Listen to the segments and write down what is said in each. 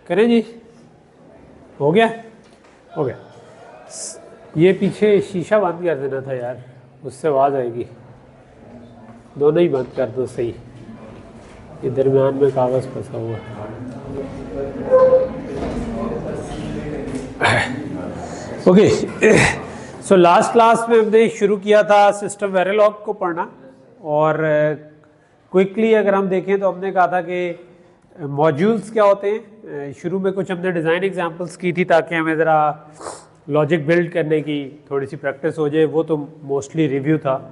करें जी, हो गया हो गया। ये पीछे शीशा बंद कर देना था यार, उससे आवाज़ आएगी। दोनों ही बंद कर दो सही, ये दरमियान में कागज़ फंसा हुआ ओके। सो लास्ट क्लास में हमने शुरू किया था सिस्टम वेरिलॉग को पढ़ना, और क्विकली अगर हम देखें तो हमने कहा था कि मॉड्यूल्स क्या होते हैं। शुरू में कुछ हमने डिज़ाइन एग्जांपल्स की थी ताकि हमें ज़रा लॉजिक बिल्ड करने की थोड़ी सी प्रैक्टिस हो जाए, वो तो मोस्टली रिव्यू था।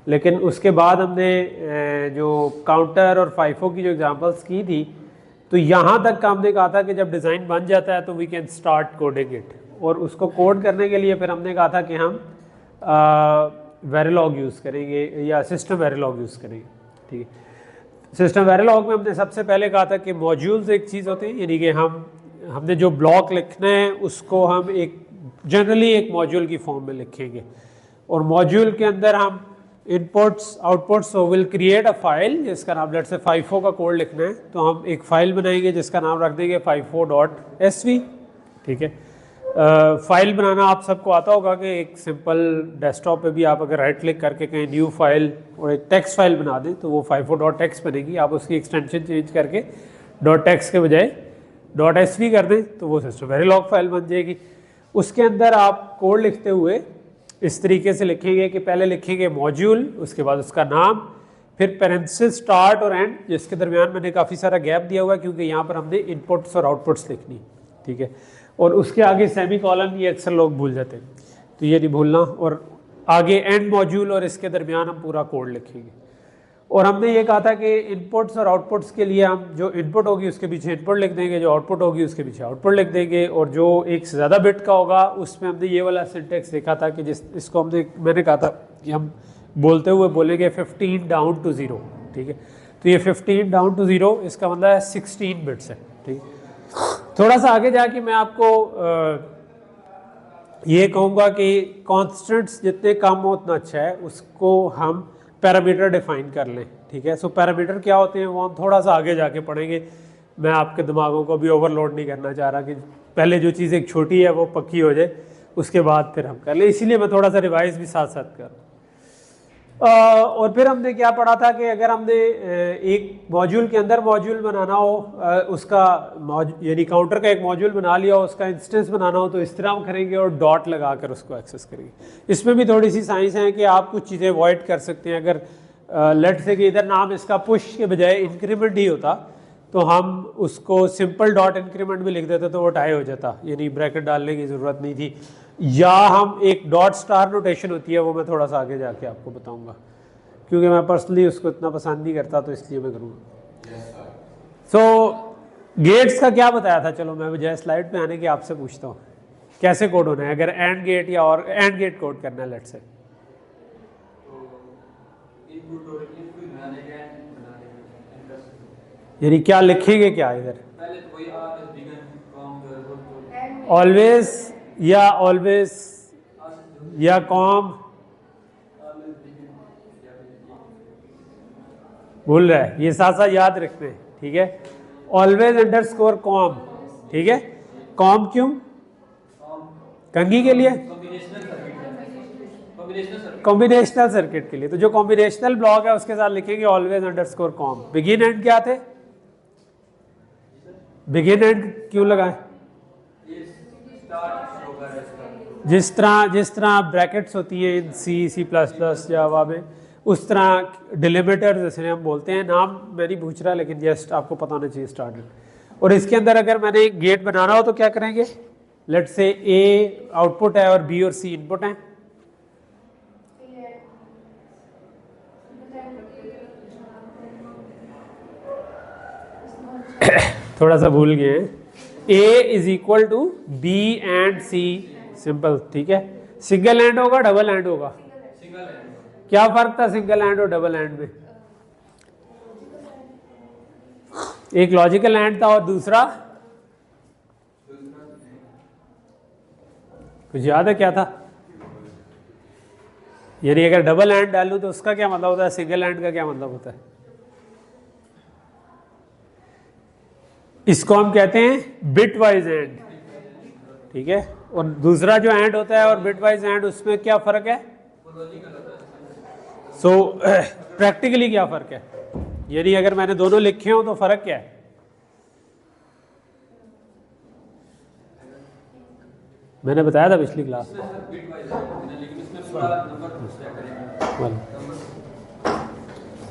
लेकिन उसके बाद हमने जो काउंटर और फाइफो की जो एग्जांपल्स की थी, तो यहाँ तक का हमने कहा था कि जब डिज़ाइन बन जाता है तो we can start coding it, और उसको कोड करने के लिए फिर हमने कहा था कि हम वेरिलॉग यूज़ करेंगे या सिस्टम वेरिलॉग यूज़ करेंगे। ठीक है, सिस्टम वेरिलॉग में हमने सबसे पहले कहा था कि मॉड्यूल्स एक चीज़ होते हैं, यानी कि हमने जो ब्लॉक लिखना है उसको हम एक जनरली एक मॉड्यूल की फॉर्म में लिखेंगे, और मॉड्यूल के अंदर हम inputs outputs will create a file जिसका नाम लेट्स से फाइफो का कोड लिखना है, तो हम एक फाइल बनाएंगे जिसका नाम रख देंगे fifo.sv। ठीक है, फाइल बनाना आप सबको आता होगा कि एक सिंपल डेस्कटॉप पे भी आप अगर राइट क्लिक करके कहीं न्यू फाइल और एक टेक्स्ट फाइल बना दें तो वो fifo.text बनेगी। आप उसकी एक्सटेंशन चेंज करके .text के बजाय .sv कर दें तो वो सिस्टम वेरिलॉग फाइल बन जाएगी। उसके अंदर आप कोड लिखते हुए इस तरीके से लिखेंगे कि पहले लिखेंगे मॉड्यूल, उसके बाद उसका नाम, फिर पैरेंथेसिस स्टार्ट और एंड, जिसके दरमियान मैंने काफ़ी सारा गैप दिया हुआ है क्योंकि यहाँ पर हमने इनपुट्स और आउटपुट्स लिखनी। ठीक है, और उसके आगे सेमी कॉलन, ये अक्सर लोग भूल जाते हैं तो ये नहीं भूलना, और आगे एंड मॉड्यूल और इसके दरमियान हम पूरा कोड लिखेंगे। और हमने ये कहा था कि इनपुट्स और आउटपुट्स के लिए हम जो इनपुट होगी उसके पीछे इनपुट लिख देंगे, जो आउटपुट होगी उसके पीछे आउटपुट लिख देंगे, और जो एक से ज़्यादा बिट का होगा उसमें हमने ये वाला सिंटेक्स देखा था कि इसको मैंने कहा था कि हम बोलते हुए बोलेंगे 15 डाउन टू 0। ठीक है, तो ये 15 डाउन टू 0 इसका मतलब है 16 बिट्स है। ठीक है, थोड़ा सा आगे जाके मैं आपको ये कहूँगा कि कॉन्स्टेंट्स जितने कम हो उतना अच्छा है, उसको हम पैरामीटर डिफाइन कर लें। ठीक है, सो पैरामीटर क्या होते हैं वो हम थोड़ा सा आगे जाके पढ़ेंगे। मैं आपके दिमागों को भी ओवरलोड नहीं करना चाह रहा कि पहले जो चीज़ एक छोटी है वो पक्की हो जाए, उसके बाद फिर हम कर लें, इसीलिए मैं थोड़ा सा रिवाइज भी साथ साथ कर रहा हूँ। और फिर हमने क्या पढ़ा था कि अगर हमने एक मॉड्यूल के अंदर मॉड्यूल बनाना हो, उसका यानी काउंटर का एक मॉड्यूल बना लिया हो, उसका इंस्टेंस बनाना हो तो इस तरह हम करेंगे और डॉट लगा कर उसको एक्सेस करेंगे। इसमें भी थोड़ी सी साइंस है कि आप कुछ चीज़ें अवॉइड कर सकते हैं। अगर लेट से कि इधर नाम इसका पुश के बजाय इंक्रीमेंट ही होता तो हम उसको सिंपल डॉट इंक्रीमेंट भी लिख देते तो वो टाई हो जाता, यानी ब्रैकेट डालने की ज़रूरत नहीं थी। या हम एक डॉट स्टार नोटेशन होती है, वो मैं थोड़ा सा आगे जाके आपको बताऊंगा क्योंकि मैं पर्सनली उसको इतना पसंद नहीं करता, तो इसलिए मैं करूँगा। सो गेट्स का क्या बताया था, चलो मैं बजाय स्लाइड पे आने के आपसे पूछता हूँ कैसे कोड होना है अगर एंड गेट या और एंड गेट कोड करना है। लेट से यानी क्या लिखेंगे, क्या इधर ऑलवेज या कॉम भूल रहा है, ये साथ साथ याद रखते हैं। ठीक है, ऑलवेज अंडरस्कोर कॉम। ठीक है, कॉम क्यों? कंघी के लिए, कॉम्बिनेशनल सर्किट के लिए। तो जो कॉम्बिनेशनल ब्लॉक है उसके साथ लिखेंगे always underscore com. Begin and क्या थे, बिगिन एंड क्यों लगाए? जिस तरह ब्रैकेट्स होती है इन C++ जावा में, उस तरह डिलिमिटर जैसे हम बोलते हैं, नाम मैं नहीं पूछ रहा लेकिन जस्ट आपको पता होना चाहिए स्टार्टेड। और इसके अंदर अगर मैंने गेट बनाना हो तो क्या करेंगे, लेट से A आउटपुट है और B और C इनपुट है। थोड़ा सा भूल गए हैं, A is equal to B and C, simple. ठीक है, सिंगल एंड होगा डबल एंड होगा? क्या फर्क था सिंगल एंड और डबल एंड में? एक लॉजिकल एंड था और दूसरा कुछ याद है क्या था? यानी अगर डबल एंड डालूं तो उसका क्या मतलब होता है, सिंगल एंड का क्या मतलब होता है? इसको हम कहते हैं बिट वाइज एंड, ठीक है। और दूसरा जो एंड होता है और बिट वाइज एंड, उसमें क्या फर्क है? सो प्रैक्टिकली क्या फर्क है, यानी अगर मैंने दोनों लिखे हो तो फर्क क्या है? मैंने बताया था पिछली क्लास में।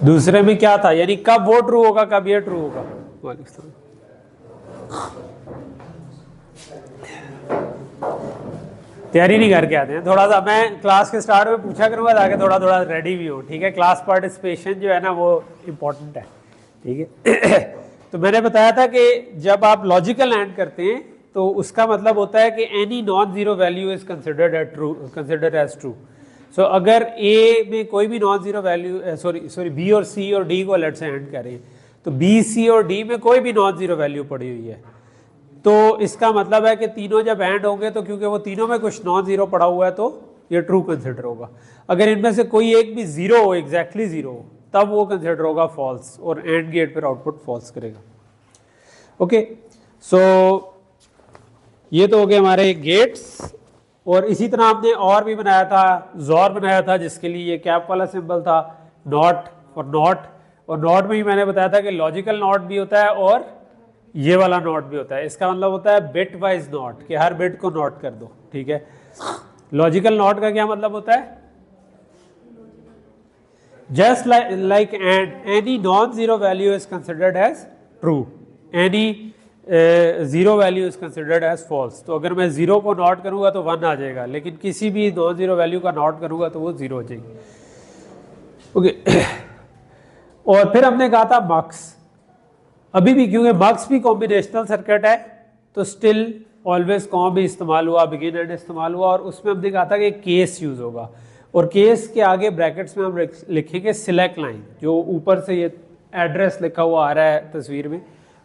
दूसरे में क्या था, यानी कब वो ट्रू होगा कब ये ट्रू होगा? तैयारी नहीं करके आते हैं थोड़ा सा, मैं क्लास के स्टार्ट में पूछा करूंगा ताकि थोड़ा थोड़ा रेडी भी हो, ठीक है। क्लास पार्टिसिपेशन जो है ना वो इम्पोर्टेंट है, ठीक है। तो मैंने बताया था कि जब आप लॉजिकल एंड करते हैं तो उसका मतलब होता है कि any non zero value is considered as true. So अगर ए में कोई भी non zero value, sorry B और सी और डी को लेट से एंड करें, तो बी सी और डी में कोई भी नॉन जीरो वैल्यू पड़ी हुई है, तो इसका मतलब है कि तीनों जब एंड होंगे तो क्योंकि वो तीनों में कुछ नॉन जीरो पड़ा हुआ है तो ये ट्रू कंसिडर होगा। अगर इनमें से कोई एक भी जीरो हो, एग्जैक्टली जीरो हो, तब वो कंसिडर होगा फॉल्स और एंड गेट पर आउटपुट फॉल्स करेगा। ओके, सो ये तो हो गए हमारे गेट्स। और इसी तरह हमने और भी बनाया था, जॉर बनाया था, जिसके लिए ये कैप वाला सिंबल था, नॉट और नॉट। और नॉट में ही मैंने बताया था कि लॉजिकल नॉट भी होता है और ये वाला नॉट भी होता है। इसका मतलब होता है बिट वाइज नॉट, कि हर बिट को नॉट कर दो, ठीक है। लॉजिकल नॉट का क्या मतलब होता है? Just like and, any non zero value is considered as true, any zero value is considered as false. तो अगर मैं जीरो को नॉट करूंगा तो 1 आ जाएगा, लेकिन किसी भी नॉन जीरो वैल्यू का नॉट करूंगा तो वो 0 हो जाएगी। ओके और फिर हमने कहा था मक्स। अभी भी क्योंकि मक्स भी कॉम्बिनेशनल सर्किट है तो स्टिल ऑलवेज कॉम भी इस्तेमाल हुआ, बिगिन एंड इस्तेमाल हुआ, और उसमें हमने कहा था कि केस यूज होगा। और केस के आगे ब्रैकेट्स में हम लिखेंगे सिलेक्ट लाइन, जो ऊपर से ये एड्रेस लिखा हुआ आ रहा है तस्वीर में,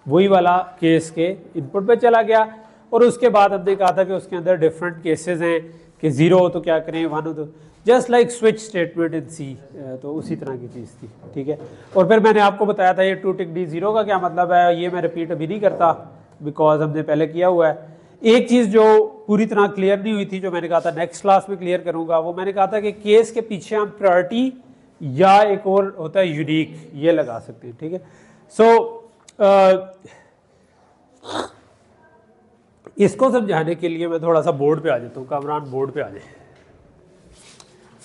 वही वाला केस के इनपुट पे चला गया। और उसके बाद हमने कहा था कि उसके अंदर डिफरेंट केसेस हैं कि 0 हो तो क्या करें, 1 हो तो, just like switch statement in C, तो उसी तरह की चीज़ थी, ठीक है। और फिर मैंने आपको बताया था ये 2 टिक डी 0 का क्या मतलब है, ये मैं रिपीट अभी नहीं करता बिकॉज हमने पहले किया हुआ है। एक चीज़ जो पूरी तरह क्लियर नहीं हुई थी, जो मैंने कहा था नेक्स्ट क्लास में क्लियर करूँगा, वो मैंने कहा था कि केस के पीछे हम प्रायोरिटी या एक और होता है यूनिक, ये लगा सकते हैं, ठीक है। सो इसको समझाने के लिए मैं थोड़ा सा बोर्ड पे आ जाता हूँ। कामरान बोर्ड पे आ जाए।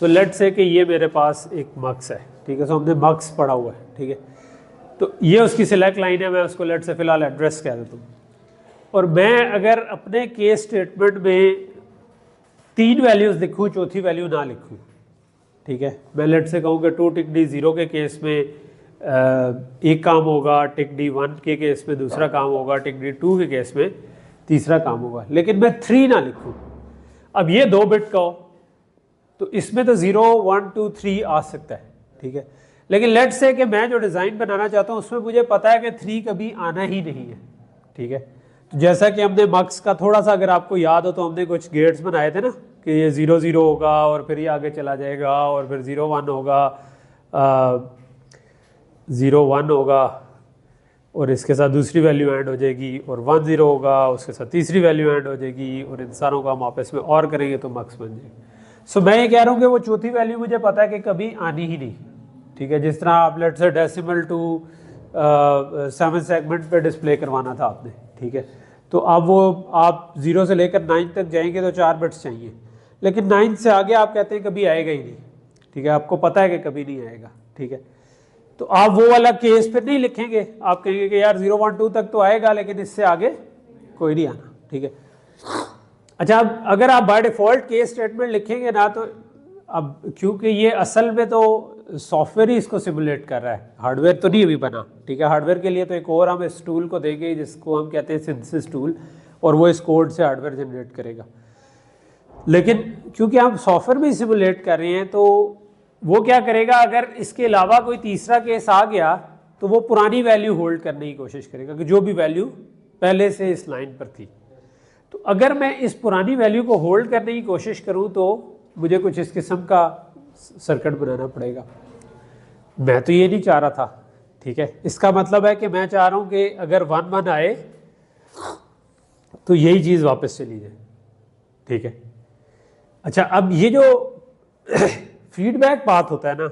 सो लेट से कि ये मेरे पास एक मक्स है, ठीक है। सो हमने मक्स पढ़ा हुआ है, ठीक है। तो ये उसकी सिलेक्ट लाइन है, मैं उसको लेट से फिलहाल एड्रेस कह देता हूँ। और मैं अगर अपने केस स्टेटमेंट में 3 वैल्यूज लिखूँ, चौथी वैल्यू ना लिखूँ, ठीक है। मैं लेट से कहूँ कि 2 टिक डी 0 के केस में एक काम होगा, टिक डी 1 के केस में दूसरा काम होगा, टिक डी 2 के केस में तीसरा काम होगा, लेकिन मैं 3 ना लिखूं। अब ये 2 बिट का हो तो इसमें तो 0 1 2 3 आ सकता है, ठीक है। लेकिन लेट से कि मैं जो डिज़ाइन बनाना चाहता हूँ उसमें मुझे पता है कि 3 कभी आना ही नहीं है, ठीक है। तो जैसा कि हमने मक्स का थोड़ा सा अगर आपको याद हो तो हमने कुछ गेट्स बनाए थे ना कि ये 0 0 होगा और फिर ये आगे चला जाएगा और फिर 0 1 होगा, 0 1 होगा और इसके साथ दूसरी वैल्यू ऐड हो जाएगी, और 1 0 होगा उसके साथ तीसरी वैल्यू ऐड हो जाएगी, और इन सारों का हम आपस में और करेंगे तो मक्स बन जाएगी। सो मैं ये कह रहा हूँ कि वो चौथी वैल्यू मुझे पता है कि कभी आनी ही नहीं, ठीक है। जिस तरह आप लेट से डेसिमल टू 7 सेगमेंट पे डिस्प्ले करवाना था आपने, ठीक है। तो अब वो आप 0 से लेकर 9 तक जाएंगे तो 4 बिट्स चाहिए, लेकिन 9 से आगे आप कहते हैं कभी आएगा ही नहीं, ठीक है। आपको पता है कि कभी नहीं आएगा, ठीक है। तो आप वो वाला केस फिर नहीं लिखेंगे, आप कहेंगे कि यार 0 1 2 तक तो आएगा लेकिन इससे आगे कोई नहीं आना, ठीक है। अच्छा, अब अगर आप बाय डिफॉल्ट केस स्टेटमेंट लिखेंगे ना, तो अब क्योंकि ये असल में तो सॉफ्टवेयर ही इसको सिमुलेट कर रहा है, हार्डवेयर तो नहीं अभी बना, ठीक है। हार्डवेयर के लिए तो एक और हम इस टूल को देंगे जिसको हम कहते हैं सिंथेसिस टूल, और वो इस कोड से हार्डवेयर जनरेट करेगा। लेकिन क्योंकि हम सॉफ्टवेयर में सिमुलेट कर रहे हैं तो वो क्या करेगा, अगर इसके अलावा कोई तीसरा केस आ गया तो वो पुरानी वैल्यू होल्ड करने की कोशिश करेगा कि जो भी वैल्यू पहले से इस लाइन पर थी। तो अगर मैं इस पुरानी वैल्यू को होल्ड करने की कोशिश करूं तो मुझे कुछ इस किस्म का सर्किट बनाना पड़ेगा। मैं तो ये नहीं चाह रहा था, ठीक है। इसका मतलब है कि मैं चाह रहा हूँ कि अगर 1 1 आए तो यही चीज़ वापस चली जाए, ठीक है। अच्छा, अब ये जो फीडबैक पाथ होता है ना,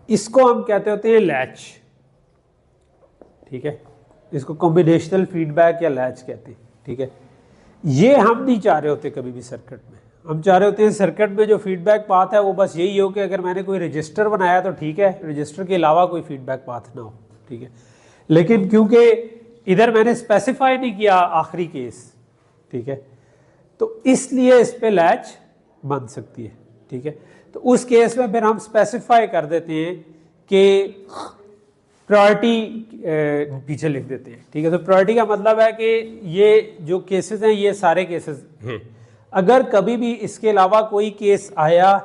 इसको हम कहते होते हैं लैच, ठीक है। इसको कॉम्बिनेशनल फीडबैक या लैच कहते हैं, ठीक है। ये हम नहीं चाह रहे होते कभी भी सर्किट में। हम चाह रहे होते हैं सर्किट में जो फीडबैक पाथ है वो बस यही हो कि अगर मैंने कोई रजिस्टर बनाया तो ठीक है, रजिस्टर के अलावा कोई फीडबैक पाथ ना हो, ठीक है। लेकिन क्योंकि इधर मैंने स्पेसिफाई नहीं किया आखिरी केस, ठीक है, तो इसलिए इस पे लैच बन सकती है, ठीक है। तो उस केस में फिर हम स्पेसिफाई कर देते हैं कि प्रायोरिटी पीछे लिख देते हैं, ठीक है। तो प्रायोरिटी का मतलब है कि ये जो केसेस हैं ये सारे केसेस हैं, अगर कभी भी इसके अलावा कोई केस आया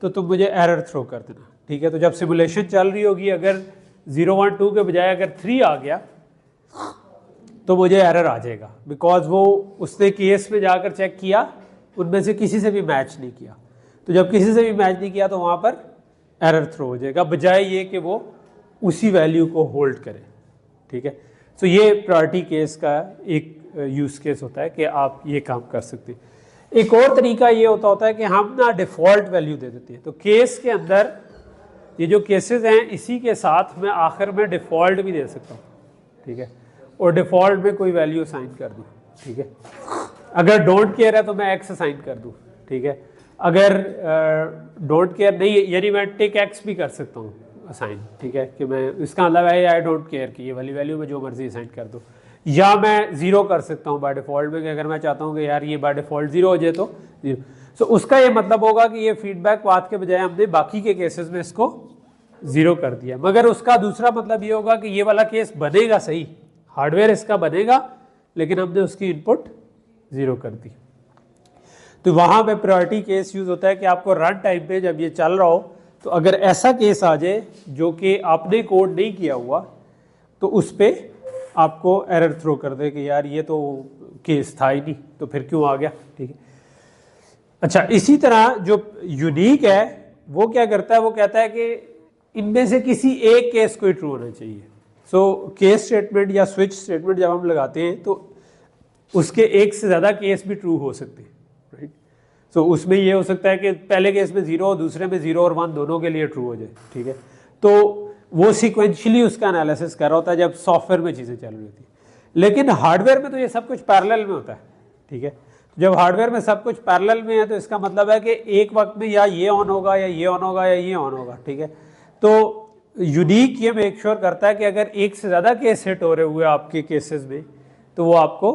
तो तुम मुझे एरर थ्रो कर देना, ठीक है। तो जब सिमुलेशन चल रही होगी, अगर 0 1 2 के बजाय अगर 3 आ गया तो मुझे एरर आ जाएगा, बिकॉज वो उसने केस में जाकर चेक किया, उनमें से किसी से भी मैच नहीं किया। तो जब किसी से भी मैच नहीं किया तो वहाँ पर एरर थ्रो हो जाएगा, बजाय ये कि वो उसी वैल्यू को होल्ड करे, ठीक है। सो ये प्रायोरिटी केस का एक यूज केस होता है कि आप ये काम कर सकते हैं। एक और तरीका ये होता है कि हम ना डिफ़ॉल्ट वैल्यू दे देते हैं। तो केस के अंदर ये जो केसेस हैं इसी के साथ मैं आखिर में डिफ़ॉल्ट भी दे सकता हूँ, ठीक है, और डिफ़ॉल्ट में कोई वैल्यू असाइन कर दूँ, ठीक है। अगर डोंट केयर है तो मैं एक्स असाइन कर दूँ, ठीक है। अगर डोंट केयर नहीं है, यानी मैं टेक एक्स भी कर सकता हूँ असाइन, ठीक है, कि मैं इसका मतलब है आई डोंट केयर की ये वाली वैल्यू में जो मर्जी असाइन कर दूँ। या मैं 0 कर सकता हूँ बाय डिफ़ॉल्ट में, कि अगर मैं चाहता हूँ कि यार ये बाय डिफ़ॉल्ट 0 हो जाए तो 0। सो उसका ये मतलब होगा कि ये फीडबैक पाथ के बजाय हमने बाकी के केसेस में इसको 0 कर दिया। मगर उसका दूसरा मतलब ये होगा कि ये वाला केस बनेगा सही, हार्डवेयर इसका बनेगा, लेकिन हमने उसकी इनपुट 0 कर दी। तो वहाँ पे प्रायोरिटी केस यूज़ होता है कि आपको रन टाइम पे जब ये चल रहा हो तो अगर ऐसा केस आ जाए जो कि आपने कोड नहीं किया हुआ तो उस पर आपको एरर थ्रो कर दे कि यार ये तो केस था ही नहीं, तो फिर क्यों आ गया, ठीक है। अच्छा, इसी तरह जो यूनिक है वो क्या करता है, वो कहता है कि इनमें से किसी एक केस को ही ट्रू होना चाहिए। सो केस स्टेटमेंट या स्विच स्टेटमेंट जब हम लगाते हैं तो उसके एक से ज़्यादा केस भी ट्रू हो सकते हैं, राइट। सो उसमें ये हो सकता है कि पहले केस में 0, दूसरे में 0 और 1 दोनों के लिए ट्रू हो जाए, ठीक है। तो वो सीक्वेंशियली उसका एनालिसिस कर रहा होता है जब सॉफ्टवेयर में चीज़ें चल रही होती है। लेकिन हार्डवेयर में तो ये सब कुछ पैरेलल में होता है, ठीक है। तो जब हार्डवेयर में सब कुछ पैरेलल में है तो इसका मतलब है कि एक वक्त में या ये ऑन होगा या ये ऑन होगा या ये ऑन होगा, ठीक है। तो यूनिक ये मेक श्योर करता है कि अगर एक से ज़्यादा केस हिट हो रहे हुए आपके केसेस में तो वो आपको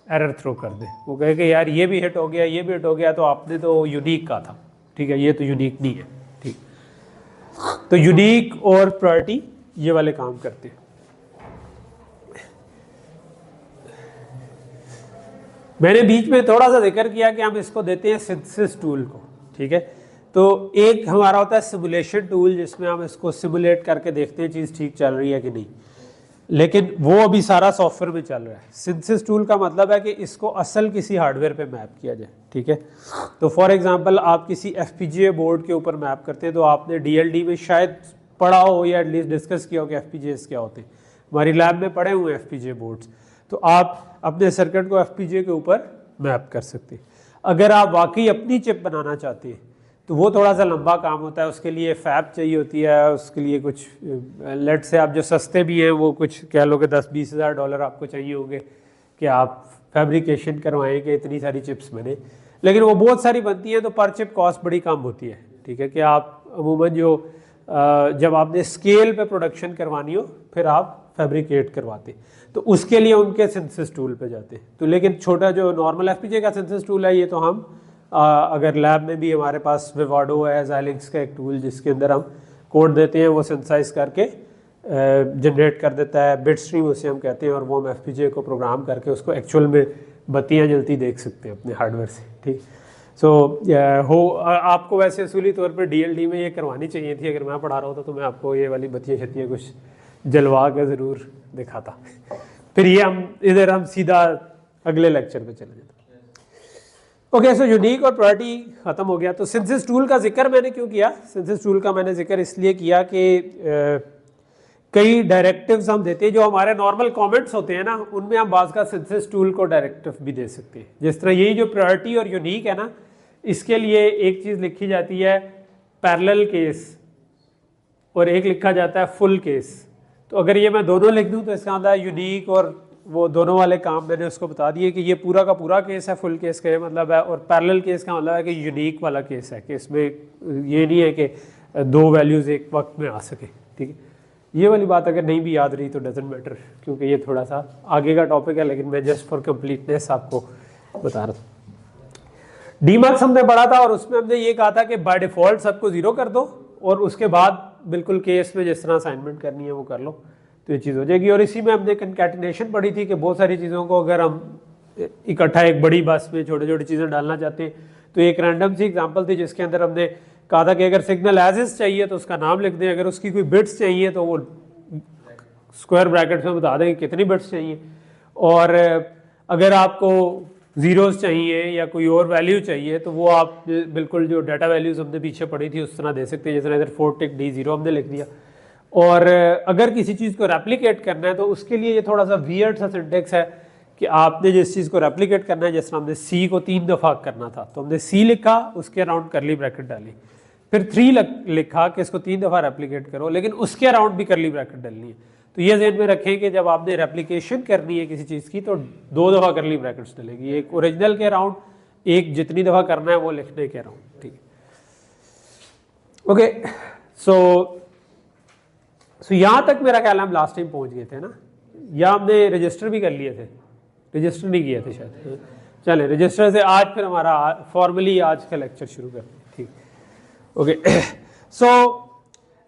एरर थ्रो कर दे, वो कहे कि यार ये भी हिट हो गया, ये भी हिट हो गया, तो आपने तो यूनिक का था, ठीक है, ये तो यूनिक नहीं है, ठीक। तो यूनिक और प्रायोरिटी ये वाले काम करते हैं। मैंने बीच में थोड़ा सा जिक्र किया कि हम इसको देते हैं सिंथेसिस टूल को, ठीक है। तो एक हमारा होता है सिमुलेशन टूल जिसमें हम इसको सिमुलेट करके देखते हैं चीज़ ठीक चल रही है कि नहीं, लेकिन वो अभी सारा सॉफ्टवेयर में चल रहा है। सिंथेसिस टूल का मतलब है कि इसको असल किसी हार्डवेयर पे मैप किया जाए, ठीक है। तो फॉर एग्जांपल आप किसी FPGA बोर्ड के ऊपर मैप करते हैं तो आपने DLD में शायद पढ़ा हो या एटलीस्ट डिस्कस किया हो कि FPGAs क्या होते हैं। हमारी लैब में पढ़े हुए हैं FPGA बोर्ड्स, तो आप अपने सर्किट को FPGA के ऊपर मैप कर सकते हैं। अगर आप वाकई अपनी चिप बनाना चाहते हैं तो वो थोड़ा सा लंबा काम होता है, उसके लिए फैब चाहिए होती है, उसके लिए कुछ लेट से आप जो सस्ते भी हैं वो कुछ कह लो कि 10-20 हज़ार डॉलर आपको चाहिए होंगे कि आप फैब्रिकेशन करवाएं कि इतनी सारी चिप्स बने। लेकिन वो बहुत सारी बनती हैं तो पर चिप कॉस्ट बड़ी कम होती है, ठीक है। कि आप अमूमन जो जब आपने स्केल पे प्रोडक्शन करवानी हो फिर आप फैब्रिकेट करवाते, तो उसके लिए उनके सिंथेसिस टूल पे जाते हैं। तो लेकिन छोटा जो नॉर्मल FPGA का सिंथेसिस टूल है ये तो हम अगर लैब में भी हमारे पास विवाडो है, ज़ाइलिंक्स का एक टूल जिसके अंदर हम कोड देते हैं, वो सिंथेसाइज करके जनरेट कर देता है, बिट स्ट्रीम उसे हम कहते हैं, और वो हम FPGA को प्रोग्राम करके उसको एक्चुअल में बत्तियाँ जलती देख सकते हैं अपने हार्डवेयर से, ठीक। सो आपको वैसे असूली तौर पर DLD में ये करवानी चाहिए थी, अगर मैं पढ़ा रहा होता तो मैं आपको ये वाली बत्तियाँ शत्तियाँ कुछ जलवा कर ज़रूर दिखाता। फिर ये हम इधर हम सीधा अगले लेक्चर पे चले जाते। ओके, सो यूनिक और प्रायोरिटी खत्म हो गया। तो सिंथेसिस टूल का जिक्र मैंने क्यों किया? सिंथेसिस टूल का मैंने जिक्र इसलिए किया कि कई डायरेक्टिव्स हम देते हैं, जो हमारे नॉर्मल कमेंट्स होते हैं ना, उनमें हम बाज़ का सिंथेसिस टूल को डायरेक्टिव भी दे सकते हैं। जिस तरह यही जो प्रायोरिटी और यूनिक है ना, इसके लिए एक चीज़ लिखी जाती है पैरेलल केस और एक लिखा जाता है फुल केस। तो अगर ये मैं दोनों लिख दूं तो इसका मतलब है यूनिक और वो दोनों वाले काम मैंने उसको बता दिए कि ये पूरा का पूरा केस है, फुल केस का ये मतलब है, और पैरेलल केस का मतलब है कि यूनिक वाला केस है, कि इसमें ये नहीं है कि दो वैल्यूज़ एक वक्त में आ सके। ठीक है, ये वाली बात अगर नहीं भी याद रही तो डजेंट मैटर, क्योंकि ये थोड़ा सा आगे का टॉपिक है, लेकिन मैं जस्ट फॉर कंप्लीटनेस आपको बता रहा था। डीमार्क्स हमने पढ़ा था और उसमें हमने ये कहा था कि बाय डिफ़ॉल्ट सबको ज़ीरो कर दो और उसके बाद बिल्कुल केस में जिस तरह असाइनमेंट करनी है वो कर लो, तो ये चीज़ हो जाएगी। और इसी में हमने कंकैटिनेशन पढ़ी थी कि बहुत सारी चीज़ों को अगर हम इकट्ठा एक बड़ी बस में छोटे छोटी चीज़ें डालना चाहते हैं, तो एक रैंडम सी एग्जांपल थी जिसके अंदर हमने कहा था कि अगर सिग्नल एज इज चाहिए तो उसका नाम लिख दें, अगर उसकी कोई बिट्स चाहिए तो वो स्क्वायर ब्रैकेट्स में बता दें कितनी बिट्स चाहिए, और अगर आपको ज़ीरोज़ चाहिए या कोई और वैल्यू चाहिए तो वो आप बिल्कुल जो डाटा वैल्यूज़ हमने पीछे पढ़ी थी उस तरह दे सकते हैं, जैसे इधर 4 टिक D0 हमने लिख दिया। और अगर किसी चीज़ को रेप्लिकेट करना है तो उसके लिए ये थोड़ा सा वियर्ड सा सिंटेक्स है कि आपने जिस चीज़ को रेप्लिकेट करना है, जैसे हमने C को 3 दफ़ा करना था तो हमने C लिखा, उसके अराउंड करली ब्रैकेट डाली, फिर 3 लिखा कि इसको 3 दफ़ा रेप्लिकेट करो, लेकिन उसके अराउंड भी करली ब्रैकेट डालनी है। तो ये ज़हन में रखें कि जब आपने रेप्लिकेशन करनी है किसी चीज़ की तो 2 दफ़ा करली ब्रैकेट्स डलेगी, एक ओरिजिनल के अराउंड, एक जितनी दफ़ा करना है वो लिखने के अराउंड। ठीक है, ओके। सो यहाँ तक मेरा ख्याल हम लास्ट टाइम पहुँच गए थे ना, या हमने रजिस्टर भी कर लिए थे? रजिस्टर नहीं किए थे शायद। चलें, रजिस्टर से आज फिर हमारा फॉर्मली आज का लेक्चर शुरू करते हैं। ठीक, ओके। सो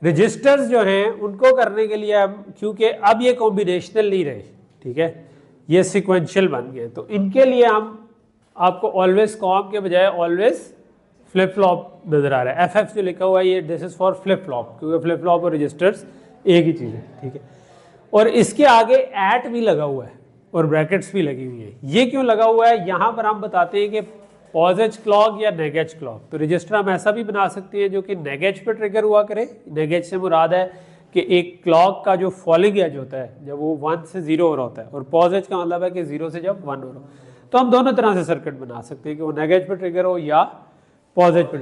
रजिस्टर्स जो हैं उनको करने के लिए हम, क्योंकि अब ये कॉम्बिनेशनल नहीं रहे, ठीक है, ये सिक्वेंशियल बन गए, तो इनके लिए हम आपको ऑलवेज कॉम के बजाय ऑलवेज फ्लिप फ्लॉप नज़र आ रहा है। FF जो लिखा हुआ है ये this is for flip flop, क्योंकि फ्लिप फ्लॉप और रजिस्टर्स एक ही चीज़ है। ठीक है, और इसके आगे एट भी लगा हुआ है और ब्रैकेट्स भी लगी हुई है। ये क्यों लगा हुआ है? यहाँ पर हम बताते हैं कि पॉज क्लॉक या नेगेज क्लॉक, तो रजिस्टर हम ऐसा भी बना सकते हैं जो कि नेगेज पे ट्रिगर हुआ करे। नेगेज से मुराद है कि एक क्लॉक का जो फॉलिंग एज होता है जब वो 1 से 0 हो रहा होता है, और पॉज एज का मतलब है कि 0 से जब 1 हो रहा हो, तो हम दोनों तरह से सर्किट बना सकते हैं कि वो नेगेज पे ट्रिगर हो या पॉज एज पे।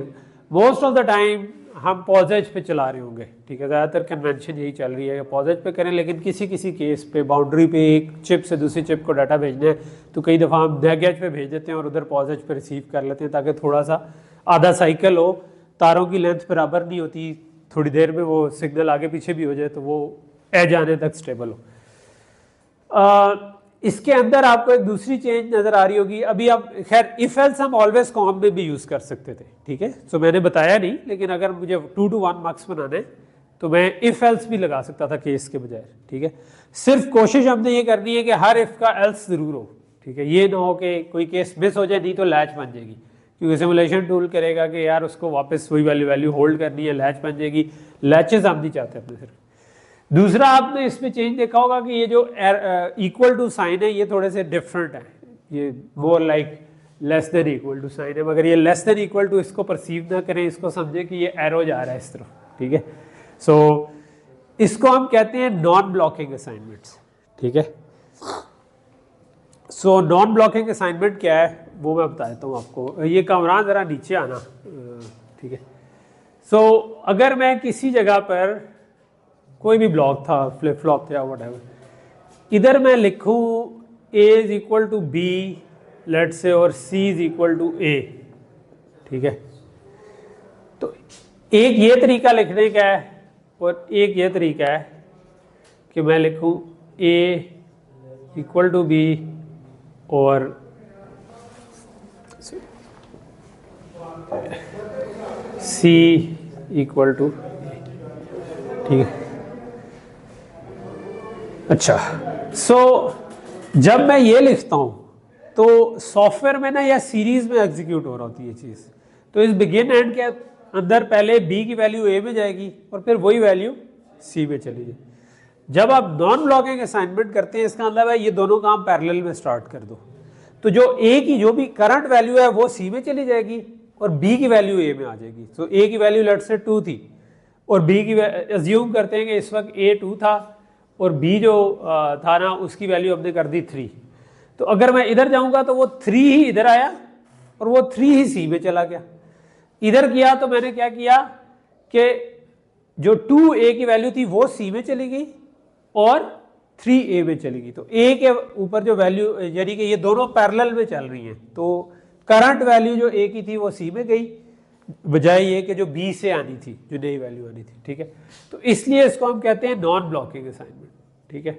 मोस्ट ऑफ द टाइम हम पॉज एज पे चला रहे होंगे, ठीक है, ज़्यादातर कन्वेंशन यही चल रही है कि पॉज एज पे करें, लेकिन किसी किसी केस पे बाउंड्री पे एक चिप से दूसरी चिप को डाटा भेजना है तो कई दफ़ा हम नेगेज पे भेज देते हैं और उधर पॉज एज पे रिसीव कर लेते हैं, ताकि थोड़ा सा आधा साइकिल हो, तारों की लेंथ बराबर नहीं होती, थोड़ी देर में वो सिग्नल आगे पीछे भी हो जाए तो वो एज आने तक स्टेबल हो। इसके अंदर आपको एक दूसरी चेंज नज़र आ रही होगी। अभी आप खैर इफ एल्स हम ऑलवेज कॉम में भी यूज़ कर सकते थे, ठीक है, तो मैंने बताया नहीं, लेकिन अगर मुझे 2 to 1 मार्क्स बनाने तो मैं इफ एल्स भी लगा सकता था केस के बजाय। ठीक है, सिर्फ कोशिश हमने ये करनी है कि हर इफ का एल्स ज़रूर हो। ठीक है, ये ना हो कि कोई केस मिस हो जाए, नहीं तो लैच बन जाएगी, क्योंकि सिमुलेशन टूल करेगा कि यार उसको वापस वही वैल्यू होल्ड करनी है, लैच बन जाएगी। लैचेस हम नहीं चाहते अपने सिर्फ। दूसरा, आपने इसमें चेंज देखा होगा कि ये जो इक्वल टू साइन है ये थोड़े से डिफरेंट है, ये more like less than equal to sign है, मगर ये लेस देन इक्वल टू इसको परसीव ना करें, इसको समझे कि ये एरो जा रहा है इस तरफ। ठीक है, सो इसको हम कहते हैं नॉन ब्लॉकिंग असाइनमेंट्स। ठीक है, सो नॉन ब्लॉकिंग असाइनमेंट क्या है वो मैं बता देता हूँ आपको। ये कामरान ज़रा नीचे आना। ठीक है, सो अगर मैं किसी जगह पर कोई भी ब्लॉक था, फ्लिप फ्लॉप था, व्हाटएवर, इधर मैं लिखूँ A is equal to B let say और C is equal to A, ठीक है, तो एक ये तरीका लिखने का है और एक ये तरीका है कि मैं लिखूँ A इक्वल टू B और C इक्वल टू, ठीक है। अच्छा, सो जब मैं ये लिखता हूँ तो सॉफ्टवेयर में ना या सीरीज में एग्जीक्यूट हो रहा होती है ये चीज़, तो इस बिगिन एंड के अंदर पहले B की वैल्यू A में जाएगी और फिर वही वैल्यू C में चली जाएगी। जब आप नॉन ब्लॉकिंग असाइनमेंट करते हैं इसका मतलब है ये दोनों काम पैरेलल में स्टार्ट कर दो। तो जो ए की जो भी करंट वैल्यू है वो सी में चली जाएगी और बी की वैल्यू ए में आ जाएगी। तो ए की वैल्यू लेट से 2 थी और बी की अज्यूम करते हैं कि इस वक्त ए 2 था और बी जो था ना उसकी वैल्यू हमने कर दी 3। तो अगर मैं इधर जाऊंगा तो वो 3 ही इधर आया और वो 3 ही सी में चला गया। इधर किया तो मैंने क्या किया कि जो 2a की वैल्यू थी वो सी में चली गई और 3a में चली गई। तो a के ऊपर जो वैल्यू यानी कि ये दोनों पैरेलल में चल रही हैं, तो करंट वैल्यू जो a की थी वो c में गई बजाय ये कि जो b से आनी थी, जो नई वैल्यू आनी थी। ठीक है, तो इसलिए इसको हम कहते हैं नॉन ब्लॉकिंग असाइनमेंट। ठीक है,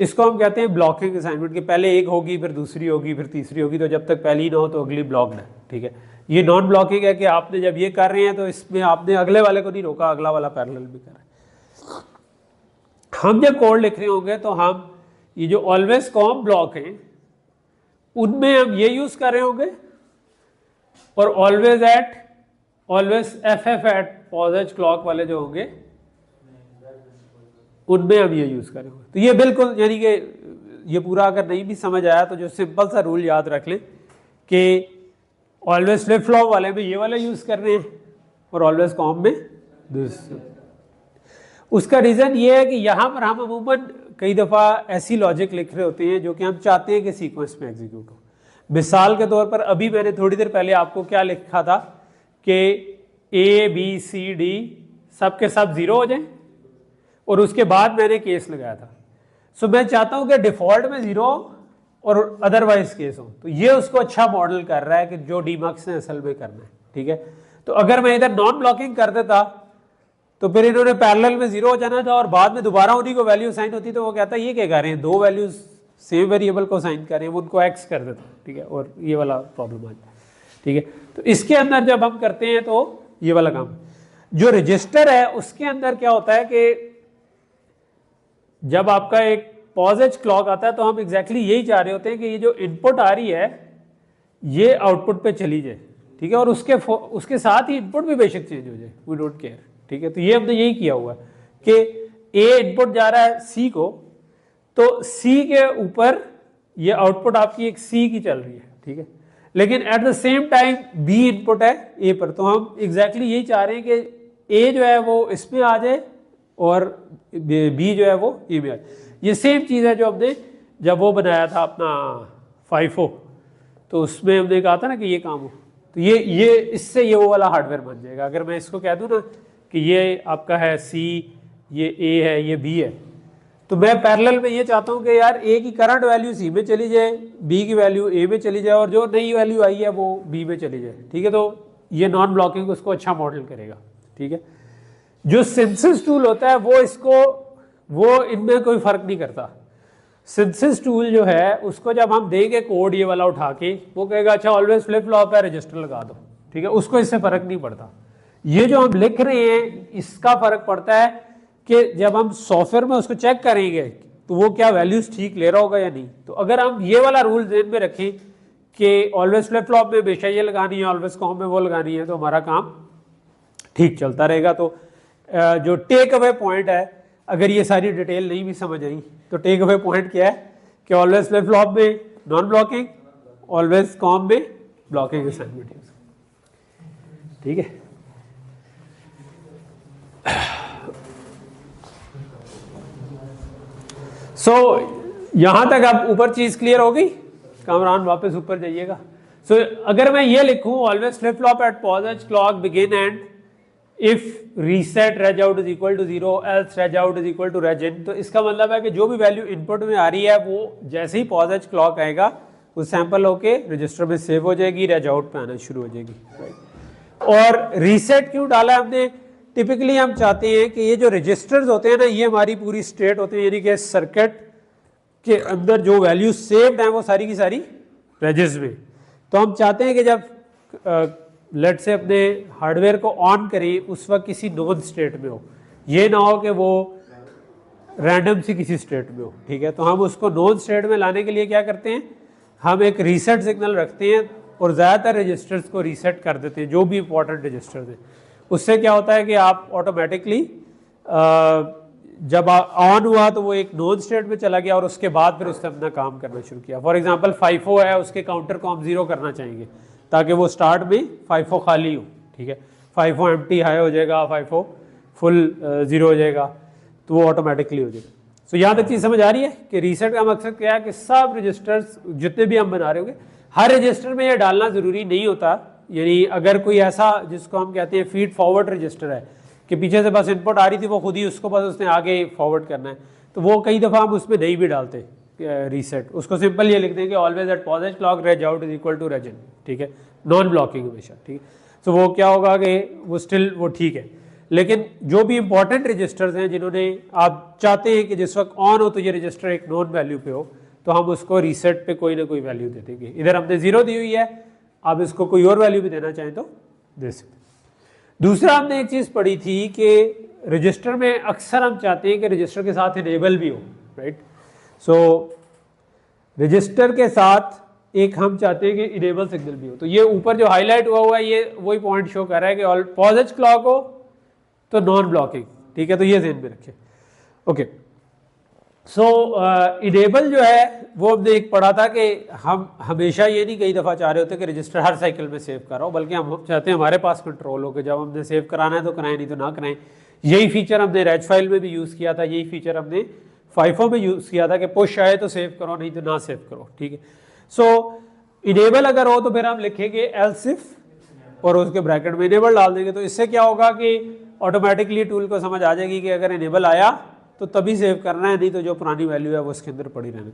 इसको हम कहते हैं ब्लॉकिंग असाइनमेंट कि पहले एक होगी फिर दूसरी होगी फिर तीसरी होगी, तो जब तक पहली ना हो तो अगली ब्लॉक्ड है। ठीक है, ये नॉन ब्लॉकिंग है कि आपने जब ये कर रहे हैं तो इसमें आपने अगले वाले को नहीं रोका, अगला वाला पैरेलल भी कर रहा है। हम जब कोड लिख रहे होंगे तो हम ये जो ऑलवेज कॉम ब्लॉक हैं उनमें हम ये यूज कर रहे होंगे और always F at positive clock वाले जो होंगे उनमें हम ये यूज कर रहे होंगे। तो ये बिल्कुल यानी कि ये पूरा अगर नहीं भी समझ आया तो जो सिंपल सा रूल याद रख लें कि ऑलवेज फ्लिप फ्लॉप वाले में ये वाला यूज कर रहे हैं और ऑलवेज कॉम में दूसरा। उसका रीजन ये है कि यहाँ पर हम अमूमन कई दफ़ा ऐसी लॉजिक लिख रहे होते हैं जो कि हम चाहते हैं कि सीक्वेंस में एग्जीक्यूट हो। मिसाल के तौर पर अभी मैंने थोड़ी देर पहले आपको क्या लिखा था कि ए बी सी डी सब के सब 0 हो जाएं और उसके बाद मैंने केस लगाया था। सो मैं चाहता हूं कि डिफॉल्ट में 0 और अदरवाइज केस हो। तो ये उसको अच्छा मॉडल कर रहा है कि जो डीमक्स ने असल में करना है। ठीक है, तो अगर मैं इधर नॉन ब्लॉकिंग कर देता तो फिर इन्होंने पैरेलल में 0 हो जाना था और बाद में दोबारा उन्हीं को वैल्यू साइन होती तो वो कहता है ये क्या कर रहे हैं, 2 वैल्यूज सेम वेरिएबल को साइन कर रहे हैं, वो उनको एक्स कर देता। ठीक है, और ये वाला प्रॉब्लम आ जाए। ठीक है, तो इसके अंदर जब हम करते हैं तो ये वाला काम, जो रजिस्टर है उसके अंदर क्या होता है कि जब आपका एक पॉजिटिव क्लॉक आता है तो हम एग्जैक्टली यही चाह रहे होते हैं कि ये जो इनपुट आ रही है ये आउटपुट पे चली जाए। ठीक है, और उसके साथ ही इनपुट भी बेशक चेंज हो जाए, वी डोंट केयर। ठीक है, तो ये हमने यही किया हुआ है कि ए इनपुट जा रहा है सी को, तो सी के ऊपर ये आउटपुट आपकी एक सी की चल रही है। ठीक है, लेकिन at the same time B input है ए पर, तो हम एग्जैक्टली यही चाह रहे हैं कि ए जो है वो इसमें आ जाए और बी जो है वो ए में आ जाए। ये सेम चीज़ है जो हमने जब वो बनाया था अपना FIFO, तो उसमें हमने कहा था ना कि ये काम हो, तो ये इससे ये वो वाला हार्डवेयर बन जाएगा। अगर मैं इसको कह दूं ना कि ये आपका है सी, ये ए है, ये बी है, तो मैं पैरेलल में ये चाहता हूँ कि यार ए की करंट वैल्यू सी में चली जाए, बी की वैल्यू ए में चली जाए और जो नई वैल्यू आई है वो बी में चली जाए। ठीक है, तो ये नॉन ब्लॉकिंग उसको अच्छा मॉडल करेगा। ठीक है, जो सिंथेसिस टूल होता है वो इनमें कोई फर्क नहीं करता। सिंथेसिस टूल जो है उसको जब हम देंगे कोड ये वाला उठा के, वो कहेगा अच्छा ऑलवेज फ्लिप फ्लॉप है, रजिस्टर लगा दो। ठीक है, उसको इससे फर्क नहीं पड़ता। ये जो हम लिख रहे हैं इसका फर्क पड़ता है कि जब हम सॉफ्टवेयर में उसको चेक करेंगे तो वो क्या वैल्यूज ठीक ले रहा होगा या नहीं। तो अगर हम ये वाला रूल ध्यान में रखें कि ऑलवेज फ्लिप फ्लॉप में हमेशा ये लगानी है, ऑलवेज कॉम में वो लगानी है, तो हमारा काम ठीक चलता रहेगा। तो जो टेक अवे पॉइंट है, अगर ये सारी डिटेल नहीं भी समझ आई तो टेक अवे पॉइंट क्या है कि ऑलवेज फ्लिप फ्लॉप में नॉन ब्लॉकिंग, ऑलवेज कॉम में ब्लॉकिंग असाइनमेंट। ठीक है, सो यहां तक अब ऊपर चीज क्लियर हो गई। कामरान वापस ऊपर जाइएगा। सो अगर मैं ये लिखूं always flip flop at positive clock begin and if reset reg out is equal to 0 else reg out is equal to reg in, तो इसका मतलब है कि जो भी वैल्यू इनपुट में आ रही है वो जैसे ही पॉजिटिव क्लॉक आएगा वो सैंपल होके रजिस्टर में सेव हो जाएगी, रेज आउट पे आना शुरू हो जाएगी। और रीसेट क्यों डाला हमने, टिपिकली हम चाहते हैं कि ये जो रजिस्टर्स होते हैं ना ये हमारी पूरी स्टेट होते हैं, यानी कि सर्किट के अंदर जो वैल्यू सेव्ड हैं वो सारी की सारी रजिस में। तो हम चाहते हैं कि जब लेट से अपने हार्डवेयर को ऑन करें उस वक्त किसी नोन स्टेट में हो, ये ना हो कि वो रैंडम सी किसी स्टेट में हो। ठीक है, तो हम उसको नोन स्टेट में लाने के लिए क्या करते हैं, हम एक रीसेट सिग्नल रखते हैं और ज़्यादातर रजिस्टर्स को रीसेट कर देते हैं, जो भी इंपॉर्टेंट रजिस्टर्स हैं। उससे क्या होता है कि आप ऑटोमेटिकली जब ऑन हुआ तो वो एक नोन स्टेट में चला गया और उसके बाद फिर उसने अपना काम करना शुरू किया। फॉर एग्जांपल FIFO है, उसके काउंटर को हम 0 करना चाहेंगे ताकि वो स्टार्ट में FIFO खाली हो, ठीक है। FIFO एम्प्टी हाई हो जाएगा, FIFO फुल 0 हो जाएगा, तो वो ऑटोमेटिकली हो जाएगा। सो यहाँ तक चीज़ समझ आ रही है कि रीसेट का मकसद क्या है कि सब रजिस्टर्स जितने भी हम बना रहे होंगे, हर रजिस्टर में ये डालना ज़रूरी नहीं होता। यानी अगर कोई ऐसा जिसको हम कहते हैं फीड फॉरवर्ड रजिस्टर है कि पीछे से बस इनपुट आ रही थी, वो खुद ही उसको बस उसने आगे फॉरवर्ड करना है, तो वो कई दफ़ा हम उसमें नहीं भी डालते रीसेट। उसको सिंपल ये लिख देंगे always at positive clock reg out is equal to reg in, ठीक है, नॉन ब्लॉकिंग हमेशा, ठीक है। तो वो क्या होगा कि वो स्टिल वो ठीक है। लेकिन जो भी इंपॉर्टेंट रजिस्टर्स हैं जिन्होंने आप चाहते हैं कि जिस वक्त ऑन हो तो ये रजिस्टर एक नॉन वैल्यू पे हो, तो हम उसको रीसेट पे कोई ना कोई वैल्यू दे देंगे। इधर हमने 0 दी हुई है, आप इसको कोई और वैल्यू भी देना चाहें तो दे सकते। दूसरा हमने एक चीज़ पढ़ी थी कि रजिस्टर में अक्सर हम चाहते हैं कि रजिस्टर के साथ इनेबल भी हो, राइट। सो रजिस्टर के साथ एक हम चाहते हैं कि इनेबल सिग्नल भी हो। तो ये ऊपर जो हाईलाइट हुआ है ये वही पॉइंट शो कर रहा है कि पॉजिटिव क्लॉक हो तो नॉन ब्लॉकिंग, ठीक है। तो ये ध्यान में रखें, ओके। सो इनेबल जो है वो हमने एक पढ़ा था कि हम हमेशा ये नहीं कई दफ़ा चाह रहे होते कि रजिस्टर हर साइकिल में सेव कराओ, बल्कि हम चाहते हैं हमारे पास कंट्रोल हो कि जब हमने सेव कराना है तो कराएं, नहीं तो ना कराएं। यही फीचर हमने रेज फाइल में भी यूज़ किया था, यही फीचर हमने FIFO में यूज़ किया था कि पुश आए तो सेव करो, नहीं तो ना सेव करो, ठीक है। सो इनेबल अगर हो तो फिर हम लिखेंगे एल्स इफ और उसके ब्रैकेट में इनेबल डाल देंगे। तो इससे क्या होगा कि ऑटोमेटिकली टूल को समझ आ जाएगी कि अगर इनेबल आया तो तभी सेव करना है, नहीं तो जो पुरानी वैल्यू है वो उसके अंदर पड़ी रहने दो।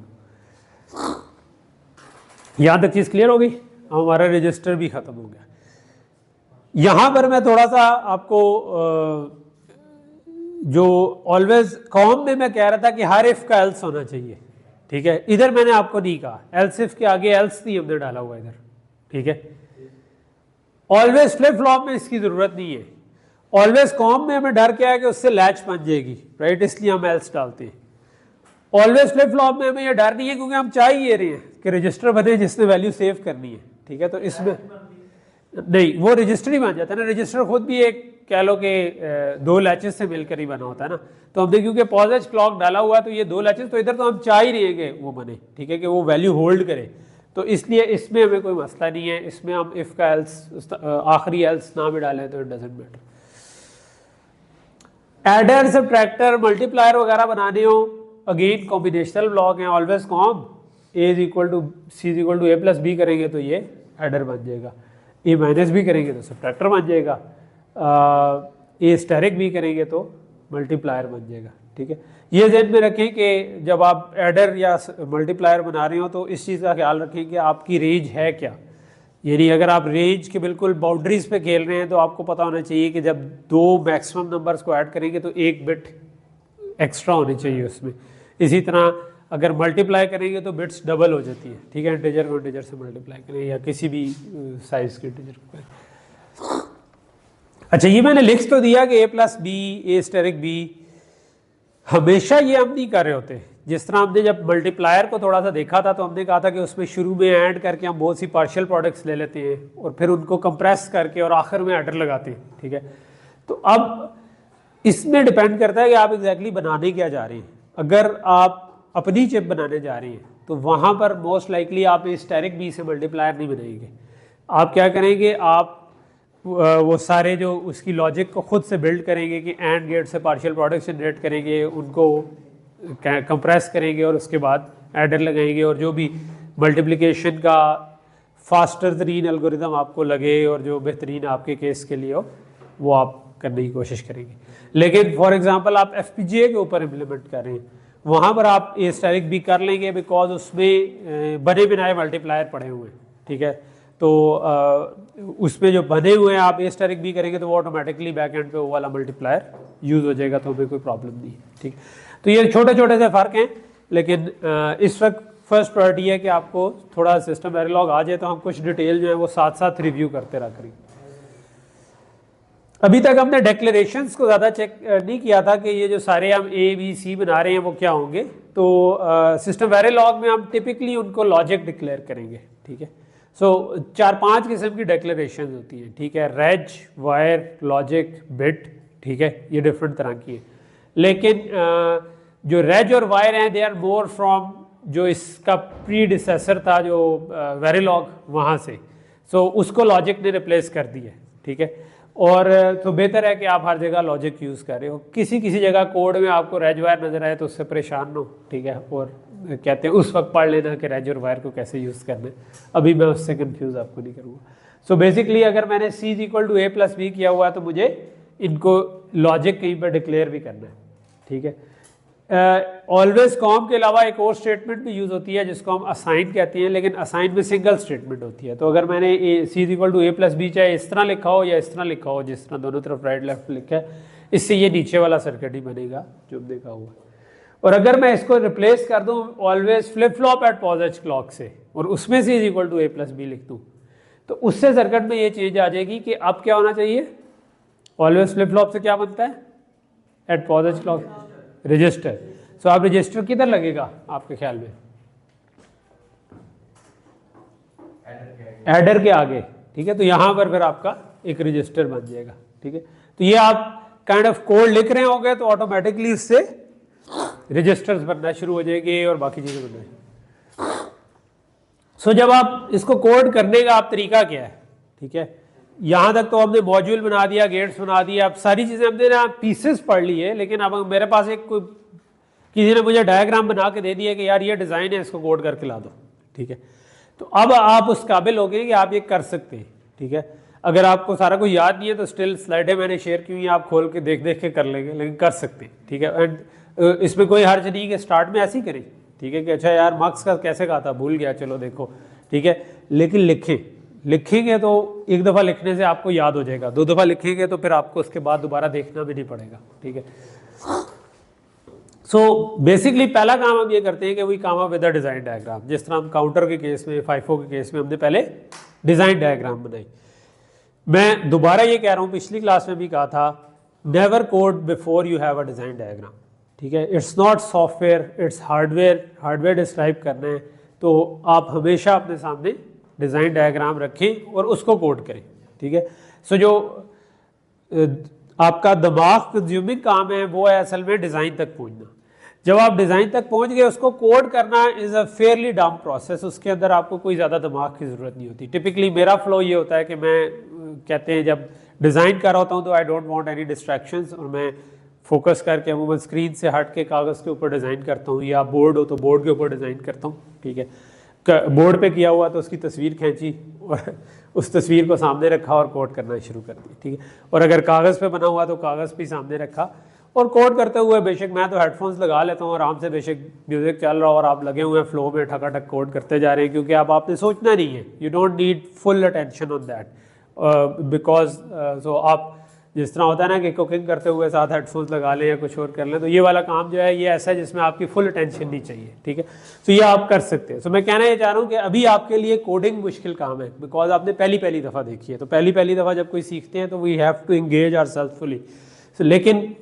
यहाँ तक चीज़ क्लियर हो गई, हमारा रजिस्टर भी ख़त्म हो गया। यहाँ पर मैं थोड़ा सा आपको जो ऑलवेज कॉम में मैं कह रहा था कि हर इफ का एल्स होना चाहिए, ठीक है। इधर मैंने आपको नहीं कहा, एल्स इफ के आगे एल्स नहीं हमने डाला हुआ इधर, ठीक है। ऑलवेज फ्लिप फ्लॉप में इसकी ज़रूरत नहीं है। ऑलवेज कॉम में हमें डर क्या है कि उससे लैच बन जाएगी, राइट, इसलिए हम एल्स डालते हैं। ऑलवेज फ्लिप फ्लॉप में हमें ये डर नहीं है क्योंकि हम चाह ही ये रहे हैं कि रजिस्टर बने जिसने वैल्यू सेव करनी है, ठीक है। तो इसमें नहीं, वो रजिस्टर ही बन जाता है ना, रजिस्टर खुद भी एक कह लो कि 2 लैचेस से मिलकर ही बना होता है ना। तो हमने क्योंकि पॉजिटिव क्लॉक डाला हुआ है तो ये 2 लैचेस, तो इधर तो हम चाह ही रहे हैं कि वो बने, ठीक है, कि वो वैल्यू होल्ड करे। तो इसलिए इसमें हमें कोई मसला नहीं है, इसमें हम इफ का एल्स आखिरी एल्स ना भी डालें तो it doesn't matter. Adder, subtractor, multiplier वगैरह बनाने हो, अगेन कॉम्बिनेशनल ब्लॉक हैं, always comb A is equal to C is equal to A plus B करेंगे तो ये एडर बन जाएगा, ए माइनस बी करेंगे तो सबट्रैक्टर बन जाएगा, ए स्टेरिक भी करेंगे तो मल्टीप्लायर बन जाएगा, ठीक है। ये ध्यान में रखें कि जब आप एडर या मल्टीप्लायर बना रहे हो तो इस चीज़ का ख्याल रखें कि आपकी रेंज है क्या। यानी अगर आप रेंज के बिल्कुल बाउंड्रीज पे खेल रहे हैं तो आपको पता होना चाहिए कि जब 2 मैक्सिमम नंबर्स को ऐड करेंगे तो 1 बिट एक्स्ट्रा होनी चाहिए उसमें। इसी तरह अगर मल्टीप्लाई करेंगे तो बिट्स डबल हो जाती है, ठीक है। इंटीजर को इंटीजर से मल्टीप्लाई करें या किसी भी साइज के इंटीजर को करें। अच्छा, ये मैंने लिख तो दिया कि a plus B, A asterisk B, हमेशा ये हम नहीं कर रहे होते। जिस तरह हमने जब मल्टीप्लायर को थोड़ा सा देखा था तो हमने कहा था कि उसमें शुरू में ऐड करके हम बहुत सी पार्शियल प्रोडक्ट्स ले लेते हैं और फिर उनको कंप्रेस करके और आखिर में एडर लगाते हैं, ठीक है। तो अब इसमें डिपेंड करता है कि आप एग्जैक्टली बनाने क्या जा रहे हैं। अगर आप अपनी चिप बनाने जा रहे हैं तो वहाँ पर मोस्ट लाइकली आप स्टेरिक बी से मल्टीप्लायर नहीं बनाएंगे। आप क्या करेंगे, आप वो सारे जो उसकी लॉजिक को खुद से बिल्ड करेंगे कि एंड गेट से पार्शियल प्रोडक्ट जनरेट करेंगे, उनको कंप्रेस करेंगे और उसके बाद एडर लगाएंगे और जो भी मल्टीप्लिकेशन का फास्टर तरीन एल्गोरिदम आपको लगे और जो बेहतरीन आपके केस के लिए हो वो आप करने की कोशिश करेंगे। लेकिन फॉर एग्जांपल आप FPGA के ऊपर इम्प्लीमेंट कर रहे हैं, वहाँ पर आप ए स्टेरिक भी कर लेंगे बिकॉज उसमें बने बनाए मल्टीप्लायर पड़े हुए हैं, ठीक है। तो उसमें जो बने हुए हैं आप ए स्टेरिक भी करेंगे तो वो ऑटोमेटिकली बैक एंड पे वो वाला मल्टीप्लायर यूज़ हो जाएगा, तो हमें कोई प्रॉब्लम नहीं है, ठीक। तो ये छोटे छोटे से फ़र्क हैं, लेकिन इस वक्त फर्स्ट प्रायोरिटी है कि आपको थोड़ा सिस्टम वेरिलॉग आ जाए तो हम कुछ डिटेल जो है वो साथ साथ रिव्यू करते रह करेंगे। अभी तक हमने डेक्लेरेशंस को ज़्यादा चेक नहीं किया था कि ये जो सारे हम A B C बना रहे हैं वो क्या होंगे। तो सिस्टम वेरिलॉग में हम टिपिकली उनको लॉजिक डिक्लेयर करेंगे, ठीक है। सो 4-5 किस्म की डेक्लेरेशन होती हैं, ठीक है। रेज, वायर, लॉजिक, बिट, ठीक है, ये डिफरेंट तरह की है। लेकिन जो रेज और वायर हैं दे आर मोर फ्रॉम जो इसका प्रीडिसेसर था जो वेरिलॉग वहाँ से, सो उसको लॉजिक ने रिप्लेस कर दिया, ठीक है। और तो बेहतर है कि आप हर जगह लॉजिक यूज़ कर रहे हो, किसी किसी जगह कोड में आपको रेज वायर नज़र आए तो उससे परेशान हो, ठीक है। और कहते हैं उस वक्त पढ़ लेना कि रेज और वायर को कैसे यूज़ करना है, अभी मैं उससे कंफ्यूज आपको नहीं करूँगा। सो बेसिकली अगर मैंने C = A + B किया हुआ है तो मुझे इनको लॉजिक कहीं पर डिक्लेयर भी करना है, ठीक है। ऑलवेज कॉम के अलावा एक और स्टेटमेंट भी यूज़ होती है जिसको हम असाइन कहते हैं, लेकिन असाइन में सिंगल स्टेटमेंट होती है। तो अगर मैंने C = A + B चाहे इस तरह लिखा हो या इस तरह लिखा हो, जिस तरह दोनों तरफ राइट लेफ्ट लिखा है, इससे ये नीचे वाला सर्किट ही बनेगा जो देखा हुआ है। और अगर मैं इसको रिप्लेस कर दूं always flip flop at positive clock से और उसमें C = A + B लिख दूँ, तो उससे सर्किट में ये चेंज आ जाएगी कि अब क्या होना चाहिए, ऑलवेज फ्लिप फ्लॉप से क्या बनता है एट पॉजिटिव क्लॉक रजिस्टर। सो आप रजिस्टर किधर लगेगा आपके ख्याल में, एडर के आगे, ठीक है। तो यहाँ पर फिर आपका एक रजिस्टर बन जाएगा, ठीक है। तो ये आप काइंड ऑफ कोड लिख रहे होंगे तो ऑटोमेटिकली इससे रजिस्टर्स बनना शुरू हो जाएंगे और बाकी चीज़ें बनना। सो जब आप इसको कोड करने का आप तरीका क्या है, ठीक है। यहाँ तक तो हमने मॉड्यूल बना दिया, गेट्स बना दिया, अब सारी चीज़ें हमने ना पीसेस पढ़ ली है, लेकिन अब मेरे पास एक कोई किसी ने मुझे डायग्राम बना के दे दिया कि यार ये डिज़ाइन है, इसको कोड करके ला दो, ठीक है। तो अब आप उस काबिल हो गए कि आप ये कर सकते हैं, ठीक है। अगर आपको सारा कुछ याद नहीं है तो स्टिल स्लाइडें मैंने शेयर की हुई, आप खोल के देख देख के कर लेंगे, लेकिन कर सकते हैं, ठीक है। एंड इसमें कोई हर्ज नहीं कि स्टार्ट में ऐसे ही करें, ठीक है, कि अच्छा यार मार्क्स का कैसे कहा था भूल गया, चलो देखो, ठीक है। लेकिन लिखेंगे तो एक दफ़ा लिखने से आपको याद हो जाएगा, 2 दफ़ा लिखेंगे तो फिर आपको उसके बाद दोबारा देखना भी नहीं पड़ेगा, ठीक है। सो बेसिकली पहला काम हम ये करते हैं कि we come up with a design diagram. जिस तरह हम काउंटर के केस में, FIFO के केस में हमने पहले डिज़ाइन डायग्राम बनाई। मैं दोबारा ये कह रहा हूँ, पिछली क्लास में भी कहा था, never code before you have a design diagram, ठीक है। It's not software, it's hardware describe करना है तो आप हमेशा अपने सामने डिज़ाइन डायग्राम रखें और उसको कोड करें, ठीक है। सो जो आपका दिमाग कंज्यूमिंग काम है वो है असल में डिज़ाइन तक पहुंचना। जब आप डिज़ाइन तक पहुंच गए, उसको कोड करना इज़ अ फेयरली डम प्रोसेस, उसके अंदर आपको कोई ज़्यादा दिमाग की ज़रूरत नहीं होती। टिपिकली मेरा फ्लो ये होता है कि मैं कहते हैं जब डिज़ाइन कर रहा होता हूँ तो I don't want any distractions, और मैं फोकस करके अमूमन स्क्रीन से हट के कागज़ के ऊपर डिज़ाइन करता हूँ, या बोर्ड हो तो बोर्ड के ऊपर डिज़ाइन करता हूँ, ठीक है। बोर्ड पे किया हुआ तो उसकी तस्वीर खींची और उस तस्वीर को सामने रखा और कोड करना शुरू कर दी, ठीक है। और अगर कागज़ पे बना हुआ तो कागज़ भी सामने रखा और कोड करते हुए, बेशक मैं तो हेडफोन्स लगा लेता हूँ आराम से, बेशक म्यूज़िक चल रहा हो और आप लगे हुए हैं फ्लो में ठकाठक कोड करते जा रहे हैं, क्योंकि अब आपने सोचना नहीं है, you don't need full attention on that, because so आप जिस तरह होता है ना कि कुकिंग करते हुए साथ हेडफोन्स लगा लें या कुछ और कर लें, तो ये वाला काम जो है ये ऐसा है जिसमें आपकी फुल अटेंशन नहीं चाहिए, ठीक है। तो ये आप कर सकते हैं। तो मैं कहना ये चाह रहा हूँ कि अभी आपके लिए कोडिंग मुश्किल काम है, बिकॉज आपने पहली दफ़ा देखी है। तो पहली दफ़ा जब कोई सीखते हैं तो we have to engage ourselves fully. लेकिन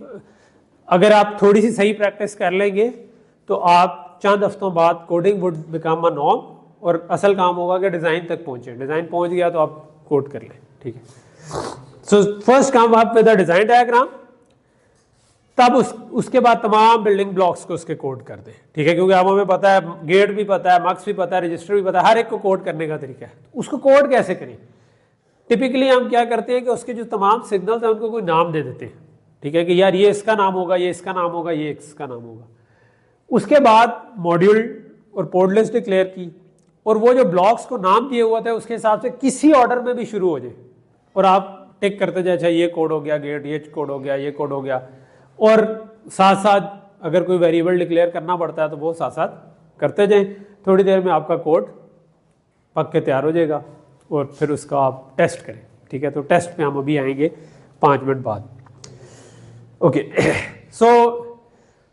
अगर आप थोड़ी सी सही प्रैक्टिस कर लेंगे तो आप चंद हफ्तों बाद coding would become a norm, और असल काम होगा कि डिज़ाइन तक पहुँचे। डिज़ाइन पहुँच गया तो आप कोड कर लें, ठीक है। So first come up with a design diagram, तब उसके बाद तमाम बिल्डिंग ब्लॉक्स को उसके कोड कर दें, ठीक है। क्योंकि अब हमें पता है, गेट भी पता है, मक्स भी पता है, रजिस्टर भी पता है, हर एक को कोड करने का तरीका है। उसको कोड कैसे करें? टिपिकली हम क्या करते हैं कि उसके जो तमाम सिग्नल्स हैं उनको कोई नाम दे देते हैं, ठीक है, कि यार ये इसका नाम होगा, ये इसका नाम होगा, ये इसका नाम होगा। उसके बाद मॉड्यूल और पोर्ट लिस्ट डिक्लेयर की, और वो जो ब्लॉक्स को नाम दिए हुआ था उसके हिसाब से किसी ऑर्डर में भी शुरू हो जाए और आप टिक करते जाए, अच्छा ये कोड हो गया गेट, ये कोड हो गया, ये कोड हो गया, और साथ साथ अगर कोई वेरिएबल डिक्लेयर करना पड़ता है तो वो साथ साथ करते जाएं। थोड़ी देर में आपका कोड पक के तैयार हो जाएगा और फिर उसका आप टेस्ट करें, ठीक है। तो टेस्ट पे हम अभी आएंगे 5 मिनट बाद, ओके। सो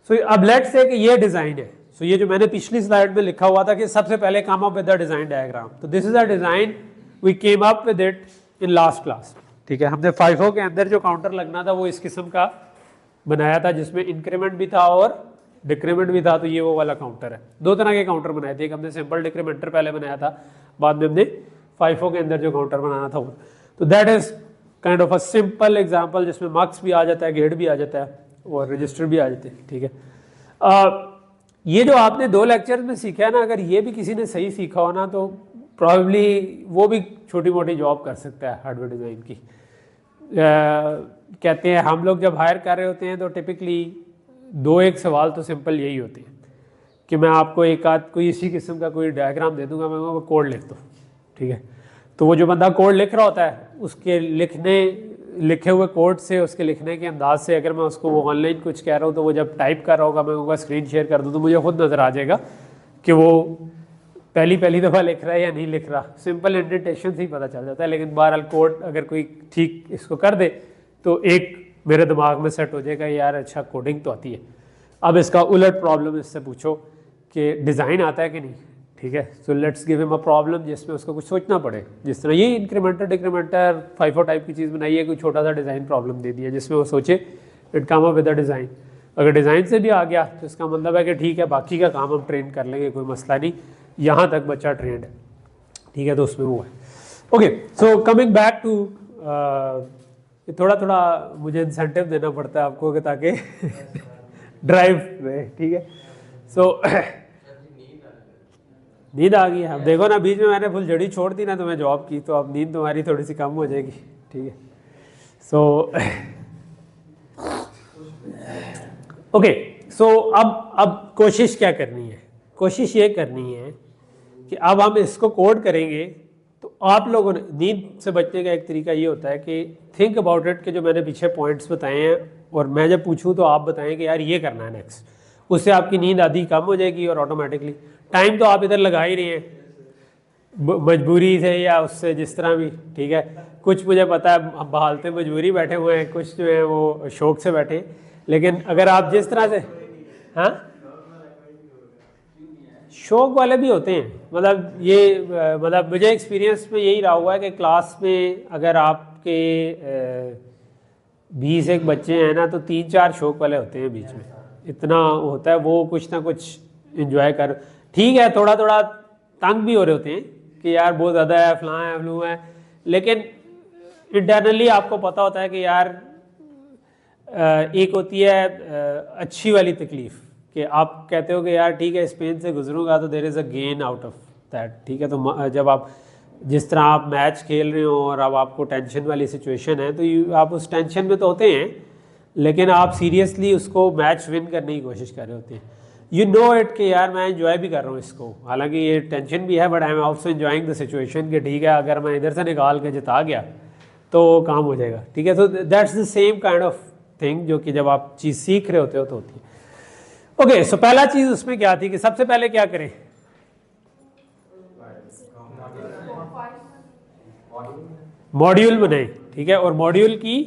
अब लेट्स से कि ये डिज़ाइन है। सो ये जो मैंने पिछली स्लाइड में लिखा हुआ था कि सबसे पहले come up with the design diagram, तो this is a design we came up with it in last class, ठीक है। हमने FIFO के अंदर जो काउंटर लगना था वो इस किस्म का बनाया था, जिसमें इंक्रीमेंट भी था और डिक्रीमेंट भी था। तो ये वो वाला काउंटर है। 2 तरह के काउंटर बनाए थे, एक हमने सिंपल डिक्रीमेंटर पहले बनाया था, बाद में हमने FIFO के अंदर जो काउंटर बनाना था वो। तो that is kind of a simple example जिसमें मार्क्स भी आ जाता है, गेट भी आ जाता है, और रजिस्टर भी आ जाते हैं, ठीक है। ये जो आपने 2 लेक्चर में सीखा है ना, अगर ये भी किसी ने सही सीखा हो ना तो प्रॉब्ली वो भी छोटी मोटी जॉब कर सकता है हार्डवेयर डिज़ाइन की। कहते हैं हम लोग जब हायर कर रहे होते हैं तो टिपिकली 2-1 सवाल तो सिंपल यही होते हैं कि मैं आपको एक आध कोई इसी किस्म का कोई डायग्राम दे दूंगा, मैं वो कोड लिख दूँ, ठीक है। तो वो जो बंदा कोड लिख रहा होता है उसके लिखे हुए कोड से, उसके लिखने के अंदाज से अगर मैं उसको वो ऑनलाइन कुछ कह रहा हूँ तो वो जब टाइप कर रहा होगा, मैं उनका स्क्रीन शेयर कर दूँ तो मुझे खुद नज़र आ जाएगा कि वो पहली दफ़ा लिख रहा है या नहीं लिख रहा। सिंपल इंडेंटेशन से ही पता चल जाता है, लेकिन बहरहाल कोड अगर कोई ठीक इसको कर दे तो एक मेरे दिमाग में सेट हो जाएगा यार अच्छा कोडिंग तो आती है। अब इसका उलट प्रॉब्लम इससे पूछो कि डिज़ाइन आता है कि नहीं, ठीक है। So let's give him a problem जिसमें उसको कुछ सोचना पड़े, जिस तरह ये इंक्रीमेंटर डिक्रीमेंटर फाइफो टाइप की चीज़ बनाई है, कोई छोटा सा डिज़ाइन प्रॉब्लम दे दिया जिसमें वो सोचे it come up with a design. अगर डिज़ाइन से भी आ गया तो इसका मतलब है कि ठीक है बाकी का काम हम ट्रेन कर लेंगे, कोई मसला नहीं, यहाँ तक बच्चा ट्रेंड है, ठीक है। तो उसमें वो है। Okay, so coming back to, थोड़ा मुझे इंसेंटिव देना पड़ता है आपको कि ताकि ड्राइव रहे, ठीक है। सो नींद आ गई है। अब देखो ना, बीच में मैंने फुलझड़ी छोड़ दी ना तुम्हें जॉब की, तो अब नींद तुम्हारी थोड़ी सी कम हो जाएगी, ठीक है। सो ओके, सो अब कोशिश क्या करनी है? कोशिश ये करनी है कि अब हम इसको कोड करेंगे तो आप लोगों ने, नींद से बचने का एक तरीका ये होता है कि थिंक अबाउट इट, कि जो मैंने पीछे पॉइंट्स बताए हैं और मैं जब पूछूं तो आप बताएं कि यार ये करना है नेक्स्ट, उससे आपकी नींद आधी कम हो जाएगी और ऑटोमेटिकली टाइम तो आप इधर लगा ही रहे हैं मजबूरी से या उससे जिस तरह भी, ठीक है। कुछ मुझे पता है हम बहालते मजबूरी बैठे हुए हैं, कुछ जो है वो शौक से बैठे, लेकिन अगर आप जिस तरह से, हाँ शौक वाले भी होते हैं, मतलब ये मतलब मुझे एक्सपीरियंस में यही रहा हुआ है कि क्लास में अगर आपके 20 एक बच्चे हैं ना तो 3-4 शौक वाले होते हैं बीच में, इतना होता है वो कुछ ना कुछ एंजॉय कर, ठीक है। थोड़ा तंग भी हो रहे होते हैं कि यार बहुत ज़्यादा है, फलां है, फ्लू है, लेकिन इंटरनली आपको पता होता है कि यार एक होती है अच्छी वाली तकलीफ़ कि आप कहते हो कि यार ठीक है इस पेन से गुजरूंगा तो there is a gain out of that, ठीक है। तो जब आप जिस तरह आप मैच खेल रहे हो और अब आपको टेंशन वाली सिचुएशन है तो आप उस टेंशन में तो होते हैं, लेकिन आप सीरियसली उसको मैच विन करने की कोशिश कर रहे होते हैं। यू नो इट कि यार मैं एंजॉय भी कर रहा हूँ इसको, हालांकि ये टेंशन भी है, but I am also enjoying the situation कि ठीक है अगर मैं इधर से निकाल के जिता गया तो काम हो जाएगा, ठीक है। तो that's the same kind of thing जो कि जब आप चीज़ सीख रहे होते हो तो होती है। ओके, सो पहला चीज़ उसमें क्या थी कि सबसे पहले क्या करें, मॉड्यूल बनाए, ठीक है। और मॉड्यूल की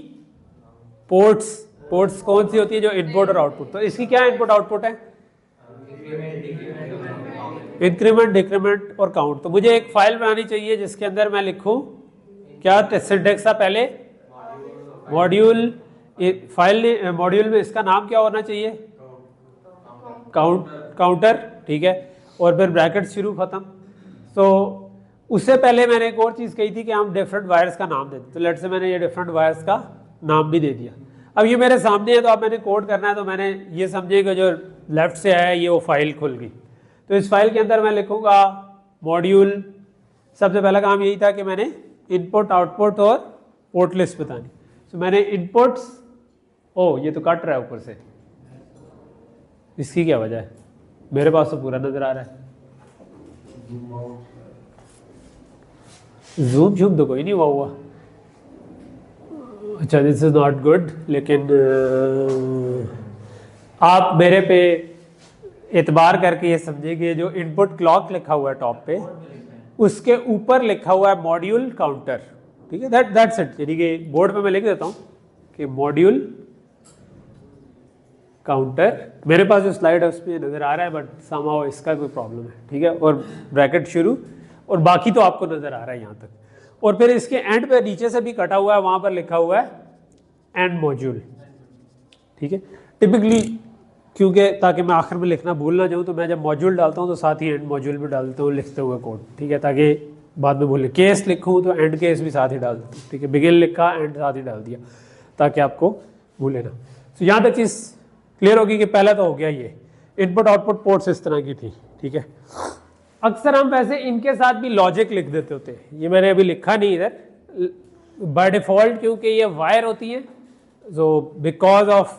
पोर्ट्स कौन सी होती है, जो इनपुट और आउटपुट, तो इसकी क्या इनपुट आउटपुट है, इंक्रीमेंट डिक्रीमेंट और काउंट। तो मुझे एक फाइल बनानी चाहिए जिसके अंदर मैं लिखूं क्या सिंटेक्स था पहले, मॉड्यूल फाइल मॉड्यूल में इसका नाम क्या होना चाहिए, काउंटर, ठीक है। और फिर ब्रैकेट शुरू खत्म। तो उससे पहले मैंने एक और चीज़ कही थी कि हम डिफरेंट वायर्स का नाम देते, तो लेट से मैंने ये डिफरेंट वायर्स का नाम भी दे दिया। अब ये मेरे सामने है तो अब मैंने कोड करना है, तो मैंने ये समझे कि जो लेफ्ट से आया ये वो फाइल खुल गई। तो इस फाइल के अंदर मैं लिखूंगा मॉड्यूल, सबसे पहला काम यही था कि मैंने इनपुट आउटपुट और पोर्ट लिस्ट बतानी। तो मैंने इनपुट्स, ओ ये तो कट रहा है ऊपर से, इसकी क्या वजह है, मेरे पास तो पूरा नजर आ रहा है। जूम झूम तो कोई नहीं हुआ। अच्छा दिस इज नॉट गुड, लेकिन आप मेरे पे एतबार करके ये समझिए जो इनपुट क्लॉक लिखा हुआ है टॉप पे, उसके ऊपर लिखा हुआ है मॉड्यूल काउंटर, ठीक है। That's it. यानी कि बोर्ड पे मैं लिख देता हूँ कि मॉड्यूल काउंटर, मेरे पास जो स्लाइड है उसमें नज़र आ रहा है, बट समहाउ इसका कोई प्रॉब्लम है, ठीक है। और ब्रैकेट शुरू, और बाकी तो आपको नज़र आ रहा है यहाँ तक। और फिर इसके एंड पे नीचे से भी कटा हुआ है, वहाँ पर लिखा हुआ है एंड मॉड्यूल, ठीक है। टिपिकली क्योंकि ताकि मैं आखिर में लिखना भूल ना जाऊँ, तो मैं जब मॉड्यूल डालता हूँ तो साथ ही एंड मॉड्यूल भी डाल देता हूँ लिखते हुए कोड, ठीक है, ताकि बाद में भूल। केस लिखूँ तो एंड केस भी साथ ही डाल देता हूँ, ठीक है। बिगिन लिखा एंड साथ ही डाल दिया ताकि आपको भूले ना। तो यहाँ तक चीज़ क्लियर होगी कि पहला तो हो गया ये इनपुट आउटपुट पोर्ट्स इस तरह की थी, ठीक है। अक्सर हम वैसे इनके साथ भी लॉजिक लिख देते होते हैं, ये मैंने अभी लिखा नहीं इधर बाय डिफॉल्ट, क्योंकि ये वायर होती है, जो बिकॉज ऑफ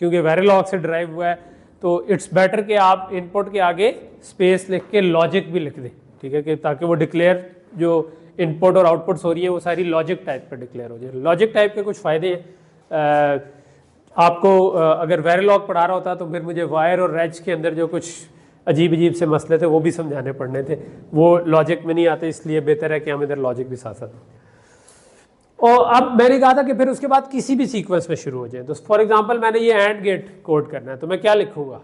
क्योंकि वेरिलॉग से ड्राइव हुआ है तो इट्स बेटर कि आप इनपुट के आगे स्पेस लिख के लॉजिक भी लिख दें, ठीक है, कि ताकि वो डिक्लेयर जो इनपुट और आउटपुट्स हो रही है वो सारी लॉजिक टाइप पर डिक्लेयर हो जाए। लॉजिक टाइप के कुछ फ़ायदे हैं, आपको अगर वेरिलॉग पढ़ा रहा होता तो फिर मुझे वायर और रेज के अंदर जो कुछ अजीब अजीब से मसले थे वो भी समझाने पड़ने थे, वो लॉजिक में नहीं आते, इसलिए बेहतर है कि हम इधर लॉजिक भी साथ साथ। और अब मैंने कहा था कि फिर उसके बाद किसी भी सीक्वेंस में शुरू हो जाए, तो फॉर एग्जांपल मैंने ये एंड गेट कोड करना है तो मैं क्या लिखूंगा,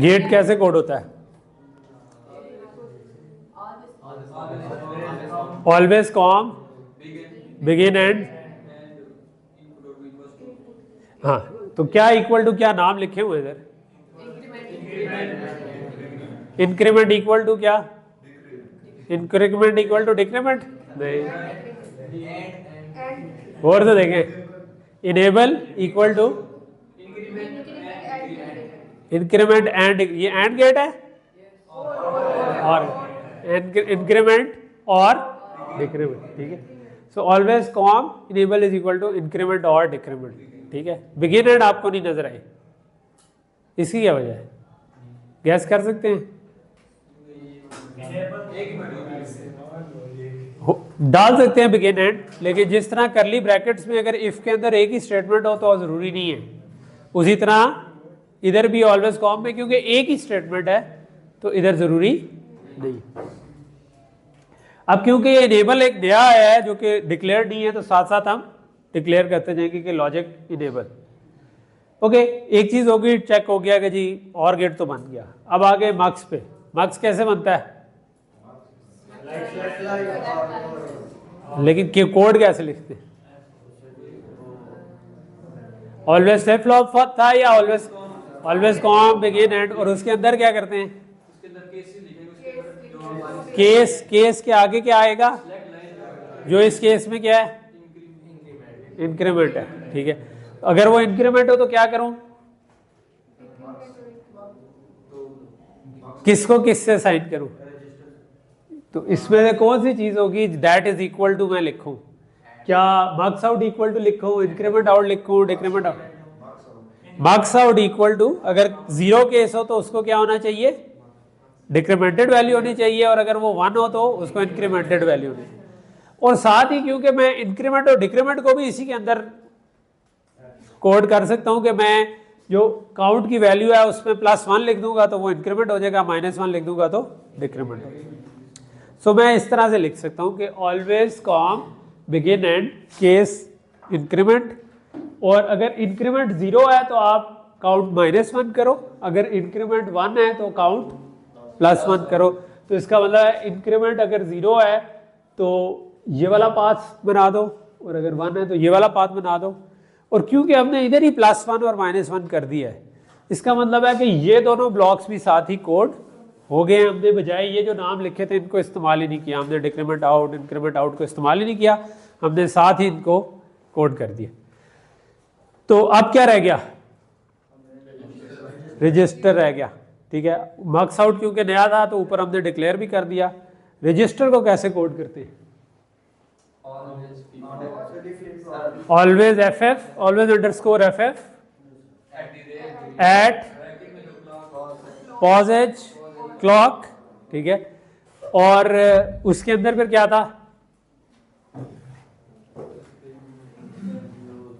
गेट कैसे कोड होता है, ऑलवेज कॉम बिगिन एंड, हाँ तो क्या इक्वल टू क्या नाम लिखे हुए इधर, इंक्रीमेंट इक्वल टू क्या, इंक्रीमेंट इक्वल टू डिक्रीमेंट नहीं, और तो देखें, enable equal to increment and, ये एंड गेट है, और इंक्रीमेंट और डिक्रीमेंट, ठीक है। So always comb enable is equal to increment और डिक्रीमेंट, ठीक है। बिगिन एंड आपको नहीं नजर आई, इसकी क्या वजह है, गैस कर सकते हैं, डाल सकते हैं बिगिन एंड, लेकिन जिस तरह करली ब्रैकेट्स में अगर इफ के अंदर एक ही स्टेटमेंट हो तो जरूरी नहीं है, उसी तरह इधर भी ऑलवेज कॉम में क्योंकि एक ही स्टेटमेंट है तो इधर जरूरी नहीं। अब क्योंकि ये इनेबल एक नया आया है जो कि डिक्लेयर नहीं है तो साथ साथ हम डिक्लेयर करते जाएंगे कि लॉजिक इनेबल, ओके। एक चीज होगी, चेक हो गया कि जी और गेट तो बन गया। अब आगे मार्क्स पे, मार्क्स कैसे बनता है, लेकिन कोड कैसे लिखते हैं, ऑलवेज फ्लिप फ्लॉप था या ऑलवेज कॉम बिगिन एंड, और उसके अंदर क्या करते हैं, केस के आगे क्या आएगा, जो इस केस में क्या है, इंक्रीमेंट है, ठीक है। अगर वो इंक्रीमेंट हो तो क्या करूं, किसको किससे साइन करूं, तो इसमें से कौन सी चीज होगी, दैट इज इक्वल टू मैं लिखूं, क्या मार्क्स आउट इक्वल टू लिखूं, इंक्रीमेंट आउट लिखूं, decrement out, mux out equal to, अगर जीरो केस हो तो उसको क्या होना चाहिए, डिक्रीमेंटेड वैल्यू होनी चाहिए, और अगर वो 1 हो तो उसको इंक्रीमेंटेड वैल्यू होनी चाहिए। और साथ ही क्योंकि मैं इंक्रीमेंट और डिक्रीमेंट को भी इसी के अंदर कोड कर सकता हूं कि मैं जो काउंट की वैल्यू है उसमें +1 लिख दूंगा तो वो इंक्रीमेंट हो जाएगा, -1 लिख दूंगा तो डिक्रीमेंट हो जाएगा। सो मैं इस तरह से लिख सकता हूं कि always com begin and case increment, और अगर इंक्रीमेंट 0 है तो आप काउंट -1 करो, अगर इंक्रीमेंट 1 है तो काउंट +1 करो। तो इसका मतलब है इंक्रीमेंट अगर 0 है तो ये वाला पाथ बना दो, और अगर 1 है तो ये वाला पाथ बना दो। और क्योंकि हमने इधर ही +1 और -1 कर दिया है, इसका मतलब है कि ये दोनों ब्लॉक्स भी साथ ही कोड हो गए। हमने बजाय ये जो नाम लिखे थे इनको इस्तेमाल ही नहीं किया, हमने डिक्रीमेंट आउट इंक्रीमेंट आउट को इस्तेमाल ही नहीं किया, हमने साथ ही इनको कोड कर दिया। तो अब क्या रह गया, रजिस्टर रह गया, ठीक है। मार्क्स आउट क्योंकि नया था तो ऊपर हमने डिक्लेयर भी कर दिया। रजिस्टर को कैसे कोड करते हैं, always FF always underscore FF at posedge clock, ठीक है। और उसके अंदर फिर क्या था,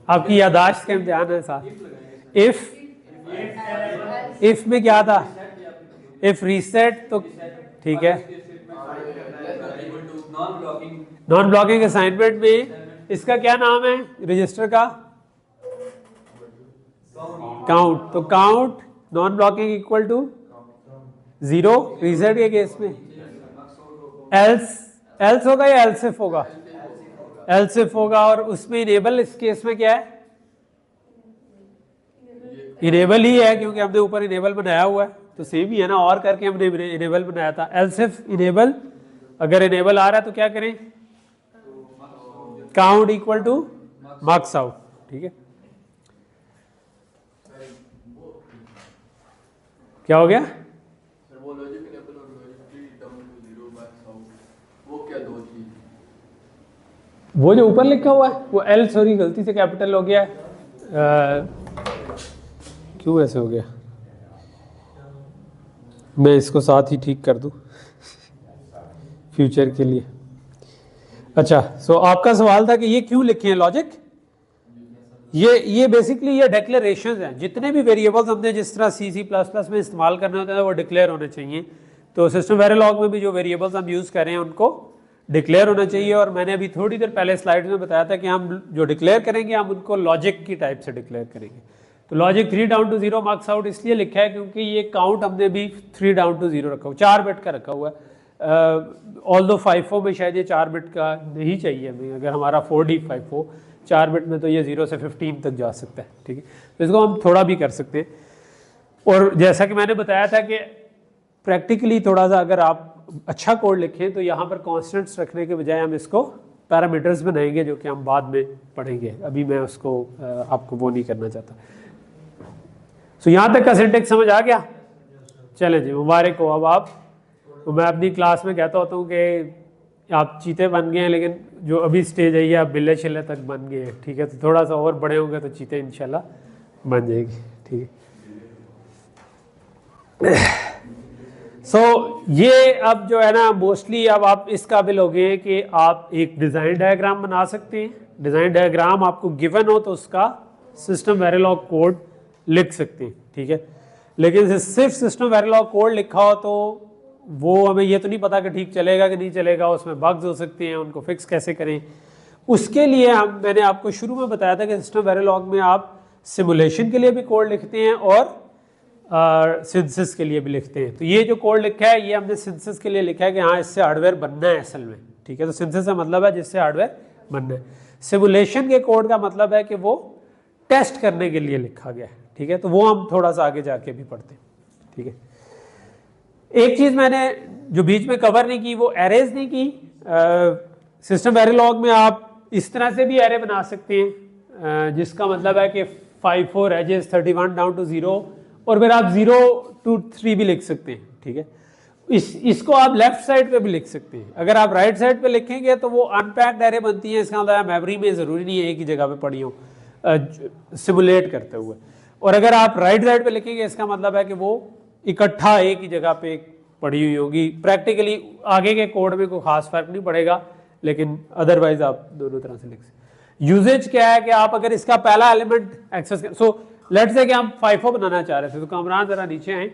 आपकी यादाश्त का इम्तिहान है साथ, इफ में क्या था, इफ रीसेट, तो ठीक है। नॉन ब्लॉकिंग असाइनमेंट में इसका क्या नाम है रजिस्टर का, काउंट, तो count non blocking equal to 0 reset के केस में, एल्स होगा या एल्सिफ होगा, एल्सिफ होगा। और उसमें इनेबल इस केस में क्या है, इनेबल ही है क्योंकि हमने ऊपर इनेबल बनाया हुआ है, तो सेम ही है ना, और करके हमने इनेबल बनाया था। एल्सिफ इनेबल, अगर इनेबल आ रहा है तो क्या करें, count equal two marks out, ठीक है। क्या हो गया? वो जो ऊपर लिखा हुआ है वो एल, सॉरी गलती से कैपिटल हो गया है, क्यों ऐसे हो गया? मैं इसको साथ ही ठीक कर दूं फ्यूचर के लिए। अच्छा, सो आपका सवाल था कि ये क्यों लिखे हैं लॉजिक। ये बेसिकली ये डिक्लेरेशंस हैं। जितने भी वेरिएबल्स हमने जिस तरह C++ में इस्तेमाल करने होते हैं वो डिक्लेयर होने चाहिए। तो सिस्टम वेरिलॉग में भी जो वेरिएबल्स हम यूज़ कर रहे हैं उनको डिक्लेयर होना चाहिए। और मैंने अभी थोड़ी देर पहले स्लाइड में बताया था कि हम जो डिक्लेयर करेंगे हम उनको लॉजिक की टाइप से डिक्लेयर करेंगे। तो logic 3 down to 0 mux out इसलिए लिखा है क्योंकि ये काउंट हमने भी 3 डाउन टू 0 रखा हुआ, 4 बिट का रखा हुआ है। ऑल्दो FIFO में शायद ये 4 बिट का नहीं चाहिए हमें, अगर हमारा 4D FIFO 4 बिट में तो ये 0 से 15 तक जा सकता है, ठीक है। तो इसको हम थोड़ा भी कर सकते हैं। और जैसा कि मैंने बताया था कि प्रैक्टिकली थोड़ा सा अगर आप अच्छा कोड लिखें तो यहाँ पर कॉन्स्टेंट्स रखने के बजाय हम इसको पैरामीटर्स बनाएंगे, जो कि हम बाद में पढ़ेंगे। अभी मैं उसको आपको वो नहीं करना चाहता। सो यहाँ तक का सिंटेक्स समझ आ गया? चलें जी, मुबारक हो। अब आप, तो मैं अपनी क्लास में कहता होता हूँ कि आप चीते बन गए हैं, लेकिन जो अभी स्टेज आई है आप बिल्ले शिल्ले तक बन गए हैं, ठीक है। तो थोड़ा सा और बड़े होंगे तो चीते इंशाल्लाह बन जाएगी, ठीक है। सो ये अब जो है ना मोस्टली अब आप इस काबिल हो गए कि आप एक डिज़ाइन डायग्राम बना सकते हैं। डिज़ाइन डायग्राम आपको गिवन हो तो उसका सिस्टम वेरिलॉग कोड लिख सकते हैं, ठीक है। लेकिन सिर्फ सिस्टम वेरिलॉग कोड लिखा हो तो वो हमें ये तो नहीं पता कि ठीक चलेगा कि नहीं चलेगा, उसमें बग्स हो सकते हैं, उनको फिक्स कैसे करें। उसके लिए मैंने आपको शुरू में बताया था कि सिस्टम वेरिलॉग में आप सिमुलेशन के लिए भी कोड लिखते हैं और सिंथेसिस के लिए भी लिखते हैं। तो ये जो कोड लिखा है ये हमने सिंथेसिस के लिए लिखा है कि हाँ इससे हार्डवेयर बनना है असल में, ठीक है। तो सिंथेसिस का मतलब है जिससे हार्डवेयर बनना है। सिमुलेशन के कोड का मतलब है कि वो टेस्ट करने के लिए लिखा गया है, ठीक है। तो वो हम थोड़ा सा आगे जाके भी पढ़ते हैं, ठीक है। एक चीज़ मैंने जो बीच में कवर नहीं की वो एरेज नहीं की। सिस्टम वेरिलॉग में आप इस तरह से भी एरे बना सकते हैं, जिसका मतलब है कि 5 एजेस 31 डाउन टू 0, और फिर आप 0 to 3 भी लिख सकते हैं, ठीक है। इसको आप लेफ्ट साइड पे भी लिख सकते हैं। अगर आप राइट साइड पे लिखेंगे तो वो अनपैक्ड एरे बनती है। इसका मतलब मेमोरी में ज़रूरी नहीं है एक ही जगह पे पड़ी हो सिमुलेट करते हुए। और अगर आप राइट साइड पे लिखेंगे इसका मतलब है कि वो इकट्ठा एक ही जगह पे पड़ी हुई होगी। प्रैक्टिकली आगे के कोड में कोई खास फर्क नहीं पड़ेगा, लेकिन अदरवाइज आप दोनों तरह से लिख सकते। यूजेज क्या है कि आप अगर इसका पहला एलिमेंट एक्सेस कर, सो लेट्स से कि हम FIFO बनाना चाह रहे थे, तो कामरान जरा नीचे आए।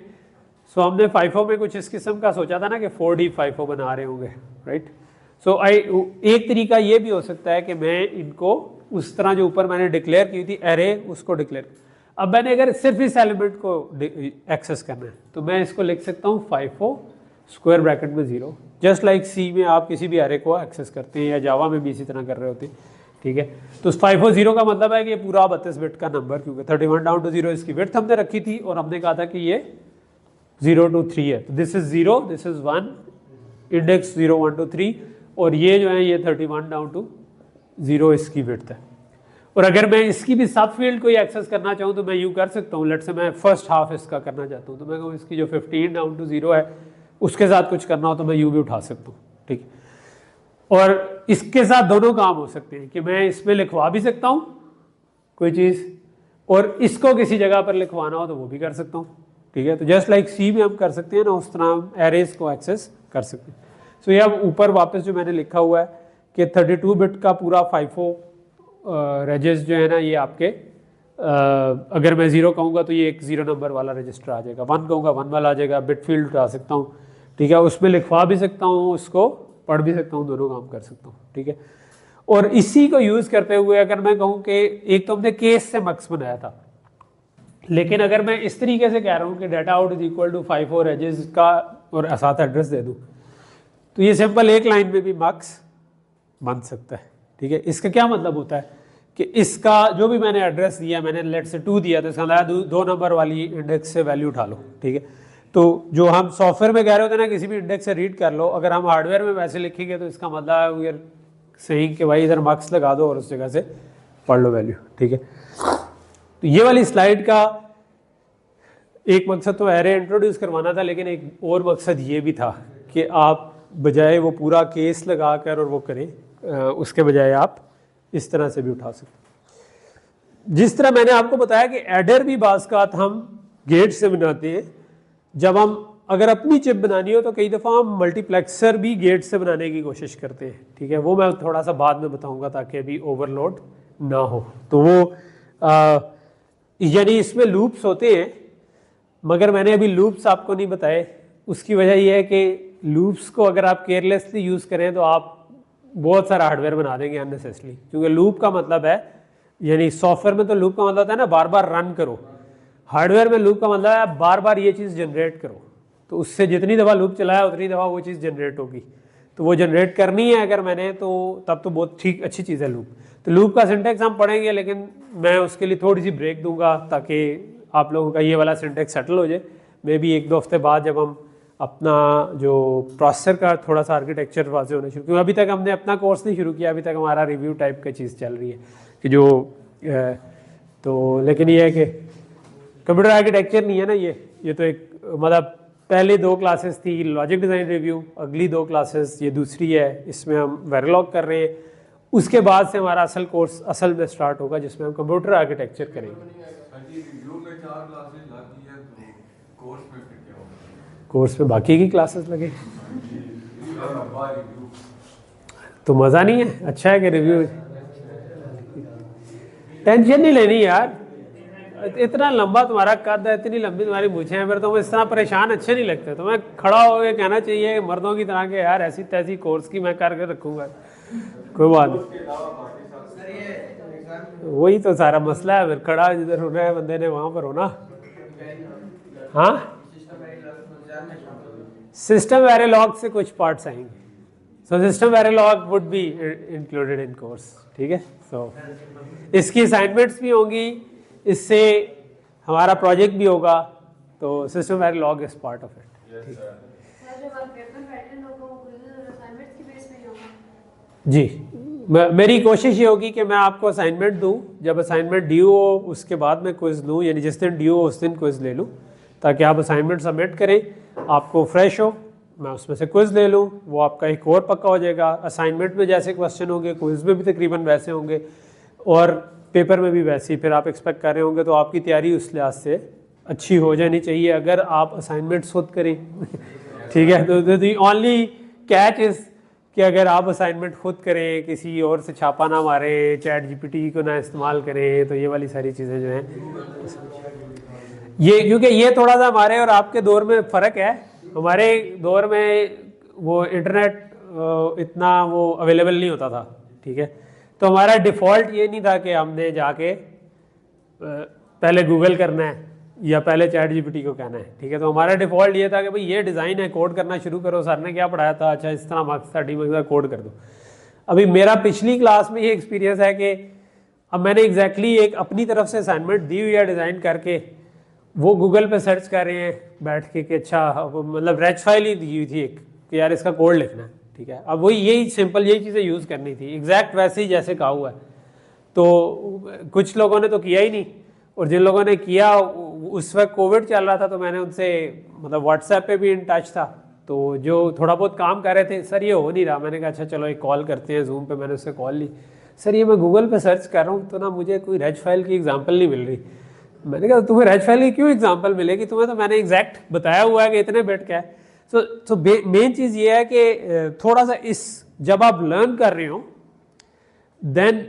सो हमने FIFO में कुछ इस किस्म का सोचा था ना कि 4D FIFO बना रहे होंगे, राइट। सो एक तरीका ये भी हो सकता है कि मैं इनको उस तरह जो ऊपर मैंने डिक्लेयर की थी एरे, उसको डिक्लेयर, अब मैंने अगर सिर्फ इस एलिमेंट को एक्सेस करना है तो मैं इसको लिख सकता हूँ FIFO स्क्वायर ब्रैकेट में 0, जस्ट लाइक C में आप किसी भी एरे को एक्सेस करते हैं या जावा में भी इसी तरह कर रहे होते हैं, ठीक है। तो FIFO 0 का मतलब है कि ये पूरा 32 बिट का नंबर, क्योंकि 31 डाउन टू 0 इसकी विड्थ हमने रखी थी और हमने कहा था कि ये 0 to 3 है। तो this is 0, this is 1, index 0 1 to 3, और ये जो है ये 31 डाउन टू 0 इसकी विड्थ है। और अगर मैं इसकी भी सब फील्ड को एक्सेस करना चाहूँ तो मैं यूँ कर सकता हूँ। लेट से मैं फर्स्ट हाफ इसका करना चाहता हूँ तो मैं कहूँ इसकी जो 15 डाउन टू 0 है उसके साथ कुछ करना हो तो मैं यूँ भी उठा सकता हूँ, ठीक है। और इसके साथ दोनों काम हो सकते हैं कि मैं इसमें लिखवा भी सकता हूँ कोई चीज़, और इसको किसी जगह पर लिखवाना हो तो वो भी कर सकता हूँ, ठीक है। तो जस्ट लाइक C में हम कर सकते हैं ना, उस तरह हम एरेज को एक्सेस कर सकते हैं। सो ये अब ऊपर वापस जो मैंने लिखा हुआ है कि 32 बिट का पूरा FIFO रजिस्टर जो है ना ये आपके अगर मैं 0 कहूँगा तो ये एक 0 नंबर वाला रजिस्टर आ जाएगा, 1 कहूँगा 1 वाला आ जाएगा, बिट फील्ड उठा सकता हूँ, ठीक है। उसमें लिखवा भी सकता हूँ, उसको पढ़ भी सकता हूँ, दोनों काम कर सकता हूँ, ठीक है। और इसी को यूज़ करते हुए अगर मैं कहूँ कि एक तो हमने केस से मक्स बनाया था, लेकिन अगर मैं इस तरीके से कह रहा हूँ कि data out is equal to 5 edges का और साथ एड्रेस दे दूँ तो ये सिंपल एक लाइन में भी मक्स बन सकता है, ठीक है। इसका क्या मतलब होता है कि इसका जो भी मैंने एड्रेस दिया, मैंने लेट से 2 दिया तो इसका मतलब 2 नंबर वाली इंडेक्स से वैल्यू उठा लो, ठीक है। तो जो हम सॉफ्टवेयर में कह रहे होते हैं ना किसी भी इंडेक्स से रीड कर लो, अगर हम हार्डवेयर में वैसे लिखेंगे तो इसका मतलब है यार सही कि भाई इधर मार्क्स लगा दो और उस जगह से पढ़ लो वैल्यू, ठीक है। तो ये वाली स्लाइड का एक मकसद तो एरे इंट्रोड्यूस करवाना था, लेकिन एक और मकसद ये भी था कि आप बजाय वो पूरा केस लगा कर और वो करें, उसके बजाय आप इस तरह से भी उठा सकते। जिस तरह मैंने आपको बताया कि एडर भी बाज़ हम गेट से बनाते हैं, जब हम अगर अपनी चिप बनानी हो तो कई दफ़ा हम मल्टीप्लेक्सर भी गेट से बनाने की कोशिश करते हैं, ठीक है। वो मैं थोड़ा सा बाद में बताऊंगा ताकि अभी ओवरलोड ना हो। तो वो यानी इसमें लूप्स होते हैं, मगर मैंने अभी लूप्स आपको नहीं बताए। उसकी वजह यह है कि लूप्स को अगर आप केयरलेसली यूज़ करें तो आप बहुत सारा हार्डवेयर बना देंगे अननेसेसरली, क्योंकि लूप का मतलब है, यानी सॉफ्टवेयर में तो लूप का मतलब होता है ना बार बार रन करो, हार्डवेयर में लूप का मतलब है बार बार ये चीज़ जनरेट करो। तो उससे जितनी दफ़ा लूप चलाया उतनी दफ़ा वो चीज़ जनरेट होगी, तो वो जनरेट करनी है अगर मैंने, तो तब तो बहुत ठीक अच्छी चीज़ है लूप। तो लूप का सिंटेक्स हम पढ़ेंगे, लेकिन मैं उसके लिए थोड़ी सी ब्रेक दूंगा ताकि आप लोगों का ये वाला सिंटेक्स सेटल हो जाए। मे भी 1-2 हफ्ते बाद जब हम अपना जो प्रोसेसर का थोड़ा सा आर्किटेक्चर वाजे होना शुरू, क्योंकि अभी तक हमने अपना कोर्स नहीं शुरू किया, अभी तक हमारा रिव्यू टाइप का चीज़ चल रही है कि जो तो लेकिन ये है कि कंप्यूटर आर्किटेक्चर नहीं है ना, ये तो एक मतलब पहले 2 क्लासेस थी लॉजिक डिज़ाइन रिव्यू, अगली 2 क्लासेस ये दूसरी है, इसमें हम वेरिलॉग कर रहे हैं। उसके बाद से हमारा असल कोर्स असल में स्टार्ट होगा जिसमें हम कंप्यूटर आर्किटेक्चर करेंगे। कोर्स में बाकी की क्लासेस लगे तो मज़ा नहीं है। अच्छा है कि रिव्यू, टेंशन नहीं लेनी यार, इतना लंबा तुम्हारा कद है, इतनी लंबी तुम्हारी मूछें हैं, फिर तुम्हें इस तरह परेशान अच्छे नहीं लगते। तुम्हें खड़ा होकर कहना चाहिए मर्दों की तरह के यार ऐसी तैसी कोर्स की मैं करके रखूँगा, कोई बात नहीं। वही तो सारा मसला है, फिर खड़ा जिधर होना है बंदे ने वहाँ पर होना। हाँ, सिस्टम वेरिलॉग से कुछ पार्ट्स आएंगे, so system Verilog would be included in course, ठीक है। सो इसकी असाइनमेंट्स भी होंगी, इससे हमारा प्रोजेक्ट भी होगा, तो system Verilog is part of it. जी, मेरी कोशिश ये होगी कि मैं आपको असाइनमेंट दूं, जब असाइनमेंट ड्यू हो उसके बाद मैं क्विज लूँ, यानी जिस दिन ड्यू हो उस दिन क्विज ले लूँ, ताकि आप असाइनमेंट सबमिट करें, आपको फ्रेश हो, मैं उसमें से क्विज ले लूँ, वो आपका एक और पक्का हो जाएगा। असाइनमेंट में जैसे क्वेश्चन होंगे क्विज में भी तकरीबन वैसे होंगे, और पेपर में भी वैसे ही फिर आप एक्सपेक्ट कर रहे होंगे, तो आपकी तैयारी उस लिहाज से अच्छी हो जानी चाहिए अगर आप असाइनमेंट्स खुद करें ठीक है। तो दी ओनली कैच इज़ कि अगर आप असाइनमेंट खुद करें, किसी और से छापा ना मारें, चैट जीपीटी को ना इस्तेमाल करें, तो ये वाली सारी चीज़ें जो हैं ये, क्योंकि ये थोड़ा सा हमारे और आपके दौर में फ़र्क है। हमारे दौर में वो इंटरनेट इतना वो अवेलेबल नहीं होता था, ठीक है। तो हमारा डिफ़ॉल्ट ये नहीं था कि हमने जाके पहले गूगल करना है या पहले चैट जीपीटी को कहना है, ठीक है। तो हमारा डिफ़ॉल्ट ये था कि भाई ये डिज़ाइन है, कोड करना शुरू करो, सर ने क्या पढ़ाया था, अच्छा इस तरह मार्क्स था, डी मार्क्स कोड कर दो। अभी मेरा पिछली क्लास में ये एक्सपीरियंस है कि अब मैंने एग्जैक्टली एक अपनी तरफ से असाइनमेंट दी हुई है डिज़ाइन करके, वो गूगल पे सर्च कर रहे हैं बैठ के कि अच्छा मतलब रेच फाइल ही दी हुई थी एक कि यार इसका कोड लिखना है, ठीक है। अब वही यही सिंपल यही चीज़ें यूज़ करनी थी, एग्जैक्ट वैसे ही जैसे कहा हुआ है। तो कुछ लोगों ने तो किया ही नहीं, और जिन लोगों ने किया उस वक्त कोविड चल रहा था, तो मैंने उनसे मतलब व्हाट्सएप पे भी इन टच था, तो जो थोड़ा बहुत काम कर रहे थे, सर ये हो नहीं रहा, मैंने कहा अच्छा चलो एक कॉल करते हैं जूम पे। मैंने उससे कॉल ली, सर ये मैं गूगल पे सर्च कर रहा हूँ तो ना मुझे कोई रेच फाइल की एग्जांपल नहीं मिल रही। मैंने कहा तुम्हें रेच फाइल की क्यों एग्जांपल मिलेगी, तुम्हें तो मैंने एग्जैक्ट बताया हुआ है कि इतने बिट का है। सो मेन चीज़ ये है कि थोड़ा सा इस जब आप लर्न कर रहे हो देन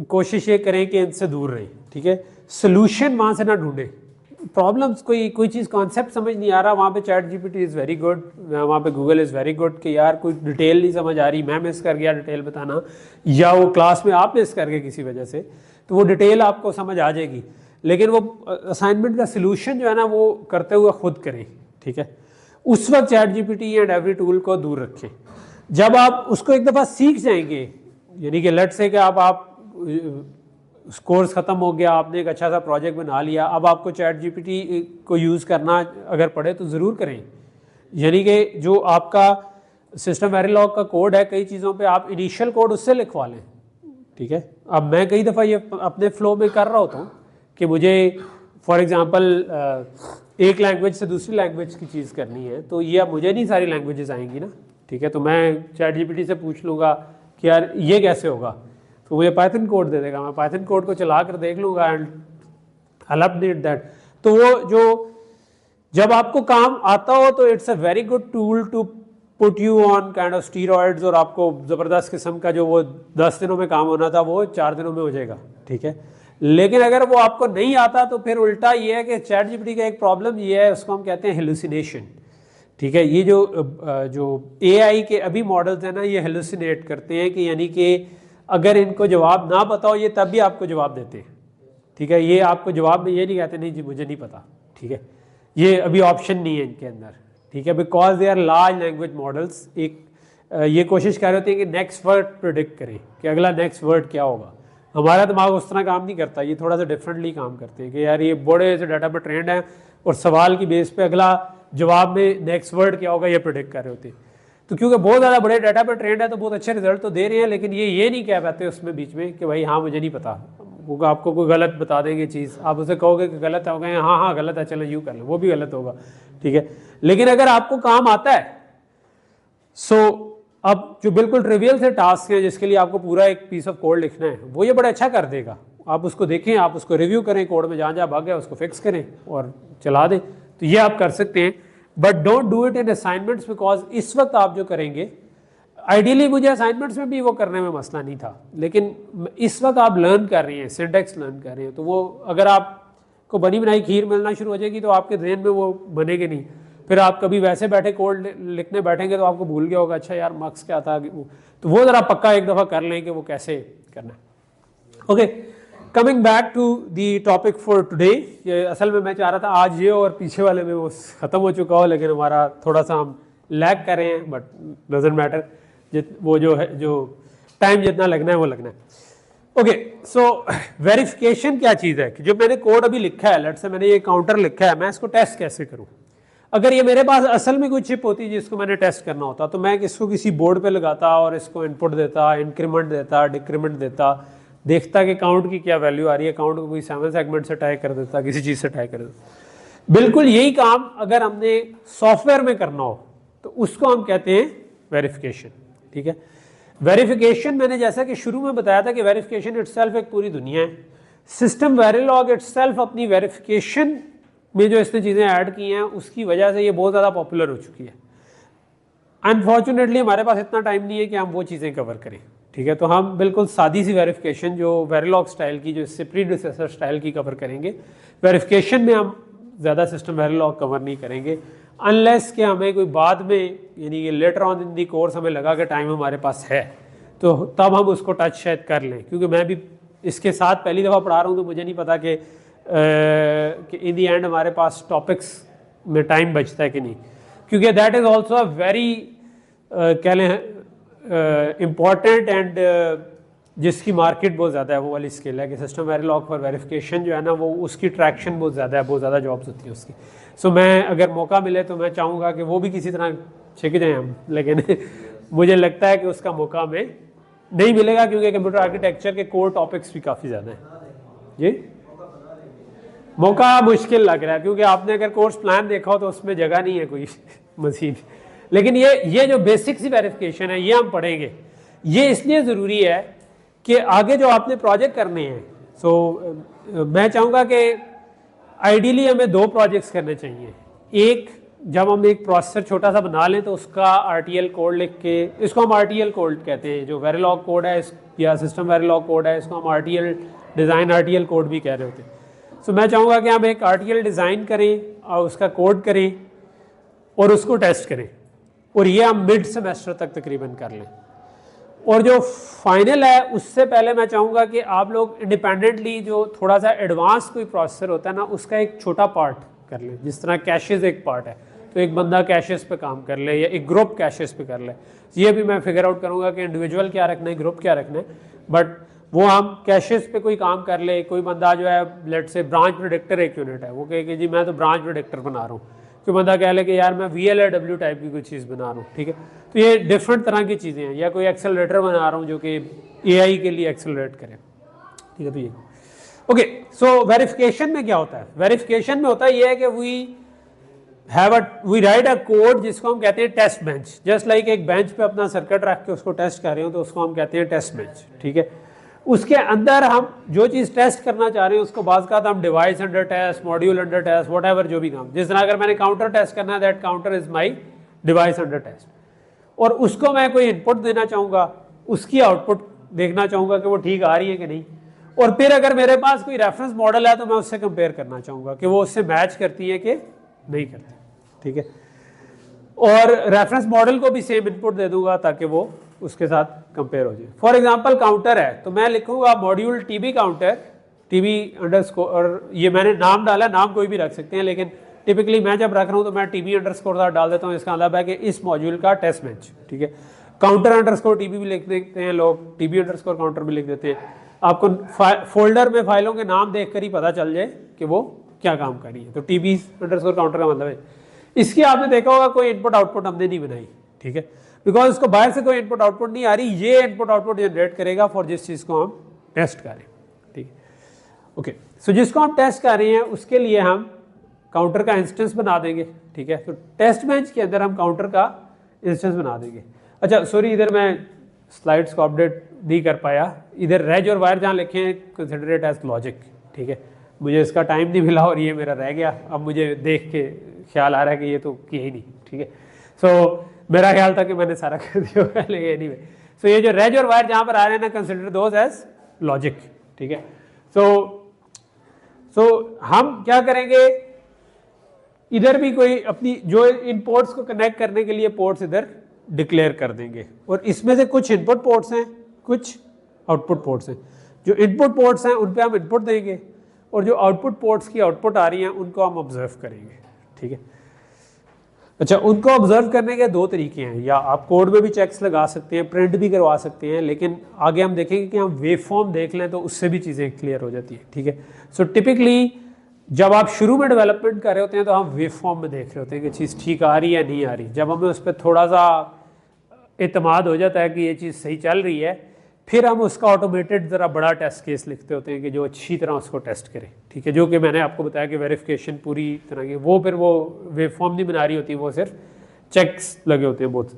कोशिश ये करें कि इनसे दूर रहें, ठीक है। सोल्यूशन वहाँ से ना ढूंढें, प्रॉब्लम्स कोई चीज़ कॉन्सेप्ट समझ नहीं आ रहा, वहाँ पे chat GPT is very good, वहाँ पे गूगल इज़ वेरी गुड कि यार कोई डिटेल नहीं समझ आ रही, मैं मिस कर गया डिटेल बताना, या वो क्लास में आप मिस कर गए किसी वजह से, तो वो डिटेल आपको समझ आ जाएगी। लेकिन वो असाइनमेंट का सोल्यूशन जो है ना वो करते हुए खुद करें, ठीक है। उस वक्त chat GPT and every tool को दूर रखें। जब आप उसको एक दफ़ा सीख जाएंगे, यानी कि लेट से कि आप कोर्स ख़त्म हो गया, आपने एक अच्छा सा प्रोजेक्ट बना लिया, अब आपको चैट जीपीटी को यूज़ करना अगर पड़े तो ज़रूर करें। यानी कि जो आपका सिस्टम वेरिलॉग का कोड है, कई चीज़ों पे आप इनिशियल कोड उससे लिखवा लें, ठीक है। अब मैं कई दफ़ा ये अपने फ्लो में कर रहा होता हूँ कि मुझे फॉर एग्जांपल एक लैंग्वेज से दूसरी लैंग्वेज की चीज़ करनी है, तो ये अब मुझे नहीं सारी लैंग्वेजेस आएंगी ना, ठीक है। तो मैं चैट जीपीटी से पूछ लूँगा कि यार ये कैसे होगा, तो मुझे पाइथन कोड दे देगा, मैं पाइथन कोड को चला कर देख लूँगा and I will update that. तो वो जो जब आपको काम आता हो तो it's a very good tool to put you on kind of steroids, और आपको ज़बरदस्त किस्म का जो वो 10 दिनों में काम होना था वो 4 दिनों में हो जाएगा, ठीक है। लेकिन अगर वो आपको नहीं आता तो फिर उल्टा ये है कि चैट जीपीटी का एक प्रॉब्लम ये है, उसको हम कहते हैं हेलुसिनेशन, ठीक है। ये जो एआई के अभी मॉडल्स हैं ना, ये हेलुसिनेट करते हैं कि यानी कि अगर इनको जवाब ना पता हो ये तब भी आपको जवाब देते हैं, ठीक है। ये आपको जवाब में ये नहीं कहते नहीं जी मुझे नहीं पता, ठीक है। ये अभी ऑप्शन नहीं है इनके अंदर, ठीक है, because they are large language models. एक ये कोशिश कर रहे होते हैं कि नेक्स्ट वर्ड प्रिडिक्ट करें कि अगला नेक्स्ट वर्ड क्या होगा। हमारा दिमाग उस तरह काम नहीं करता, ये थोड़ा सा डिफरेंटली काम करते हैं कि यार ये बड़े से डाटा पर ट्रेंड है और सवाल की बेस पे अगला जवाब में नेक्स्ट वर्ड क्या होगा ये प्रिडिक्ट कर रहे होते हैं। तो क्योंकि बहुत ज़्यादा बड़े डाटा पर ट्रेंड है तो बहुत अच्छे रिजल्ट तो दे रहे हैं, लेकिन ये नहीं कह पाते उसमें बीच में कि भाई हाँ मुझे नहीं पता, वो आपको कोई गलत बता देंगे चीज़, आप उसे कहोगे कि गलत हो गए, हाँ हाँ गलत है चलो यूँ कर लो, वो भी गलत होगा, ठीक है। लेकिन अगर आपको काम आता है, सो अब जो बिल्कुल ट्रिवियल से टास्क हैं जिसके लिए आपको पूरा एक पीस ऑफ कोड लिखना है, वो ये बड़ा अच्छा कर देगा। आप उसको देखें, आप उसको रिव्यू करें, कोड में जहाँ भाग गया उसको फिक्स करें और चला दें, तो ये आप कर सकते हैं। But don't do it in assignments, because इस वक्त आप जो करेंगे, आइडियली मुझे असाइनमेंट्स में भी वो करने में मसला नहीं था, लेकिन इस वक्त आप लर्न कर रहे हैं, सिंटैक्स लर्न कर रहे हैं, तो वो अगर आपको बनी बनाई खीर मिलना शुरू हो जाएगी तो आपके जहन में वो बनेगी नहीं। फिर आप कभी वैसे बैठे कोड लिखने बैठेंगे तो आपको भूल गया होगा अच्छा यार मार्क्स क्या था, तो वो ज़रा पक्का एक दफ़ा कर लें कि वो कैसे करना है। Okay, coming back to the topic for today. ये असल में मैं चाह रहा था आज ये और पीछे वाले में वो ख़त्म हो चुका हो, लेकिन हमारा थोड़ा सा हम लैग कर रहे हैं, बट डजंट मैटर, वो जो है जो टाइम जितना लगना है वो लगना है। ओके, सो वेरिफिकेशन क्या चीज़ है कि जो मैंने कोड अभी लिखा है, लेट्स से मैंने ये काउंटर लिखा है, मैं इसको टेस्ट कैसे करूँ। अगर ये मेरे पास असल में कोई चिप होती जिसको मैंने टेस्ट करना होता तो मैं इसको किसी बोर्ड पे लगाता और इसको इनपुट देता, इंक्रीमेंट देता, डिक्रीमेंट देता, देखता कि काउंट की क्या वैल्यू आ रही है, काउंट को कोई 7 सेगमेंट से टाई कर देता, किसी चीज़ से टाई कर देता। बिल्कुल यही काम अगर हमने सॉफ्टवेयर में करना हो तो उसको हम कहते हैं वेरिफिकेशन, ठीक है। वेरिफिकेशन मैंने जैसा कि शुरू में बताया था कि वेरिफिकेशन इटसेल्फ एक पूरी दुनिया है। सिस्टम वेरिलॉग इटसेल्फ अपनी वेरिफिकेशन में जो इसने चीज़ें ऐड की हैं उसकी वजह से ये बहुत ज़्यादा पॉपुलर हो चुकी है। अनफॉर्चुनेटली हमारे पास इतना टाइम नहीं है कि हम वो चीज़ें कवर करें, ठीक है। तो हम बिल्कुल सादी सी वेरिफिकेशन जो वेरिलॉग स्टाइल की, जो इससे प्रीडिसेसर स्टाइल की कवर करेंगे। वेरिफिकेशन में हम ज़्यादा सिस्टम वेरिलॉग कवर नहीं करेंगे अनलेस कि हमें कोई बाद में, यानी कि later on in the course हमें लगा कि टाइम हमारे पास है तो तब हम उसको टच शायद कर लें, क्योंकि मैं भी इसके साथ पहली दफ़ा पढ़ा रहा हूँ तो मुझे नहीं पता कि इन दी एंड हमारे पास टॉपिक्स में टाइम बचता है कि नहीं, क्योंकि that is also a very कह लें इम्पॉर्टेंट एंड जिसकी मार्केट बहुत ज़्यादा है, वो वाली स्किल है कि सिस्टम वेरिलॉग फॉर वेरिफिकेशन जो है ना, वो उसकी ट्रैक्शन बहुत ज़्यादा है, बहुत ज़्यादा जॉब्स होती है उसकी। सो मैं अगर मौका मिले तो मैं चाहूँगा कि वो भी किसी तरह छिक जाएँ हम, लेकिन मुझे लगता है कि उसका मौका हमें नहीं मिलेगा क्योंकि कंप्यूटर आर्किटेक्चर के कोर टॉपिक्स भी काफ़ी ज़्यादा हैं। जी, मौका मुश्किल लग रहा है क्योंकि आपने अगर कोर्स प्लान देखा हो तो उसमें जगह नहीं है कोई मजीद। लेकिन ये जो बेसिक सी वेरिफिकेशन है ये हम पढ़ेंगे। ये इसलिए ज़रूरी है कि आगे जो आपने प्रोजेक्ट करने हैं, सो मैं चाहूँगा कि आइडियली हमें 2 प्रोजेक्ट्स करने चाहिए। एक, जब हम एक प्रोसेसर छोटा सा बना लें तो उसका RTL कोड लिख के, इसको हम RTL कोड कहते हैं, जो वेरिलॉग कोड है या सिस्टम वेरिलॉग कोड है इसको हम RTL डिज़ाइन RTL कोड भी कह रहे होते हैं। सो मैं चाहूँगा कि हम एक RTL डिज़ाइन करें और उसका कोड करें और उसको टेस्ट करें, और ये हम मिड सेमेस्टर तक तकरीबन कर लें। और जो फाइनल है उससे पहले मैं चाहूँगा कि आप लोग इंडिपेंडेंटली जो थोड़ा सा एडवांस कोई प्रोसेसर होता है ना उसका एक छोटा पार्ट कर लें। जिस तरह कैशेज़ एक पार्ट है तो एक बंदा कैशेज़ पे काम कर ले या एक ग्रुप कैशेज़ पे कर ले। ये भी मैं फिगर आउट करूँगा कि इंडिविजुअल क्या रखना है, ग्रुप क्या रखना है, बट वो हम कैशेज़ पे कोई काम कर ले। कोई बंदा जो है लेट से ब्रांच प्रेडिक्टर एक यूनिट है, वो कहे कि जी मैं तो ब्रांच प्रेडिक्टर बना रहा हूँ, कोई बंदा कह ले कि यार मैं VLAW टाइप की कोई चीज़ बना रहा हूँ, ठीक है। तो ये डिफरेंट तरह की चीज़ें हैं, या कोई एक्सेलरेटर बना रहा हूँ जो कि AI के लिए एक्सेलरेट करे, ठीक है। तो ये ओके। सो वेरिफिकेशन में क्या होता है? वेरिफिकेशन में होता है ये है कि वी राइट अ कोड जिसको हम कहते हैं टेस्ट बेंच। जस्ट लाइक एक बेंच पे अपना सर्किट रख के उसको टेस्ट कर रहे हो तो उसको हम कहते हैं टेस्ट बेंच, ठीक है। उसके अंदर हम जो चीज़ टेस्ट करना चाह रहे हैं उसको बाज़ का हम device under test, module under test, whatever जो भी काम, जिस तरह अगर मैंने काउंटर टेस्ट करना है that counter is my device under test, और उसको मैं कोई इनपुट देना चाहूँगा, उसकी आउटपुट देखना चाहूँगा कि वो ठीक आ रही है कि नहीं, और फिर अगर मेरे पास कोई रेफरेंस मॉडल है तो मैं उससे कंपेयर करना चाहूँगा कि वो उससे मैच करती है कि नहीं करती, ठीक है। और रेफरेंस मॉडल को भी सेम इनपुट दे दूंगा ताकि वो उसके साथ कंपेयर हो जाए। फॉर एग्जांपल काउंटर है तो मैं लिखूंगा module TB counter, TB underscore, और ये मैंने नाम डाला, नाम कोई भी रख सकते हैं, लेकिन टिपिकली मैं जब रख रहा हूँ तो मैं TB अंडरस्कोर डाल देता हूँ। इसका मतलब है कि इस मॉड्यूल का टेस्ट बेंच, ठीक है। काउंटर अंडरस्कोर TB भी लिख देते हैं लोग, TB अंडरस्कोर काउंटर भी लिख देते हैं। आपको फोल्डर में फाइलों के नाम देखकर ही पता चल जाए कि वो क्या काम कर रही है। तो TB अंडरस्कोर काउंटर का मतलब है इसकी आपने देखा होगा कोई इनपुट आउटपुट हमने नहीं बनाई, ठीक है, बिकॉज उसको बाहर से कोई इनपुट आउटपुट नहीं आ रही, ये इनपुट आउटपुट जनरेट करेगा फॉर जिस चीज़ को हम टेस्ट कर रहे हैं, ठीक है। ओके, सो जिसको हम टेस्ट कर रहे हैं उसके लिए हम काउंटर का इंस्टेंस बना देंगे, ठीक है। तो टेस्ट बेंच के अंदर हम काउंटर का इंस्टेंस बना देंगे। अच्छा सॉरी, इधर मैं स्लाइड्स को अपडेट नहीं कर पाया, इधर रेज और वायर जहाँ लिखे हैं कंसिडर इट एज लॉजिक, ठीक है। मुझे इसका टाइम नहीं मिला और ये मेरा रह गया, अब मुझे देख के ख्याल आ रहा है कि ये तो किया ही नहीं, ठीक है। सो मेरा ख्याल था कि मैंने सारा कर दिया पहले, एनीवे। सो ये जो रेज और वायर जहाँ पर आ रहे हैं ना, कंसिडर दोज एज लॉजिक, ठीक है। सो हम क्या करेंगे, इधर भी कोई अपनी जो इन पोर्ट्स को कनेक्ट करने के लिए पोर्ट्स इधर डिक्लेयर कर देंगे, और इसमें से कुछ इनपुट पोर्ट्स हैं, कुछ आउटपुट पोर्ट्स हैं। जो इनपुट पोर्ट्स हैं उन पे हम इनपुट देंगे, और जो आउटपुट पोर्ट्स की आउटपुट आ रही हैं उनको हम ऑब्जर्व करेंगे, ठीक है। अच्छा, उनको ऑब्जर्व करने के दो तरीके हैं, या आप कोड में भी चेक्स लगा सकते हैं, प्रिंट भी करवा सकते हैं, लेकिन आगे हम देखेंगे कि हम वेव फॉर्म देख लें तो उससे भी चीज़ें क्लियर हो जाती है, ठीक है। सो टिपिकली जब आप शुरू में डेवलपमेंट कर रहे होते हैं तो हम वेव फॉर्म में देख रहे होते हैं कि चीज़ ठीक आ रही है या नहीं आ रही। जब हमें उस पर थोड़ा सा एतमाद हो जाता है कि ये चीज़ सही चल रही है, फिर हम उसका ऑटोमेटेड ज़रा बड़ा टेस्ट केस लिखते होते हैं कि जो अच्छी तरह उसको टेस्ट करे, ठीक है। जो कि मैंने आपको बताया कि वेरिफिकेशन पूरी तरह की, वो फिर वो वेव फॉर्म नहीं बना रही होती, वो सिर्फ चेक्स लगे होते हैं बहुत।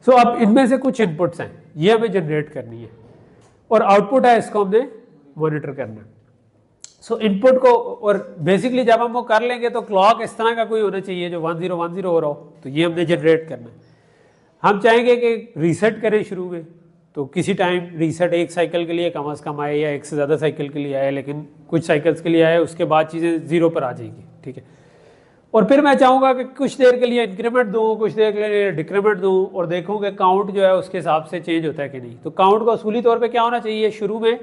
सो अब इनमें से कुछ इनपुट्स हैं, ये हमें जनरेट करनी है, और आउटपुट है, इसको हमने मॉनिटर करना है। सो इनपुट को, और बेसिकली जब हम वो कर लेंगे तो क्लॉक इस तरह का कोई होना चाहिए जो 1010 हो रहा हो, तो ये हमने जनरेट करना है। हम चाहेंगे कि रीसेट करें शुरू में, तो किसी टाइम रीसेट एक साइकिल के लिए कम से कम आए या एक से ज़्यादा साइकिल के लिए आए, लेकिन कुछ साइकिल्स के लिए आए, उसके बाद चीज़ें ज़ीरो पर आ जाएंगी, ठीक है। और फिर मैं चाहूँगा कि कुछ देर के लिए इंक्रीमेंट दूँ, कुछ देर के लिए डिक्रीमेंट दूँ, और देखूँ कि काउंट जो है उसके हिसाब से चेंज होता है कि नहीं। तो काउंट को असूली तौर पर क्या होना चाहिए, शुरू में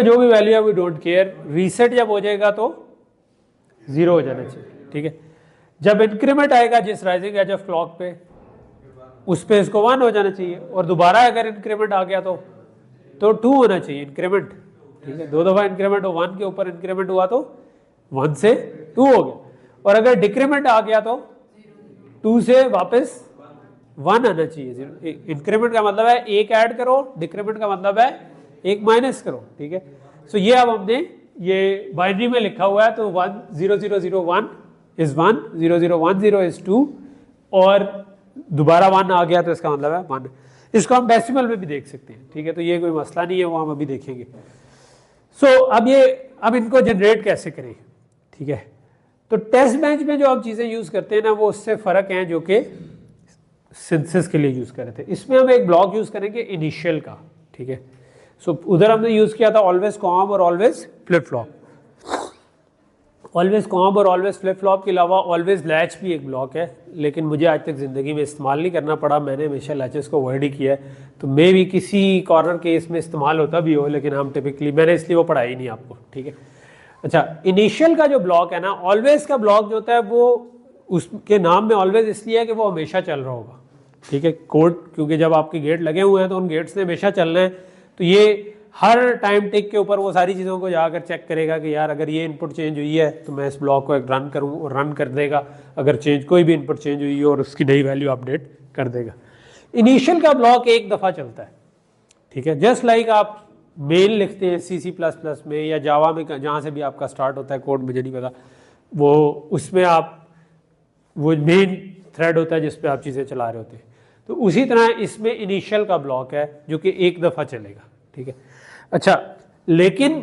जो भी वैल्यू है वी डोंट केयर, रीसेट जब हो जाएगा तो ज़ीरो हो जाना चाहिए, ठीक है। जब इंक्रीमेंट आएगा जिस राइजिंग एज ऑफ क्लॉक पे, उस पे इसको 1 हो जाना चाहिए, और दोबारा अगर इंक्रीमेंट आ गया तो 2 होना चाहिए इंक्रीमेंट, ठीक है। 2 दफ़ा इंक्रीमेंट हो, 1 के ऊपर इंक्रीमेंट हुआ तो 1 से 2 हो गया, और अगर डिक्रीमेंट आ गया तो 2 से वापस 1 आना चाहिए। इंक्रीमेंट का मतलब है एक ऐड करो, डिक्रीमेंट का मतलब है एक माइनस करो, ठीक है। सो ये अब हमने ये बाइनरी में लिखा हुआ है, तो 1 0 0 0 1 इज 1, 0 0 1 0 इज 2, और दोबारा 1 आ गया तो इसका मतलब है 1। इसको हम डेसिमल में भी देख सकते हैं, ठीक है। तो ये कोई मसला नहीं है, वो हम अभी देखेंगे। सो अब इनको जनरेट कैसे करें, ठीक है। तो टेस्ट बेंच में जो हम चीज़ें यूज़ करते हैं ना, वो उससे फ़र्क हैं जो कि सिंथेसिस के लिए यूज़ कर रहे थे। इसमें हम एक ब्लॉक यूज़ करेंगे इनिशियल का, ठीक है। सो उधर हमने यूज़ किया था ऑलवेज कॉम और always flip flop. Always com और ऑलवेज फ्लिप फ्लॉप के अलावा ऑलवेज लैच भी एक ब्लॉक है, लेकिन मुझे आज तक ज़िंदगी में इस्तेमाल नहीं करना पड़ा, मैंने हमेशा लैचेस को अवॉइड ही किया है। तो मे भी किसी कॉर्नर केस में इस्तेमाल होता भी हो, लेकिन हम टिपिकली, मैंने इसलिए वो पढ़ाई नहीं आपको, ठीक है। अच्छा, इनिशियल का जो ब्लॉक है ना, ऑलवेज का ब्लॉक जो होता है वो उसके नाम में ऑलवेज इसलिए है कि वो हमेशा चल रहा होगा, ठीक है। कोड, क्योंकि जब आपके गेट लगे हुए हैं तो उन गेट्स ने हमेशा चलना है, तो ये हर टाइम टिक के ऊपर वो सारी चीज़ों को जाकर चेक करेगा कि यार अगर ये इनपुट चेंज हुई है तो मैं इस ब्लॉक को रन करूँ और रन कर देगा, अगर कोई भी इनपुट चेंज हुई है और उसकी नई वैल्यू अपडेट कर देगा। इनिशियल का ब्लॉक एक दफ़ा चलता है, ठीक है, जस्ट लाइक आप मेल लिखते हैं C++ में या जावा में, जहाँ से भी आपका स्टार्ट होता है कोड, मुझे नहीं पता, वो उसमें आप वो मेन थ्रेड होता है जिस पे आप चीज़ें चला रहे होते हैं। तो उसी तरह इसमें इनिशियल का ब्लॉक है जो कि एक दफ़ा चलेगा, ठीक है। अच्छा, लेकिन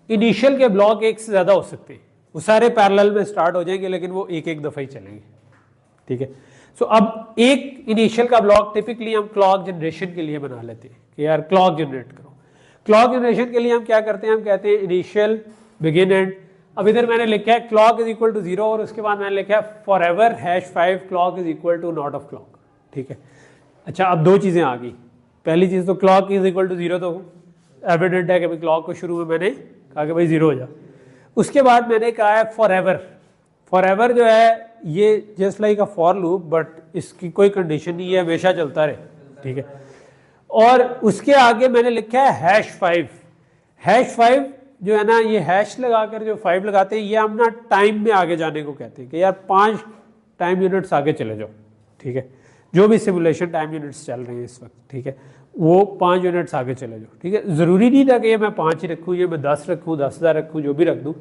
इनिशियल के ब्लॉक एक से ज़्यादा हो सकते हैं, वो सारे पैरेलल में स्टार्ट हो जाएंगे लेकिन वो एक एक दफ़ा ही चलेंगे, ठीक है। सो अब एक इनिशियल का ब्लॉक टिपिकली हम क्लॉक जनरेशन के लिए बना लेते हैं कि यार क्लॉक जनरेट करो। क्लॉक जनरेशन के लिए हम क्या करते हैं, हम कहते हैं इनिशियल, बिगिन, एंड। अब इधर मैंने लिखा है क्लॉक इज इक्वल टू 0 और उसके बाद मैंने लिखा है forever #5 clock is equal to not of clock, ठीक है। अच्छा, अब दो चीज़ें आ गई। पहली चीज़ तो क्लॉक इज इक्वल टू 0 तो एविडेंट है कि भाई क्लॉक को शुरू में मैंने कहा कि भाई 0 हो जा। उसके बाद मैंने कहा है फॉर एवर। फॉर एवर जो है ये just like a for loop, but इसकी कोई कंडीशन नहीं है, हमेशा चलता रहे, ठीक है। और उसके आगे मैंने लिखा है #5। #5 जो है ना, ये हैश लगाकर जो 5 लगाते हैं, ये हम ना टाइम में आगे जाने को कहते हैं कि यार 5 टाइम यूनिट्स आगे चले जाओ, ठीक है। जो भी सिमुलेशन टाइम यूनिट्स चल रही हैं इस वक्त, ठीक है, वो 5 यूनिट्स आगे चले जाओ, ठीक है। ज़रूरी नहीं था कि ये मैं 5 ही रखूँ, ये मैं 10 रखूँ, 10,000 रखूँ, जो भी रख दूँ,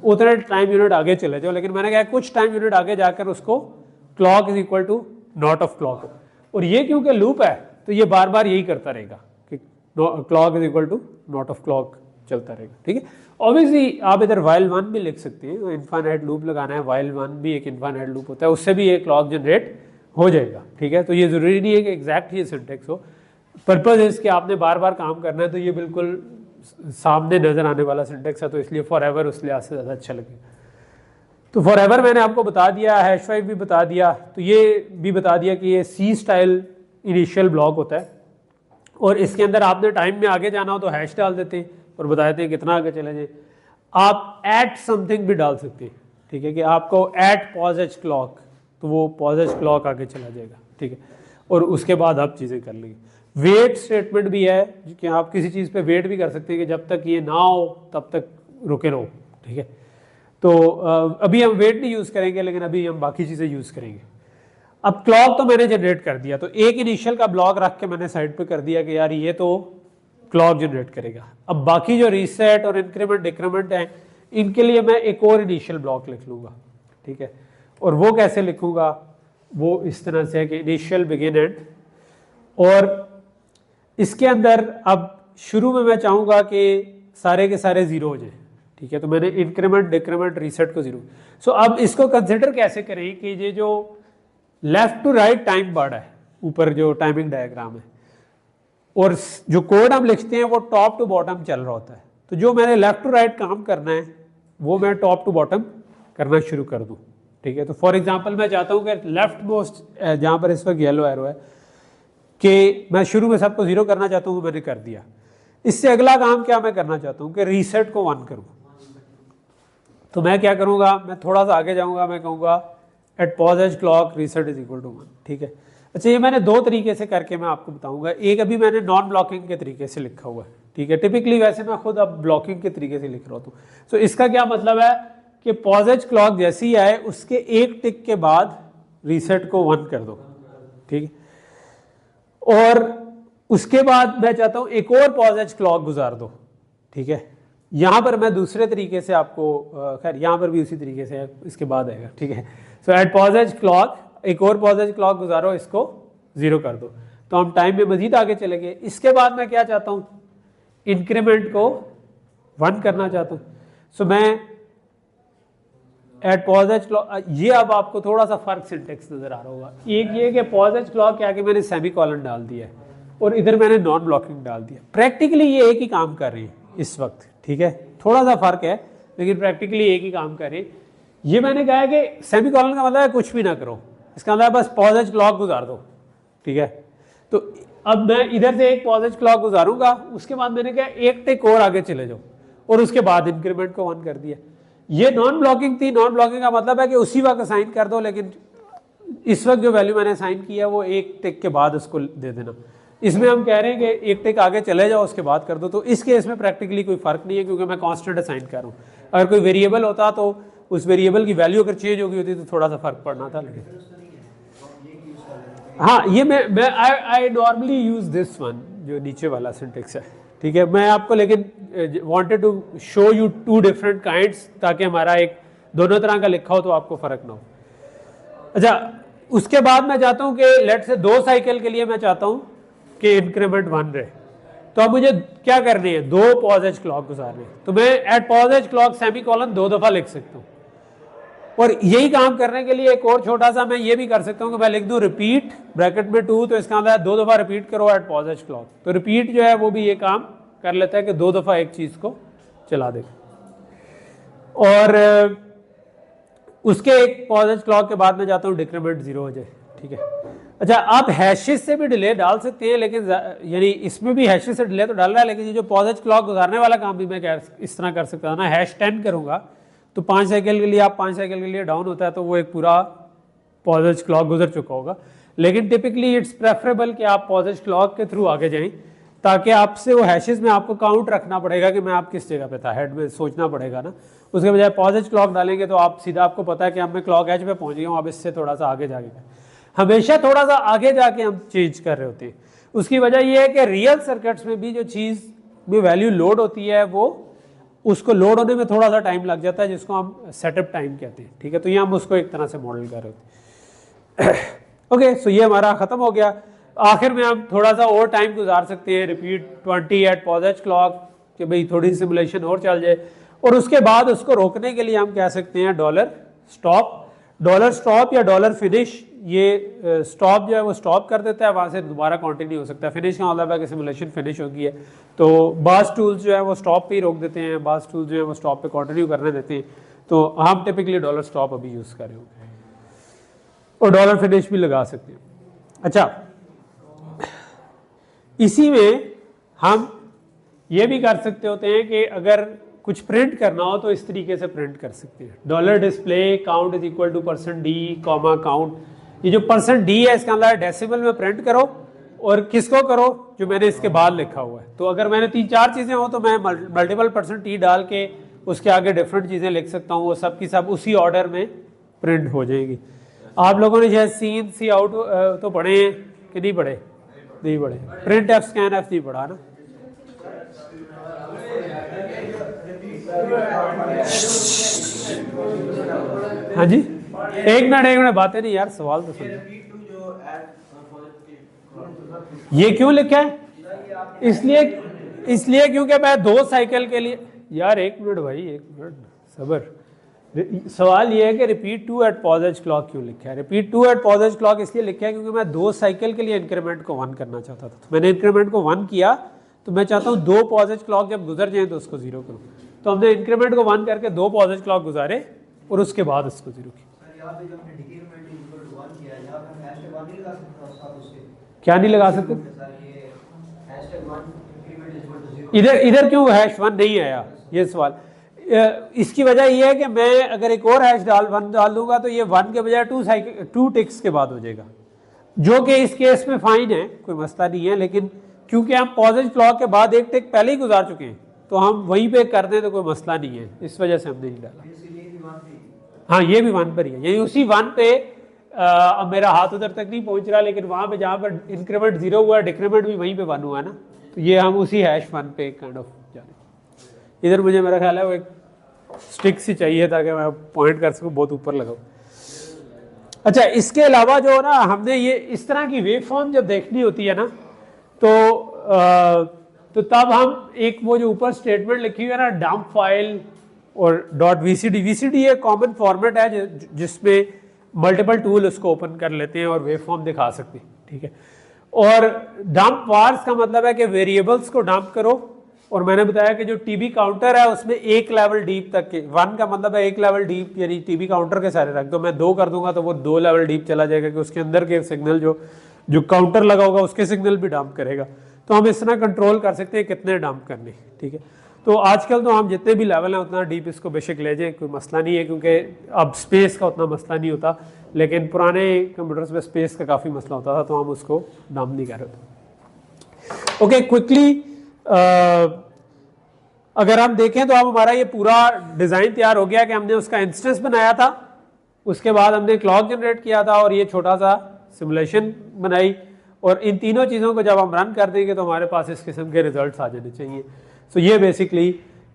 उतने टाइम यूनिट आगे चले जाओ। लेकिन मैंने कहा कुछ टाइम यूनिट आगे जाकर उसको clock is equal to not of clock. और ये क्योंकि लूप है तो ये बार बार यही करता रहेगा कि clock is equal to not of clock चलता रहेगा, ठीक है। ऑब्वियसली आप इधर while 1 भी लिख सकते हैं, इनफाइनाइट लूप लगाना है, while 1 भी एक इनफाइनाइट लूप होता है, उससे भी ये क्लॉक जनरेट हो जाएगा, ठीक है। तो ये ज़रूरी नहीं है कि एग्जैक्ट ये सिंटेक्स हो, पर्पज इसके आपने बार बार काम करना है, तो ये बिल्कुल सामने नज़र आने वाला सिंटेक्स है, तो इसलिए फॉर एवर उस लिहाज से ज़्यादा अच्छा लगेगा। तो फॉर एवर मैंने आपको बता दिया, #5 भी बता दिया, तो ये भी बता दिया कि ये C स्टाइल इनिशियल ब्लॉक होता है और इसके अंदर आपने टाइम में आगे जाना हो तो हैश डाल देते हैं और बता देते हैं कितना आगे चले जाए। आप एट समथिंग भी डाल सकते हैं, ठीक है, कि आपको एट पॉज क्लॉक, तो वो पॉज क्लॉक आगे चला जाएगा, ठीक है। और उसके बाद आप चीज़ें कर लेंगे। वेट स्टेटमेंट भी है कि आप किसी चीज़ पे वेट भी कर सकते हैं कि जब तक ये ना हो तब तक रुके रहो, ठीक है। तो अभी हम वेट नहीं यूज़ करेंगे, लेकिन अभी हम बाकी चीज़ें यूज़ करेंगे। अब क्लॉक तो मैंने जनरेट कर दिया, तो एक इनिशियल का ब्लॉक रख के मैंने साइड पे कर दिया कि यार ये तो क्लॉक जनरेट करेगा। अब बाकी जो रीसेट और इंक्रीमेंट डिक्रीमेंट हैं, इनके लिए मैं एक और इनिशियल ब्लॉक लिख लूँगा, ठीक है। और वो कैसे लिखूँगा, वो इस तरह से है कि इनिशियल, बिगिन, एंड। और इसके अंदर अब शुरू में मैं चाहूँगा कि सारे के सारे 0 हो जाए, ठीक है। तो मैंने इंक्रीमेंट, डिक्रीमेंट, रीसेट को 0। सो अब इसको कंसिडर कैसे करें कि ये जो लेफ्ट टू राइट टाइम बार है, ऊपर जो टाइमिंग डायग्राम है, और जो कोड हम लिखते हैं वो टॉप टू बॉटम चल रहा होता है। तो जो मैंने लेफ्ट टू राइट काम करना है वो मैं टॉप टू बॉटम करना शुरू कर दूँ, ठीक है। तो फॉर एग्जांपल मैं चाहता हूँ कि लेफ्ट मोस्ट जहाँ पर इस वक्त येलो एरो है कि मैं शुरू में सबको 0 करना चाहता हूँ, मैंने कर दिया। इससे अगला काम क्या मैं करना चाहता हूँ कि रीसेट को 1 करूँ। तो मैं क्या करूँगा, मैं थोड़ा सा आगे जाऊँगा, मैं कहूँगा at pos clock reset is equal to 1, ठीक है। अच्छा, ये मैंने 2 तरीके से करके मैं आपको बताऊँगा। एक अभी मैंने नॉन ब्लॉकिंग के तरीके से लिखा हुआ है, ठीक है। टिपिकली वैसे मैं खुद अब ब्लॉकिंग के तरीके से लिख रहा हूँ। तो इसका क्या मतलब है कि पॉज क्लॉक जैसे ही आए उसके एक टिक के बाद रीसेट को 1 कर दो, ठीक है। और उसके बाद मैं चाहता हूँ एक और पॉज क्लॉक गुजार दो, ठीक है। यहाँ पर मैं दूसरे तरीके से आपको, खैर यहाँ पर भी उसी तरीके से इसके बाद आएगा, ठीक है। सो एट पॉज क्लॉक एक और पॉज क्लॉक गुजारो, इसको 0 कर दो, तो हम टाइम में मजीद आगे चले गए। इसके बाद मैं क्या चाहता हूँ, इंक्रीमेंट को 1 करना चाहता हूँ। सो मैं एट पॉज क्लॉक, ये अब आपको थोड़ा सा फर्क सिंटेक्स नजर आ रहा होगा। एक ये कि पॉज क्लॉक के आगे मैंने सेमी कॉलन डाल दिया है और इधर मैंने नॉन ब्लॉकिंग डाल दिया। प्रैक्टिकली ये एक ही काम कर रही है इस वक्त, ठीक है। थोड़ा सा फर्क है लेकिन प्रैक्टिकली एक ही काम कर रही है। ये मैंने कहा है कि सेमी कॉलन का मतलब है कुछ भी ना करो, इसका मतलब बस पॉज क्लॉक गुजार दो, ठीक है। तो अब मैं इधर से एक पॉज क्लॉक गुजारूंगा, उसके बाद मैंने कहा एक टिक और आगे चले जाओ और उसके बाद इंक्रीमेंट को 1 कर दिया। ये नॉन ब्लॉकिंग थी। नॉन ब्लॉकिंग का मतलब है कि उसी वक्त असाइन कर दो, लेकिन इस वक्त जो वैल्यू मैंने असाइन किया है वो एक टिक के बाद उसको दे देना। इसमें हम कह रहे हैं कि एक टिक आगे चले जाओ उसके बाद कर दो, तो इस केस में प्रैक्टिकली कोई फ़र्क नहीं है क्योंकि मैं कांस्टेंट असाइन कर रहा हूँ। अगर कोई वेरिएबल होता तो उस वेरिएबल की वैल्यू अगर चेंज होगी होती तो थोड़ा सा फ़र्क पड़ना था, लेकिन हाँ ये मैं I normally use this one जो नीचे वाला सिंटेक्स है, ठीक है। मैं आपको लेकिन wanted to show you two different kinds ताकि हमारा एक दोनों तरह का लिखा हो तो आपको फ़र्क ना हो। अच्छा, उसके बाद मैं चाहता हूँ कि लेट से 2 साइकिल के लिए मैं चाहता हूँ कि इंक्रीमेंट 1 रहे, तो अब मुझे क्या करनी है, 2 पॉज एज क्लॉक गुजारनी है। तो मैं at posedge clock semicolon 2 दफ़ा लिख सकता हूँ। और यही काम करने के लिए एक और छोटा सा मैं ये भी कर सकता हूँ कि मैं लिख दूँ रिपीट ब्रैकेट में 2, तो इसका मतलब है 2 दफ़ा रिपीट करो एट पॉज एज क्लॉक। तो रिपीट जो है वो भी ये काम कर लेता है कि 2 दफ़ा एक चीज़ को चला देगा। और उसके एक पॉज एज क्लॉक के बाद मैं चाहता हूँ डिक्रीमेंट 0 हो जाए, ठीक है। अच्छा, आप हैशेस से भी डिले डाल सकते हैं, लेकिन यानी इसमें भी हैशेस से डिले तो डाल रहा है, लेकिन ये जो पॉज एज क्लॉक गुजारने वाला काम भी मैं इस तरह कर सकता हूँ ना, #10 करूँगा तो 5 साइकिल के लिए, आप 5 साइकिल के लिए डाउन होता है तो वो एक पूरा पॉज एज क्लॉक गुजर चुका होगा। लेकिन टिपिकली इट्स प्रेफरेबल कि आप पॉज एज क्लॉक के थ्रू आगे जाएं, ताकि आपसे वो हैशेस में आपको काउंट रखना पड़ेगा कि मैं आप किस जगह पे था, हेड में सोचना पड़ेगा ना। उसके बजाय पॉज एज क्लॉक डालेंगे तो आप सीधा, आपको पता है कि अब मैं क्लॉक एज पे पहुंच गया हूँ, अब इससे थोड़ा सा आगे जाके, हमेशा थोड़ा सा आगे जाके हम चेंज कर रहे होते हैं। उसकी वजह यह है कि रियल सर्किट्स में भी जो चीज़ में वैल्यू लोड होती है वो उसको लोड होने में थोड़ा सा टाइम लग जाता है, जिसको हम सेटअप टाइम कहते हैं, ठीक है। तो ये हम उसको एक तरह से मॉडल कर रहे होते हैं। ओके, सो ये हमारा ख़त्म हो गया। आखिर में हम थोड़ा सा और टाइम गुजार सकते हैं, repeat 20 at posedge clock, कि भाई थोड़ी सिमुलेशन और चल जाए। और उसके बाद उसको रोकने के लिए हम कह सकते हैं $स्टॉप या $फिनिश। ये स्टॉप जो है वो स्टॉप कर देता है, वहाँ से दोबारा कंटिन्यू हो सकता है। फिनिश का मतलब है कि सिमुलेशन फिनिश हो गई है। तो बास टूल्स जो है वो स्टॉप पे ही रोक देते हैं, बास टूल्स जो है वो स्टॉप पे कंटिन्यू करने देते हैं। तो हम टिपिकली $स्टॉप अभी यूज़ कर रहे होंगे, और $फिनिश भी लगा सकते हैं। अच्छा, इसी में हम ये भी कर सकते होते हैं कि अगर कुछ प्रिंट करना हो तो इस तरीके से प्रिंट कर सकते हैं, $display count is equal to %d, count. ये जो %d है इसका मतलब डेसिमल में प्रिंट करो, और किसको करो, जो मैंने इसके बाद लिखा हुआ है। तो अगर मैंने 3-4 चीज़ें हो तो मैं मल्टीपल %t डाल के उसके आगे डिफरेंट चीज़ें लिख सकता हूँ, वो सब की सब उसी ऑर्डर में प्रिंट हो जाएगी। आप लोगों ने शायद सीन सी आउट तो पढ़े हैं कि नहीं पढ़े? नहीं पढ़े। प्रिंट एफ स्कैन एफ नहीं पढ़ा ना? हाँ जी, एक मिनट बातें नहीं यार, सवाल तो सुनिए। ये क्यों लिखा है? इसलिए क्योंकि मैं 2 साइकिल के लिए, यार एक मिनट भाई, एक मिनट सबर। सवाल ये है कि repeat 2 at posedge clock क्यों लिखा है? Repeat 2 at posedge clock इसलिए लिखा है क्योंकि मैं 2 साइकिल के लिए इंक्रीमेंट को 1 करना चाहता था। तो मैंने इंक्रीमेंट को 1 किया, तो मैं चाहता हूँ 2 पॉज एज क्लॉक जब गुजर जाए तो उसको 0 करूँ। तो हमने इंक्रीमेंट को 1 करके 2 पॉज एज क्लॉक गुजारे और उसके बाद उसको 0 किया। क्या नहीं लगा सकते? इधर क्यों #1 नहीं आया, ये सवाल। इसकी वजह यह है कि मैं अगर एक और #1 डाल दूंगा तो ये 1 के बजाय 2 टिक्स के बाद हो जाएगा, जो कि इस केस में फाइन है, कोई मसला नहीं है। लेकिन क्योंकि हम पॉज एज क्लॉक के बाद एक टिक पहले ही गुजार चुके हैं, तो हम वहीं पे कर दें तो कोई मसला नहीं है, इस वजह से हमने नहीं डाला। हाँ, ये भी 1 पर ही है, यही उसी 1 पे अब मेरा हाथ उधर तक नहीं पहुंच रहा, लेकिन वहाँ पे जहाँ पर इंक्रीमेंट 0 हुआ, डिक्रीमेंट भी वहीं पे 1 हुआ है ना, तो ये हम उसी #1 पे काइंड ऑफ जाने। इधर मुझे मेरा ख्याल है वो एक स्टिक सी चाहिए ताकि मैं पॉइंट कर सकूँ, बहुत ऊपर लगाऊँ। अच्छा, इसके अलावा जो ना हमने ये इस तरह की वेव फॉर्म जब देखनी होती है ना, तो तब हम एक वो जो ऊपर स्टेटमेंट लिखी हुई है ना, डंप फाइल और .vcd एक कॉमन फॉर्मेट है जिसमें मल्टीपल टूल उसको ओपन कर लेते हैं और वेव फॉर्म दिखा सकते हैं, ठीक है। और डंप वार्स का मतलब है कि वेरिएबल्स को डंप करो, और मैंने बताया कि जो टीबी काउंटर है उसमें 1 लेवल डीप तक के, 1 का मतलब है 1 लेवल डीप, यानी टीबी काउंटर के सारे रख दो। मैं 2 कर दूंगा तो वो 2 लेवल डीप चला जाएगा कि उसके अंदर के सिग्नल जो काउंटर लगा होगा उसके सिग्नल भी डंप करेगा। तो हम इस तरह कंट्रोल कर सकते हैं कितने डंप करने, ठीक है। तो आजकल तो हम जितने भी लेवल हैं उतना डीप इसको बेशक ले जाएं, कोई मसला नहीं है, क्योंकि अब स्पेस का उतना मसला नहीं होता। लेकिन पुराने कंप्यूटर्स में स्पेस का काफ़ी मसला होता था, तो हम उसको डंप नहीं कर रहे थे। ओके क्विकली अगर हम देखें तो अब हमारा ये पूरा डिज़ाइन तैयार हो गया कि हमने उसका इंस्टेंस बनाया था, उसके बाद हमने क्लॉक जनरेट किया था और ये छोटा सा सिमुलेशन बनाई, और इन तीनों चीज़ों को जब हम रन कर देंगे तो हमारे पास इस किस्म के रिजल्ट्स आ जाने चाहिए। सो ये बेसिकली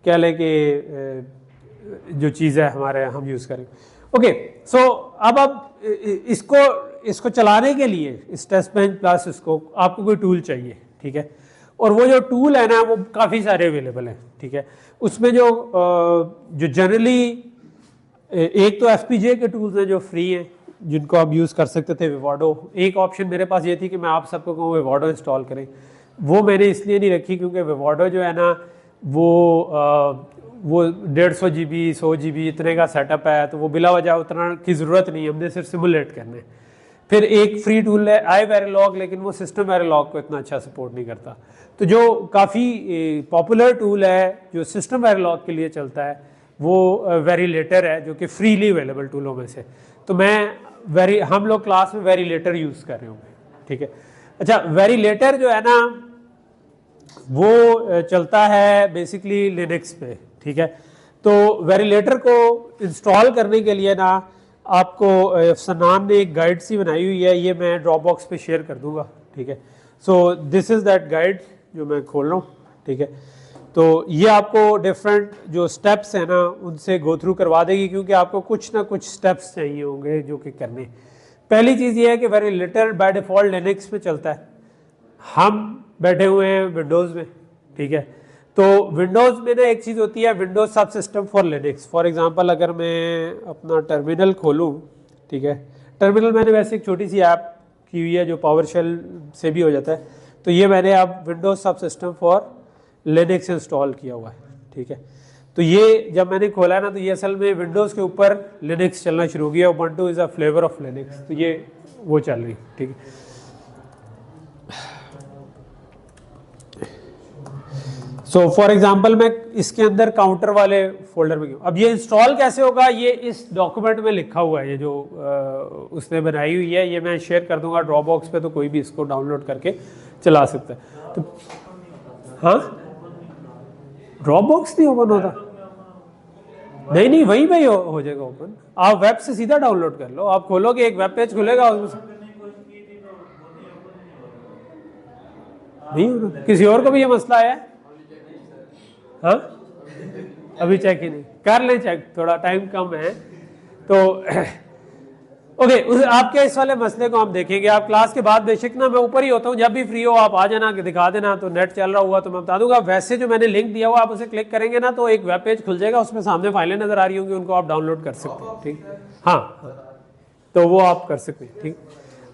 कह लें कि जो चीज़ है हमारे हम यूज़ करें। ओके सो अब इसको चलाने के लिए इस टेस्ट बेंच प्लस इसको आपको कोई टूल चाहिए, ठीक है, और वो जो टूल है ना वो काफ़ी सारे अवेलेबल हैं, ठीक है। उसमें जो जनरली एक तो FPGA के टूल्स हैं जो फ्री हैं जिनको आप यूज़ कर सकते थे। विवाडो एक ऑप्शन मेरे पास ये थी कि मैं आप सबको कहूँ विवाडो इंस्टॉल करें, वो मैंने इसलिए नहीं रखी क्योंकि विवाडो जो है ना वो 150 GB 100 GB इतने का सेटअप है, तो वो बिला वजह उतना की ज़रूरत नहीं, हमने सिर्फ सिमुलेट करना है। फिर एक फ्री टूल है iVerilog, लेकिन वो सिस्टम वेरिलॉग को इतना अच्छा सपोर्ट नहीं करता। तो जो काफ़ी पॉपुलर टूल है जो सिस्टम वेरिलॉग के लिए चलता है वो वेरिलेटर है, जो कि फ्रीली अवेलेबल टूलों में से। तो हम लोग क्लास में वेरिलेटर यूज़ कर रहे होंगे, ठीक है। अच्छा, वेरिलेटर जो है ना वो चलता है बेसिकली लिनक्स पे, ठीक है। तो वेरिलेटर को इंस्टॉल करने के लिए ना आपको सनान ने एक गाइड सी बनाई हुई है, ये मैं ड्रॉप बॉक्स पे शेयर कर दूंगा, ठीक है। So this is that guide जो मैं खोल रहा हूँ, ठीक है। तो ये आपको डिफरेंट जो स्टेप्स हैं ना उनसे गो थ्रू करवा देगी, क्योंकि आपको कुछ ना कुछ स्टेप्स चाहिए होंगे जो कि करने। पहली चीज़ ये है कि वेरिलेटर बाय डिफ़ॉल्ट लिनक्स पे चलता है, हम बैठे हुए हैं विंडोज़ में, ठीक है। तो विंडोज़ में ना एक चीज़ होती है विंडोज़ सब system for Linux. For example अगर मैं अपना टर्मिनल खोलूँ, ठीक है, टर्मिनल मैंने वैसे एक छोटी सी ऐप की हुई है जो पावरशेल से भी हो जाता है, तो ये मैंने अब विंडोज़ सब सिस्टम फॉर लिनक्स इंस्टॉल किया हुआ है, ठीक है। तो ये जब मैंने खोला है ना तो ये असल में विंडोज़ के ऊपर लिनक्स चलना शुरू हो गया। Ubuntu is a flavour of Linux, तो ये वो चल रही, ठीक है। सो फॉर एग्जाम्पल मैं इसके अंदर काउंटर वाले फोल्डर में, अब ये इंस्टॉल कैसे होगा ये इस डॉक्यूमेंट में लिखा हुआ है, ये जो उसने बनाई हुई है, ये मैं शेयर कर दूंगा ड्रॉप बॉक्स पे, तो कोई भी इसको डाउनलोड करके चला सकता है। तो हाँ, ड्रॉप बॉक्स नहीं ओपन होता, नहीं वहीं पे हो जाएगा ओपन। आप वेब से सीधा डाउनलोड कर लो, आप खोलोगे एक वेब पेज खुलेगा उसमें नहीं होगा। किसी और को भी ये मसला आया है? हाँ, अभी चेक ही नहीं कर लें, चेक थोड़ा टाइम कम है तो ओके। आपके इस वाले मसले को हम देखेंगे। आप क्लास के बाद बेशक ना, मैं ऊपर ही होता हूँ, जब भी फ्री हो आप आ जाना, दिखा देना, तो नेट चल रहा हुआ तो मैं बता दूंगा। वैसे जो मैंने लिंक दिया हुआ आप उसे क्लिक करेंगे ना तो एक वेब पेज खुल जाएगा, उसमें सामने फाइलें नजर आ रही होंगी, उनको आप डाउनलोड कर सकते हैं, ठीक। हाँ, तो वो आप कर सकते हैं, ठीक।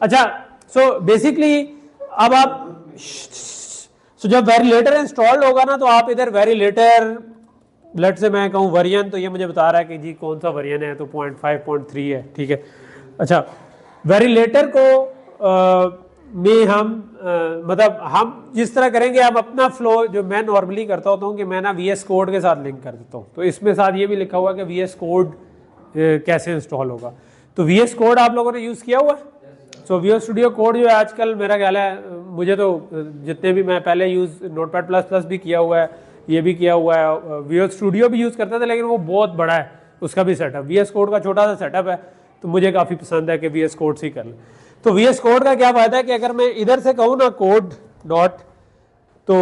अच्छा, सो बेसिकली अब आप जब वेरिलेटर इंस्टॉल्ड होगा ना तो आप इधर वेरिलेटर लेट से मैं कहूँ वर्जन, तो ये मुझे बता रहा है कि जी कौन सा वर्जन है, तो 0.5.3 है, ठीक है। अच्छा, वेरिलेटर को में हम मतलब हम जिस तरह करेंगे, आप अपना फ्लो जो मैं नॉर्मली करता होता हूँ कि मैं ना VS कोड के साथ लिंक कर देता हूँ, तो इसमें साथ ये भी लिखा हुआ है कि VS कोड कैसे इंस्टॉल होगा। तो VS कोड आप लोगों ने यूज़ किया हुआ है? सो Visual Studio कोड जो है आजकल मेरा ख्याल है, मुझे तो जितने भी मैं पहले यूज़ Notepad++ भी किया हुआ है, ये भी किया हुआ है, Visual Studio भी यूज़ करता था, लेकिन वो बहुत बड़ा है उसका भी सेटअप। VS कोड का छोटा सा सेटअप है, तो मुझे काफ़ी पसंद है कि VS कोड से ही कर लें। तो VS कोड का क्या फ़ायदा है कि अगर मैं इधर से कहूँ ना कोड डॉट, तो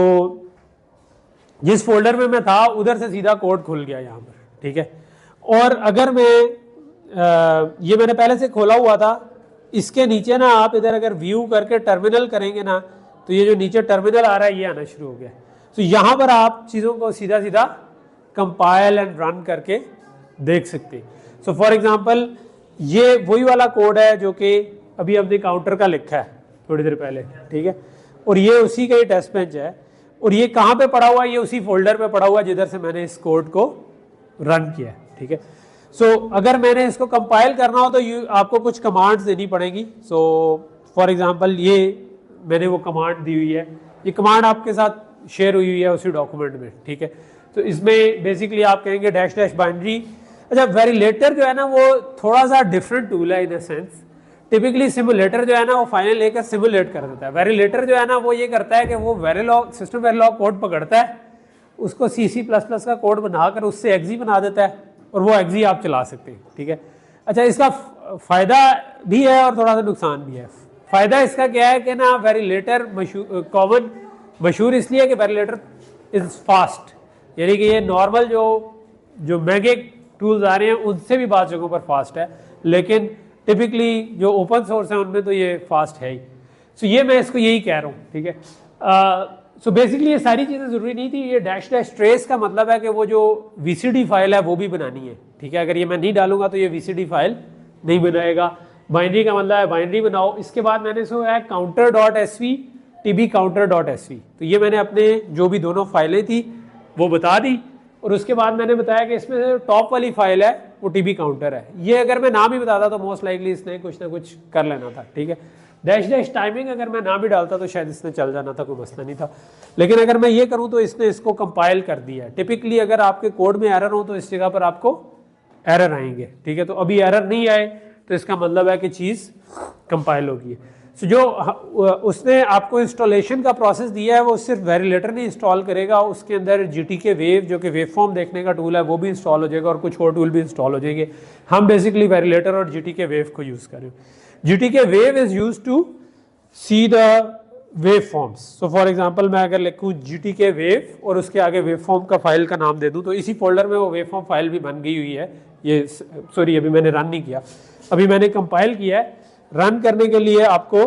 जिस फोल्डर में मैं था उधर से सीधा कोड खुल गया यहाँ पर, ठीक है। और अगर मैं ये मैंने पहले से खोला हुआ था, इसके नीचे ना आप इधर अगर व्यू करके टर्मिनल करेंगे ना तो ये जो नीचे टर्मिनल आ रहा है ये आना शुरू हो गया। तो यहाँ पर आप चीज़ों को सीधा सीधा कंपाइल एंड रन करके देख सकते हैं। सो फॉर एग्जांपल ये वही वाला कोड है जो कि अभी हमने काउंटर का लिखा है थोड़ी देर पहले, ठीक है। और ये उसी का ही टेस्ट बेंच है, और ये कहाँ पे पड़ा हुआ है, ये उसी फोल्डर पे पड़ा हुआ है जिधर से मैंने इस कोड को रन किया है, ठीक है। सो अगर मैंने इसको कंपाइल करना हो तो आपको कुछ कमांड्स देनी पड़ेगी। सो फॉर एग्जांपल ये मैंने वो कमांड दी हुई है, ये कमांड आपके साथ शेयर हुई है उसी डॉक्यूमेंट में, ठीक है। तो इसमें बेसिकली आप कहेंगे डैश डैश बाइनरी। अच्छा, वेरिलेटर जो है ना वो थोड़ा सा डिफरेंट टूल है इन अ सेंस, टिपिकली सिमुलेटर जो है ना वो फाइनल लेकर सिमुलेट कर देता है, वेरिलेटर जो है ना वो ये करता है कि वो वेरिलॉग सिस्टम वेरिलॉग कोड पकड़ता है, उसको C++ का कोड बनाकर उससे एक्जी बना देता है और वो एक्जी आप चला सकते हैं, ठीक है। अच्छा, इसका फ़ायदा भी है और थोड़ा सा नुकसान भी है। फ़ायदा इसका क्या है कि ना वेरिलेटर कॉमन मशहूर इसलिए कि वेरिलेटर इज़ फास्ट, यानी कि ये नॉर्मल जो महंगे टूल्स आ रहे हैं उनसे भी बात जगहों पर फास्ट है, लेकिन टिपिकली जो ओपन सोर्स है उनमें तो ये फास्ट है ही। सो ये मैं इसको यही कह रहा हूँ, ठीक है। सो बेसिकली ये सारी चीज़ें ज़रूरी नहीं थी। ये डैश डैश ट्रेस का मतलब है कि वो जो VCD फाइल है वो भी बनानी है, ठीक है। अगर ये मैं नहीं डालूंगा तो ये VCD फाइल नहीं बनाएगा। बाइनरी का मतलब है बाइनरी बनाओ। इसके बाद मैंने इसको है counter.sv tbcounter.sv, तो ये मैंने अपने जो भी दोनों फाइलें थी वो बता दी, और उसके बाद मैंने बताया कि इसमें जो टॉप वाली फाइल है वो TB काउंटर है। ये अगर मैं नाम ही बताता तो मोस्ट लाइकली इसने कुछ ना कुछ कर लेना था, ठीक है। डैश डैश टाइमिंग अगर मैं नाम भी डालता तो शायद इसने चल जाना था, कोई मसला नहीं था, लेकिन अगर मैं ये करूँ तो इसने इसको कंपाइल कर दिया है। टिपिकली अगर आपके कोड में एरर हो तो इस जगह पर आपको एरर आएंगे, ठीक है। तो अभी एरर नहीं आए तो इसका मतलब है कि चीज़ कंपाइल होगी। सो जो उसने आपको इंस्टॉलेशन का प्रोसेस दिया है वो सिर्फ वेरिलेटर नहीं इंस्टॉल करेगा, उसके अंदर GTK वेव जो कि वेव फॉर्म देखने का टूल है वो भी इंस्टॉल हो जाएगा और कुछ और टूल भी इंस्टॉल हो जाएंगे। हम बेसिकली वेरिलेटर और GTK वेव को यूज़ करें। GTK wave is use to see the waveforms. So for example मैं अगर लिखूँ GTK वेव और उसके आगे वेव फॉर्म का फाइल का नाम दे दूँ तो इसी फोल्डर में वो वेव फॉर्म फाइल भी बन गई हुई है। ये सॉरी अभी मैंने रन नहीं किया, अभी मैंने कंपाइल किया है। रन करने के लिए आपको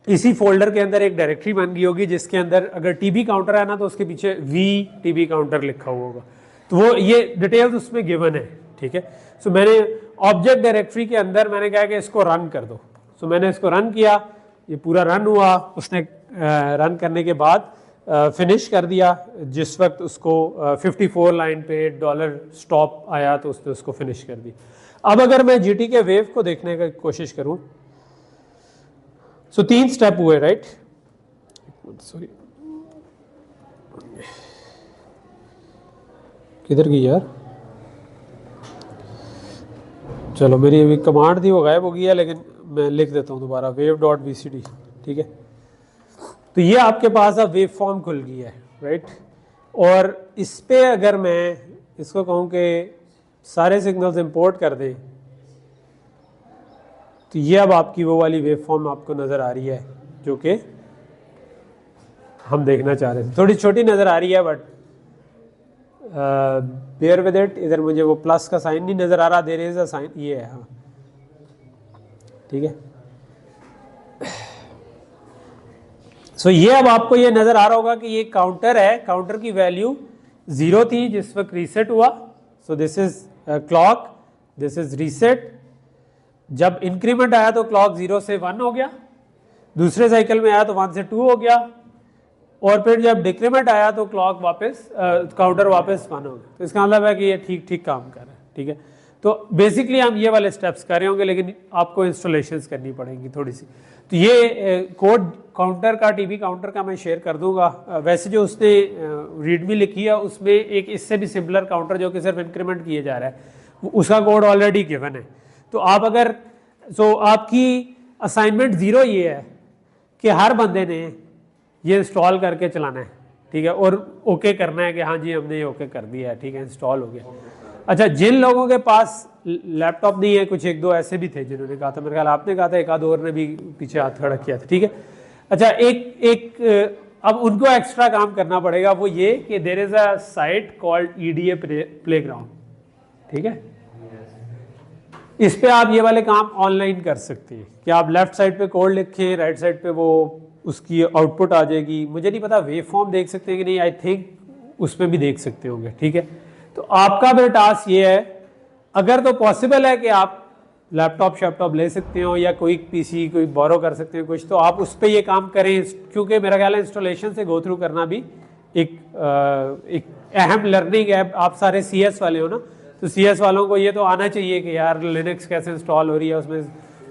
इसी फोल्डर के अंदर एक डायरेक्टरी बन गई होगी जिसके अंदर अगर TB काउंटर है ना तो उसके पीछे VTB काउंटर लिखा हुआ होगा, तो वो ये डिटेल्स उसमें गिवन है, ठीक है। सो मैंने ऑब्जेक्ट डायरेक्टरी के अंदर मैंने कहा कि इसको रन कर दो। सो मैंने इसको रन किया, ये पूरा रन हुआ, उसने रन करने के बाद फिनिश कर दिया। जिस वक्त उसको 54 लाइन पे $स्टॉप आया तो उसने उसको फिनिश कर दी। अब अगर मैं GTK वेव को देखने की कोशिश करूं, सो 3 स्टेप हुए, राइट। सॉरी किधर गई यार, चलो मेरी अभी कमांड थी वो गायब हो गई है, लेकिन मैं लिख देता हूं दोबारा wave.vcd, ठीक है। तो ये आपके पास अब वेव फॉर्म खुल गई है, राइट। और इस पे अगर मैं इसको कहूँ कि सारे सिग्नल्स इंपोर्ट कर दें तो ये अब आपकी वो वाली वेव फॉर्म आपको नज़र आ रही है जो कि हम देखना चाह रहे थे। थोड़ी छोटी नज़र आ रही है बट बेयर विद इट। इधर मुझे वो प्लस का साइन नहीं नज़र आ रहा, देयर इज अ साइन, ये है, हाँ ठीक है। सो ये अब आपको ये नज़र आ रहा होगा कि ये काउंटर है, काउंटर की वैल्यू 0 थी जिस वक्त रीसेट हुआ। So this is clock, this is reset. जब इंक्रीमेंट आया तो क्लॉक 0 से 1 हो गया, दूसरे साइकिल में आया तो 1 से 2 हो गया, और फिर जब डिक्रीमेंट आया तो क्लॉक वापस काउंटर वापस 1 हो गया। तो इसका मतलब है कि ये ठीक ठीक काम कर रहा है, ठीक है। तो बेसिकली हम ये वाले स्टेप्स कर रहे होंगे, लेकिन आपको इंस्टॉलेशंस करनी पड़ेंगी थोड़ी सी। तो ये कोड काउंटर का, TB काउंटर का मैं शेयर कर दूंगा। वैसे जो उसने रीडमी लिखी है उसमें एक इससे भी सिमिलर काउंटर जो कि सिर्फ इंक्रीमेंट किए जा रहा है उसका कोड ऑलरेडी गिवन है। तो आप अगर आपकी असाइनमेंट 0 ये है कि हर बंदे ने ये इंस्टॉल करके चलाना है, ठीक है, और ओके करना है कि हाँ जी हमने ये ओके कर दिया है, ठीक है, इंस्टॉल हो गया। अच्छा, जिन लोगों के पास लैपटॉप नहीं है, कुछ 1-2 ऐसे भी थे जिन्होंने कहा था, मेरे ख्याल आपने कहा था, एक आध और ने भी पीछे हाथ खड़ा किया था, ठीक है। अच्छा, एक अब उनको एक्स्ट्रा काम करना पड़ेगा, वो ये कि there is a site called EDA playground, ठीक है। इस पे आप ये वाले काम ऑनलाइन कर सकते हैं कि आप लेफ्ट साइड पे कोड लिखें, राइट साइड पे वो उसकी आउटपुट आ जाएगी। मुझे नहीं पता वेव फॉर्म देख सकते हैं कि नहीं, आई थिंक उस पर भी देख सकते होंगे, ठीक है। तो आपका भी टास्क ये है, अगर तो पॉसिबल है कि आप लैपटॉप शैपटॉप ले सकते हो या कोई PC कोई बोरो कर सकते हो कुछ, तो आप उस पर ये काम करें, क्योंकि मेरा ख्याल है इंस्टॉलेशन से गो थ्रू करना भी एक अहम लर्निंग है। आप सारे CS वाले हो ना, तो CS वालों को ये तो आना चाहिए कि यार लिनक्स कैसे इंस्टॉल हो रही है, उसमें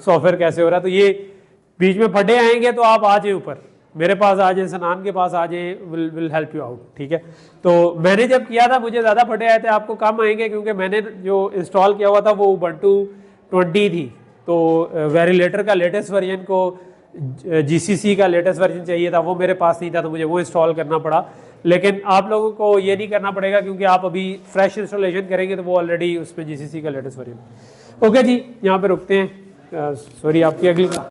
सॉफ्टवेयर कैसे हो रहा है। तो ये बीच में फटे आएंगे तो आप आ जाए ऊपर, मेरे पास आ जाए, सनान के पास आ जाए, विल हेल्प यू आउट, ठीक है। तो मैंने जब किया था मुझे ज़्यादा फटे आए थे, आपको कम आएंगे क्योंकि मैंने जो इंस्टॉल किया हुआ था वो Ubuntu 20 थी, तो वेरिलेटर का लेटेस्ट वर्जन को GCC का लेटेस्ट वर्जन चाहिए था, वो मेरे पास नहीं था तो मुझे वो इंस्टॉल करना पड़ा। लेकिन आप लोगों को ये नहीं करना पड़ेगा क्योंकि आप अभी फ्रेश इंस्टॉलेशन करेंगे तो वो ऑलरेडी उसमें GCC का लेटेस्ट वर्जन। ओके जी, यहाँ पे रुकते हैं। सॉरी आपकी अगली